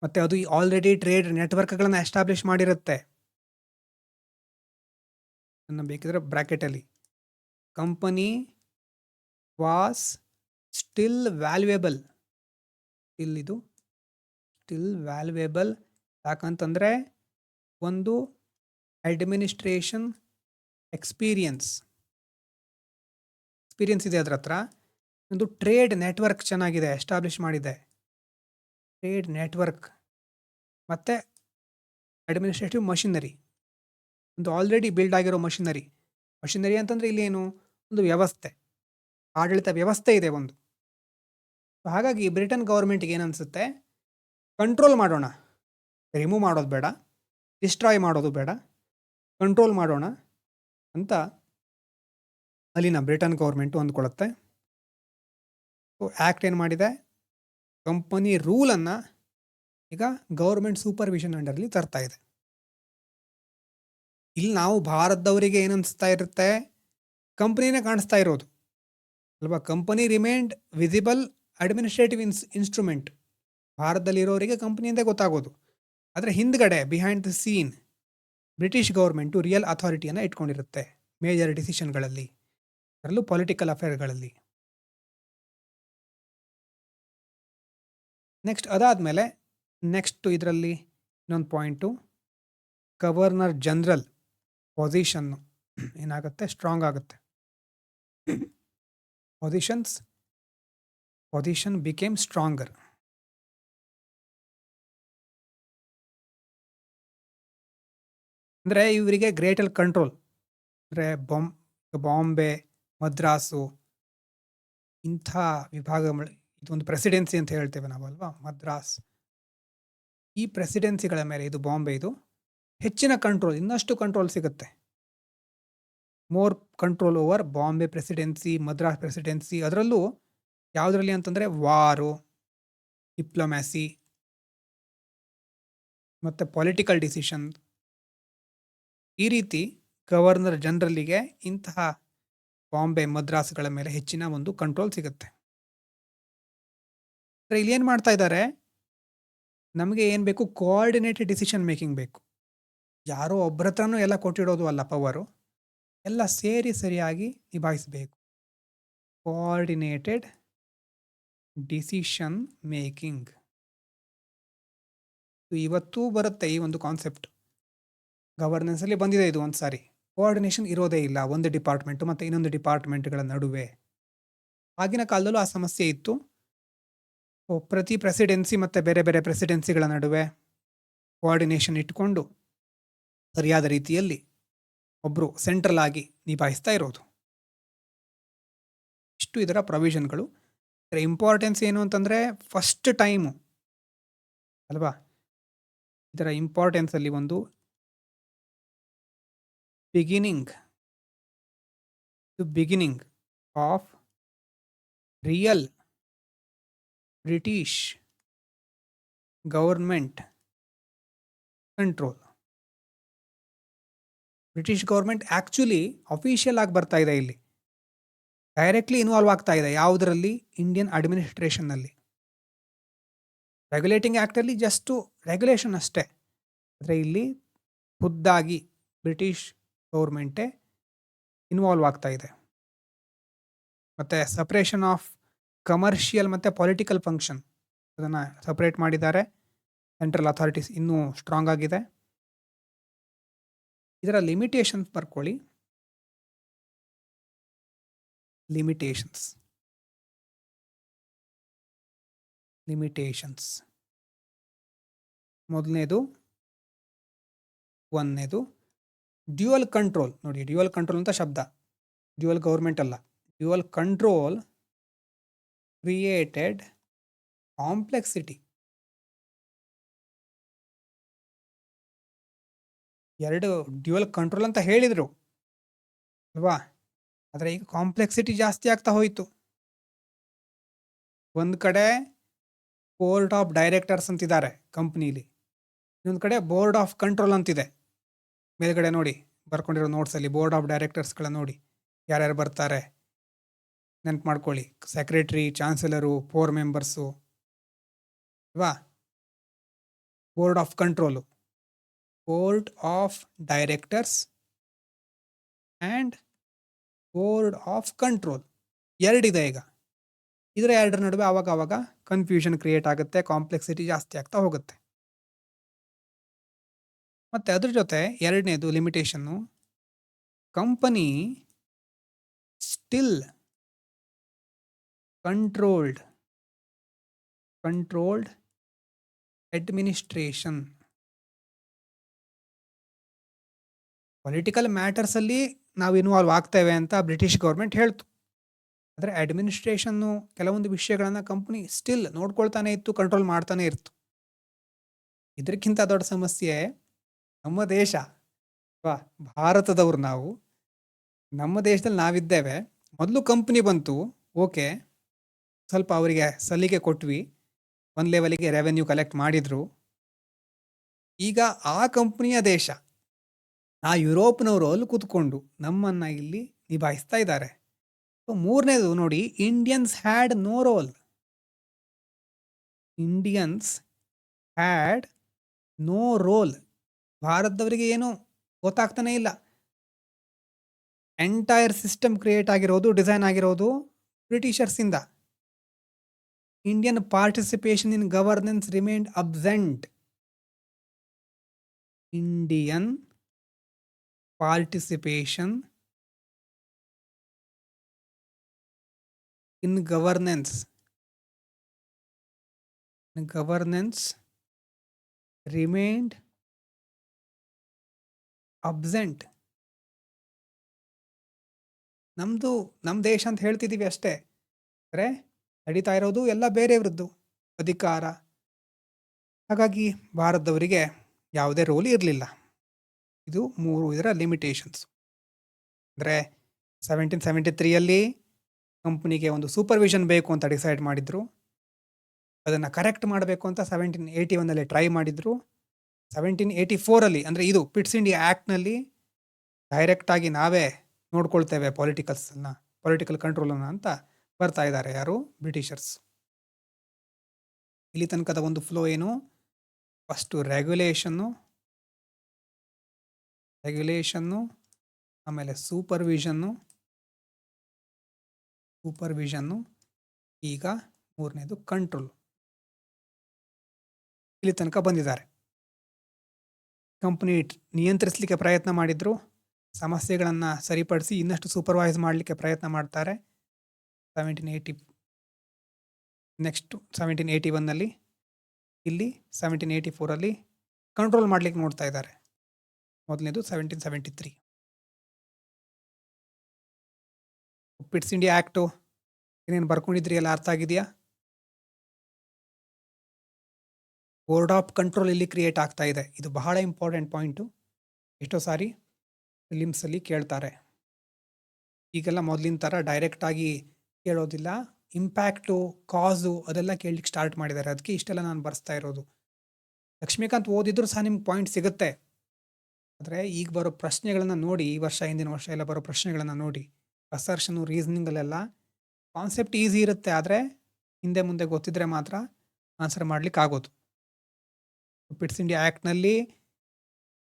ಮತ್ತು ಅದು ಆಲ್ರೆಡಿ ಟ್ರೇಡ್ ನೆಟ್ವರ್ಕ್ಗಳನ್ನು ಎಸ್ಟಾಬ್ಲಿಷ್ ಮಾಡಿರುತ್ತೆ. ನನ್ನ ಬೇಕಿದ್ರೆ ಬ್ರ್ಯಾಕೆಟಲ್ಲಿ, ಕಂಪನಿ ವಾಸ್ ಸ್ಟಿಲ್ ವ್ಯಾಲ್ಯೂಯೇಬಲ್. ಇದು ಸ್ಟಿಲ್ ವ್ಯಾಲ್ಯೂಯೇಬಲ್ ಯಾಕಂತಂದರೆ ಒಂದು ಅಡ್ಮಿನಿಸ್ಟ್ರೇಷನ್ ಎಕ್ಸ್ಪೀರಿಯನ್ಸ್ ಇದೆ ಅದರ ಹತ್ರ. ಒಂದು ಟ್ರೇಡ್ ನೆಟ್ವರ್ಕ್ ಚೆನ್ನಾಗಿದೆ, ಎಸ್ಟಾಬ್ಲಿಷ್ ಮಾಡಿದೆ. ಟ್ರೇಡ್ ನೆಟ್ವರ್ಕ್ ಮತ್ತು ಅಡ್ಮಿನಿಸ್ಟ್ರೇಟಿವ್ ಮಷಿನರಿ, ಒಂದು ಆಲ್ರೆಡಿ ಬಿಲ್ಡ್ ಆಗಿರೋ ಮಷಿನರಿ ಅಂತಂದರೆ ಇಲ್ಲಿ ಏನು, ಒಂದು ವ್ಯವಸ್ಥೆ, ಆಡಳಿತ ವ್ಯವಸ್ಥೆ ಇದೆ ಒಂದು. ಹಾಗಾಗಿ ಬ್ರಿಟನ್ ಗೌರ್ಮೆಂಟ್ಗೆ ಏನನ್ಸುತ್ತೆ, ಕಂಟ್ರೋಲ್ ಮಾಡೋಣ, ರಿಮೂವ್ ಮಾಡೋದು ಬೇಡ, ಡಿಸ್ಟ್ರಾಯ್ ಮಾಡೋದು ಬೇಡ, ಕಂಟ್ರೋಲ್ ಮಾಡೋಣ ಅಂತ ಅಲ್ಲಿನ ಬ್ರಿಟನ್ ಗೌರ್ಮೆಂಟು ಅಂದ್ಕೊಳ್ಳುತ್ತೆ. ಸೊ ಆ್ಯಕ್ಟ್ ಏನು ಮಾಡಿದೆ, ಕಂಪನಿ ರೂಲನ್ನು ಈಗ ಗೌರ್ಮೆಂಟ್ ಸೂಪರ್ವಿಷನ್ ಅಂಡರ್ಲಿ ತರ್ತಾ ಇದೆ. ಇಲ್ಲಿ ನಾವು ಭಾರತದವರಿಗೆ ಏನನ್ನಿಸ್ತಾ ಇರುತ್ತೆ, ಕಂಪ್ನಿನೇ ಕಾಣಿಸ್ತಾ ಇರೋದು ಅಲ್ವಾ. Company remained visible administrative instrument. ಭಾರತದಲ್ಲಿರೋರಿಗೆ ಕಂಪ್ನಿಯಿಂದೇ ಗೊತ್ತಾಗೋದು. ಆದರೆ ಹಿಂದ್ಗಡೆ behind the scene British government real ಅಥಾರಿಟಿಯನ್ನು ಇಟ್ಕೊಂಡಿರುತ್ತೆ ಮೇಜರ್ ಡಿಸಿಷನ್ಗಳಲ್ಲಿ, ಅದರಲ್ಲೂ ಪೊಲಿಟಿಕಲ್ ಅಫೇರ್ಗಳಲ್ಲಿ. ನೆಕ್ಸ್ಟ್ ಅದಾದಮೇಲೆ ಇದರಲ್ಲಿ ಇನ್ನೊಂದು ಪಾಯಿಂಟು, ಗವರ್ನರ್ ಜನರಲ್ ಪೊಸಿಷನ್ನು ಏನಾಗುತ್ತೆ, ಸ್ಟ್ರಾಂಗ್ ಆಗುತ್ತೆ. Position became stronger. ಅಂದರೆ ಇವರಿಗೆ ಗ್ರೇಟರ್ ಕಂಟ್ರೋಲ್, ಅಂದರೆ ಬಾಂಬೆ, ಮದ್ರಾಸು ಇಂಥ ವಿಭಾಗಗಳು, ಇದೊಂದು ಪ್ರೆಸಿಡೆನ್ಸಿ ಅಂತ ಹೇಳ್ತೇವೆ ನಾವಲ್ವಾ, ಮದ್ರಾಸ್, ಈ ಪ್ರೆಸಿಡೆನ್ಸಿಗಳ ಮೇಲೆ, ಇದು ಬಾಂಬೆ, ಇದು ಹೆಚ್ಚಿನ ಕಂಟ್ರೋಲ್, ಇನ್ನಷ್ಟು ಕಂಟ್ರೋಲ್ ಸಿಗುತ್ತೆ. More control over Bombay presidency, Madras presidency. ಅದರಲ್ಲೂ ಯಾವುದರಲ್ಲಿ ಅಂತಂದರೆ ವಾರು, ಡಿಪ್ಲೊಮ್ಯಾಸಿ ಮತ್ತು ಪೊಲಿಟಿಕಲ್ ಡಿಸಿಷನ್. ಈ ರೀತಿ ಗವರ್ನರ್ ಜನರಲ್ಲಿಗೆ ಇಂತಹ ಬಾಂಬೆ, ಮದ್ರಾಸ್ಗಳ ಮೇಲೆ ಹೆಚ್ಚಿನ ಒಂದು ಕಂಟ್ರೋಲ್ ಸಿಗುತ್ತೆ. ಇಲ್ಲಿ ಏನು ಮಾಡ್ತಾ ಇದ್ದಾರೆ, ನಮಗೆ ಏನು ಬೇಕು, ಕೋಆರ್ಡಿನೇಟೆಡ್ ಡಿಸಿಷನ್ ಮೇಕಿಂಗ್ ಬೇಕು. ಯಾರೋ ಒಬ್ಬರ ಹತ್ರನೂ ಎಲ್ಲ ಕೊಟ್ಟಿಡೋದು ಅಲ್ಲ ಪವರು, ಎಲ್ಲ ಸೇರಿ ಸರಿಯಾಗಿ ನಿಭಾಯಿಸಬೇಕು. ಕೋಆರ್ಡಿನೇಟೆಡ್ ಡಿಸಿಷನ್ ಮೇಕಿಂಗ್ ಇವತ್ತೂ ಬರುತ್ತೆ ಈ ಒಂದು ಕಾನ್ಸೆಪ್ಟ್. ಗವರ್ನೆನ್ಸಲ್ಲಿ ಬಂದಿದೆ ಇದು ಒಂದು ಸಾರಿ. ಕೋಆರ್ಡಿನೇಷನ್ ಇರೋದೇ ಇಲ್ಲ ಒಂದು ಡಿಪಾರ್ಟ್ಮೆಂಟು ಮತ್ತು ಇನ್ನೊಂದು ಡಿಪಾರ್ಟ್ಮೆಂಟ್ಗಳ ನಡುವೆ. ಆಗಿನ ಕಾಲದಲ್ಲೂ ಆ ಸಮಸ್ಯೆ ಇತ್ತು. ಪ್ರತಿ ಪ್ರೆಸಿಡೆನ್ಸಿ ಮತ್ತು ಬೇರೆ ಬೇರೆ ಪ್ರೆಸಿಡೆನ್ಸಿಗಳ ನಡುವೆ ಕೋಆರ್ಡಿನೇಷನ್ ಇಟ್ಕೊಂಡು ಸರಿಯಾದ ರೀತಿಯಲ್ಲಿ ಒಬ್ಬರು ಸೆಂಟ್ರಲ್ ಆಗಿ ನಿಭಾಯಿಸ್ತಾ ಇರೋದು. ಇಷ್ಟು ಇದರ ಪ್ರೊವಿಷನ್ಗಳು. ಇದರ ಇಂಪಾರ್ಟೆನ್ಸ್ ಏನು ಅಂತಂದರೆ, ಫಸ್ಟ್ ಟೈಮು ಅಲ್ವಾ, ಇದರ ಇಂಪಾರ್ಟೆನ್ಸಲ್ಲಿ ಒಂದು beginning of real British government control. British government actually official ಆಗಿ ಬರ್ತಾ ಇದೆ ಇಲ್ಲಿ, ಡೈರೆಕ್ಟ್ಲಿ ಇನ್ವಾಲ್ವ್ ಆಗ್ತಾ ಇದೆ. ಯಾವುದರಲ್ಲಿ, ಇಂಡಿಯನ್ ಅಡ್ಮಿನಿಸ್ಟ್ರೇಷನ್ನಲ್ಲಿ. ರೆಗ್ಯುಲೇಟಿಂಗ್ ಆ್ಯಕ್ಟಲ್ಲಿ ಜಸ್ಟು ರೆಗ್ಯುಲೇಷನ್ ಅಷ್ಟೇ, ಆದರೆ ಇಲ್ಲಿ ಖುದ್ದಾಗಿ ಬ್ರಿಟಿಷ್ ಗೌರ್ಮೆಂಟೇ ಇನ್ವಾಲ್ವ್ ಆಗ್ತಾ ಇದೆ. ಮತ್ತು ಸಪ್ರೇಷನ್ ಆಫ್ ಕಮರ್ಷಿಯಲ್ ಮತ್ತು ಪೊಲಿಟಿಕಲ್ ಫಂಕ್ಷನ್, ಅದನ್ನು ಸಪ್ರೇಟ್ ಮಾಡಿದ್ದಾರೆ. ಸೆಂಟ್ರಲ್ ಅಥಾರಿಟೀಸ್ ಇನ್ನೂ ಸ್ಟ್ರಾಂಗ್ ಆಗಿದೆ. ಇದರ ಲಿಮಿಟೇಷನ್ಸ್ ಬರ್ಕೊಳ್ಳಿ. ಲಿಮಿಟೇಷನ್ಸ್ ಮೊದಲನೇದು, ಒಂದನೇದು ಡ್ಯುಯಲ್ ಕಂಟ್ರೋಲ್. ನೋಡಿ, ಡ್ಯುಯಲ್ ಕಂಟ್ರೋಲ್ ಅಂತ ಶಬ್ದ, ಡ್ಯುಯಲ್ ಗೌರ್ಮೆಂಟ್ ಅಲ್ಲ. Dual control created complexity. 2 dual control ಅಂತ ಹೇಳಿದ್ರು ಅಲ್ವಾ? ಆದರೆ ಈಗ ಕಾಂಪ್ಲೆಕ್ಸಿಟಿ ಜಾಸ್ತಿ ಆಗ್ತಾ ಹೋಯಿತು. ಒಂದು ಕಡೆ ಬೋರ್ಡ್ ಆಫ್ ಡೈರೆಕ್ಟರ್ಸ್ ಅಂತಿದ್ದಾರೆ ಕಂಪ್ನಿಲಿ, ಇನ್ನೊಂದು ಕಡೆ ಬೋರ್ಡ್ ಆಫ್ ಕಂಟ್ರೋಲ್ ಅಂತಿದೆ. ಮೇಲ್ಗಡೆ ನೋಡಿ ಬರ್ಕೊಂಡಿರೋ ನೋಟ್ಸಲ್ಲಿ ಬೋರ್ಡ್ ಆಫ್ ಡೈರೆಕ್ಟರ್ಸ್ಗಳ ನೋಡಿ ಯಾರ್ಯಾರು ಬರ್ತಾರೆ ನೆನ್ಪು ಮಾಡ್ಕೊಳ್ಳಿ. ಸೆಕ್ರೆಟರಿ, ಚಾನ್ಸಲರು, 4 ಮೆಂಬರ್ಸು ಅಲ್ವಾ? Board of control, board of directors and board of control ಎರಡಿದೆ ಈಗ. ಇದರ ಎರಡರ ನಡುವೆ ಆವಾಗ ಕನ್ಫ್ಯೂಷನ್ ಕ್ರಿಯೇಟ್ ಆಗುತ್ತೆ, ಕಾಂಪ್ಲೆಕ್ಸಿಟಿ ಜಾಸ್ತಿ ಆಗ್ತಾ ಹೋಗುತ್ತೆ. ಮತ್ತು ಅದ್ರ ಜೊತೆ ಎರಡನೇದು limitation, company still controlled administration. Political ಮ್ಯಾಟರ್ಸಲ್ಲಿ ನಾವು ಇನ್ವಾಲ್ವ್ ಆಗ್ತೇವೆ ಅಂತ ಬ್ರಿಟಿಷ್ ಗೌರ್ಮೆಂಟ್ ಹೇಳ್ತು. ಆದರೆ ಅಡ್ಮಿನಿಸ್ಟ್ರೇಷನ್ನು ಕೆಲವೊಂದು ವಿಷಯಗಳನ್ನು ಕಂಪ್ನಿ ಸ್ಟಿಲ್ ನೋಡ್ಕೊಳ್ತಾನೆ ಇತ್ತು, ಕಂಟ್ರೋಲ್ ಮಾಡ್ತಾನೆ ಇರ್ತು. ಇದಕ್ಕಿಂತ ದೊಡ್ಡ ಸಮಸ್ಯೆ ನಮ್ಮ ದೇಶ ಅಲ್ವಾ? ಭಾರತದವ್ರು ನಾವು, ನಮ್ಮ ದೇಶದಲ್ಲಿ ನಾವಿದ್ದೇವೆ. ಮೊದಲು ಕಂಪ್ನಿ ಬಂತು, ಓಕೆ, ಸ್ವಲ್ಪ ಅವರಿಗೆ ಸಲಿಗೆ ಕೊಟ್ವಿ, ಒಂದು ಲೆವೆಲಿಗೆ ರೆವೆನ್ಯೂ ಕಲೆಕ್ಟ್ ಮಾಡಿದ್ರು. ಈಗ ಆ ಕಂಪ್ನಿಯ ದೇಶ, ಆ ಯುರೋಪ್ನವರು ಅಲ್ಲಿ ಕೂತ್ಕೊಂಡು ನಮ್ಮನ್ನು ಇಲ್ಲಿ ನಿಭಾಯಿಸ್ತಾ ಇದ್ದಾರೆ. ಮೂರನೇದು ನೋಡಿ, Indians had no role. Indians had no role. ಭಾರತದವರಿಗೆ ಏನು ಗೊತ್ತಾಗ್ತಾನೆ ಇಲ್ಲ. ಎಂಟೈರ್ ಸಿಸ್ಟಮ್ ಕ್ರಿಯೇಟ್ ಆಗಿರೋದು, ಡಿಸೈನ್ ಆಗಿರೋದು ಬ್ರಿಟಿಷರ್ಸಿಂದ. Indian participation in governance remained absent. Indian participation in governance remained absent. ನಮ್ಮ ದೇಶ ಅಂತ ಹೇಳ್ತಿದ್ದೀವಿ ಅಷ್ಟೇ, ಅಂದರೆ ನಡೀತಾ ಇರೋದು ಎಲ್ಲ ಬೇರೆಯವ್ರದ್ದು ಅಧಿಕಾರ. ಹಾಗಾಗಿ ಭಾರತದವರಿಗೆ ಯಾವುದೇ ರೋಲ್ ಇರಲಿಲ್ಲ. ಇದು ಇದರ ಲಿಮಿಟೇಷನ್ಸ್. ಅಂದರೆ 1773 ಕಂಪ್ನಿಗೆ ಒಂದು ಸೂಪರ್ವಿಷನ್ ಬೇಕು ಅಂತ ಡಿಸೈಡ್ ಮಾಡಿದ್ರು. ಅದನ್ನು ಕರೆಕ್ಟ್ ಮಾಡಬೇಕು ಅಂತ 1781 ಟ್ರೈ ಮಾಡಿದ್ರು. 1784 ಅಂದರೆ ಇದು ಪಿಟ್ಸ್ ಇಂಡಿಯಾ ಆ್ಯಕ್ಟ್ನಲ್ಲಿ ಡೈರೆಕ್ಟಾಗಿ ನಾವೇ ನೋಡ್ಕೊಳ್ತೇವೆ ಪೊಲಿಟಿಕಲ್ ಕಂಟ್ರೋಲನ್ನು ಅಂತ ಬರ್ತಾ ಇದ್ದಾರೆ ಯಾರು? ಬ್ರಿಟಿಷರ್ಸ್. ಇಲ್ಲಿ ತನಕದ ಒಂದು ಫ್ಲೋ ಏನು? ಫಸ್ಟು ರೆಗ್ಯುಲೇಷನ್ನು, ಆಮೇಲೆ ಸೂಪರ್ವಿಷನ್ನು, ಈಗ ಮೂರನೇದು ಕಂಟ್ರೋಲ್. ಇಲ್ಲಿ ತನಕ ಬಂದಿದ್ದಾರೆ. ಕಂಪ್ನಿ ನಿಯಂತ್ರಿಸಲಿಕ್ಕೆ ಪ್ರಯತ್ನ ಮಾಡಿದ್ರು, ಸಮಸ್ಯೆಗಳನ್ನು ಸರಿಪಡಿಸಿ ಇನ್ನಷ್ಟು ಸೂಪರ್ವೈಸ್ ಮಾಡಲಿಕ್ಕೆ ಪ್ರಯತ್ನ ಮಾಡ್ತಾರೆ. 1781 ಇಲ್ಲಿ 1784 ಕಂಟ್ರೋಲ್ ಮಾಡಲಿಕ್ಕೆ ನೋಡ್ತಾ ಇದ್ದಾರೆ. ಮೊದಲನೇದು 1773 ಪಿಟ್ಸ್ ಇಂಡಿಯಾ ಆ್ಯಕ್ಟು ಏನೇನು ಬರ್ಕೊಂಡಿದ್ರಿ ಎಲ್ಲ ಅರ್ಥ ಆಗಿದೆಯಾ? ಬೋರ್ಡ್ ಆಫ್ ಕಂಟ್ರೋಲ್ ಇಲ್ಲಿ ಕ್ರಿಯೇಟ್ ಆಗ್ತಾ ಇದೆ. ಇದು ಬಹಳ ಇಂಪಾರ್ಟೆಂಟ್ ಪಾಯಿಂಟು. ಎಷ್ಟೋ ಸಾರಿ ಫಿಲಿಮ್ಸಲ್ಲಿ ಕೇಳ್ತಾರೆ. ಈಗೆಲ್ಲ ಮೊದಲಿನ ಥರ ಡೈರೆಕ್ಟಾಗಿ ಕೇಳೋದಿಲ್ಲ, ಇಂಪ್ಯಾಕ್ಟು, ಕಾಸು ಅದೆಲ್ಲ ಕೇಳಲಿಕ್ಕೆ ಸ್ಟಾರ್ಟ್ ಮಾಡಿದ್ದಾರೆ. ಅದಕ್ಕೆ ಇಷ್ಟೆಲ್ಲ ನಾನು ಬರ್ಸ್ತಾ ಇರೋದು. ಲಕ್ಷ್ಮೀಕಾಂತ್ ಓದಿದ್ರು ಸಹ ನಿಮ್ಗೆ ಪಾಯಿಂಟ್ ಸಿಗುತ್ತೆ. ಆದರೆ ಈಗ ಬರೋ ಪ್ರಶ್ನೆಗಳನ್ನು ನೋಡಿ, ಈ ವರ್ಷ ಹಿಂದಿನ ವರ್ಷ ಎಲ್ಲ ಬರೋ ಪ್ರಶ್ನೆಗಳನ್ನು ನೋಡಿ, ಅಸರ್ಷನು, ರೀಸನಿಂಗಲ್ಲೆಲ್ಲ ಕಾನ್ಸೆಪ್ಟ್ ಈಸಿ ಇರುತ್ತೆ, ಆದರೆ ಹಿಂದೆ ಮುಂದೆ ಗೊತ್ತಿದ್ರೆ ಮಾತ್ರ ಆನ್ಸರ್ ಮಾಡ್ಲಿಕ್ಕೆ ಆಗೋದು. ಪಿಟ್ಸ್ ಇಂಡಿಯಾ ಆ್ಯಕ್ಟ್ನಲ್ಲಿ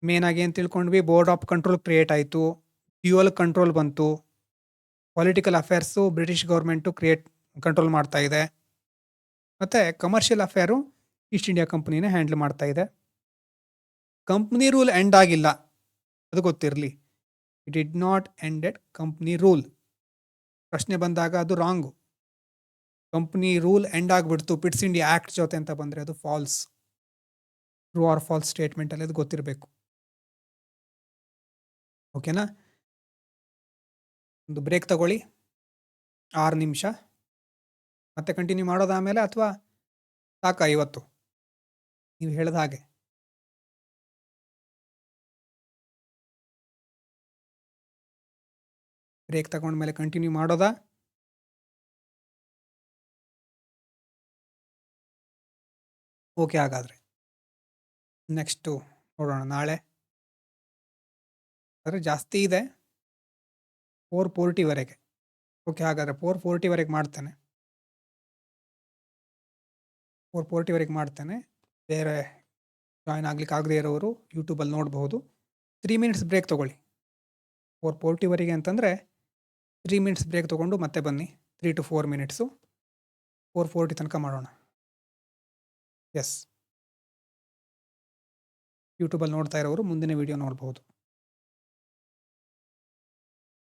ಮೇನಾಗಿ ಏನು ತಿಳ್ಕೊಂಡ್ವಿ? ಬೋರ್ಡ್ ಆಫ್ ಕಂಟ್ರೋಲ್ ಕ್ರಿಯೇಟ್ ಆಯಿತು, ಡ್ಯುಯಲ್ ಕಂಟ್ರೋಲ್ ಬಂತು, political affairs British government control ಮಾಡ್ತಾ ಇದೆ, ಮತ್ತು ಕಮರ್ಷಿಯಲ್ ಅಫೇರು ಈಸ್ಟ್ ಇಂಡಿಯಾ ಕಂಪ್ನಿನೇ ಹ್ಯಾಂಡಲ್ ಮಾಡ್ತಾ ಇದೆ. ಕಂಪ್ನಿ ರೂಲ್ ಎಂಡ್ ಆಗಿಲ್ಲ, ಅದು ಗೊತ್ತಿರಲಿ. It did not ended company rule. ಪ್ರಶ್ನೆ ಬಂದಾಗ ಅದು ರಾಂಗು. ಕಂಪ್ನಿ ರೂಲ್ ಎಂಡ್ ಆಗಿಬಿಡ್ತು ಪಿಟ್ಸ್ ಇಂಡಿಯಾ ಆ್ಯಕ್ಟ್ ಜೊತೆ ಅಂತ ಬಂದರೆ ಅದು ಫಾಲ್ಸ್. ಟ್ರೂ ಆರ್ ಫಾಲ್ಸ್ ಸ್ಟೇಟ್ಮೆಂಟಲ್ಲಿ ಅದು ಗೊತ್ತಿರಬೇಕು. ಓಕೆನಾ? ಒಂದು ಬ್ರೇಕ್ ತಗೊಳ್ಳಿ, 6 ನಿಮಿಷ, ಮತ್ತೆ ಕಂಟಿನ್ಯೂ ಮಾಡೋದು ಆಮೇಲೆ, ಅಥವಾ ಸಾಕಾ ಇವತ್ತು ನೀವು ಹೇಳಿದ ಹಾಗೆ? ಬ್ರೇಕ್ ತಗೊಂಡ್ಮೇಲೆ ಕಂಟಿನ್ಯೂ ಮಾಡೋದಾ? ಓಕೆ ಹಾಗಾದರೆ. ನೆಕ್ಸ್ಟು ನೋಡೋಣ ನಾಳೆ. ಆದರೆ ಜಾಸ್ತಿ ಇದೆ 440ವರೆಗೆ. ಓಕೆ ಹಾಗಾದರೆ 440ವರೆಗೆ ಮಾಡ್ತೇನೆ. 440ವರೆಗೆ ಮಾಡ್ತೇನೆ. ಬೇರೆ ಜಾಯ್ನ್ ಆಗ್ಲಿಕ್ಕೆ ಆಗದೇ ಇರೋರು ಯೂಟ್ಯೂಬಲ್ಲಿ ನೋಡಬಹುದು. 3 ಮಿನಿಟ್ಸ್ ಬ್ರೇಕ್ ತೊಗೊಳ್ಳಿ. 440ವರೆಗೆ ಅಂತಂದರೆ 3 ಮಿನಿಟ್ಸ್ ಬ್ರೇಕ್ ತೊಗೊಂಡು ಮತ್ತೆ ಬನ್ನಿ. 3 to 4 ಮಿನಿಟ್ಸು 440 ತನಕ ಮಾಡೋಣ. ಎಸ್, ಯೂಟ್ಯೂಬಲ್ಲಿ ನೋಡ್ತಾ ಇರೋರು ಮುಂದಿನ ವಿಡಿಯೋ ನೋಡ್ಬೋದು.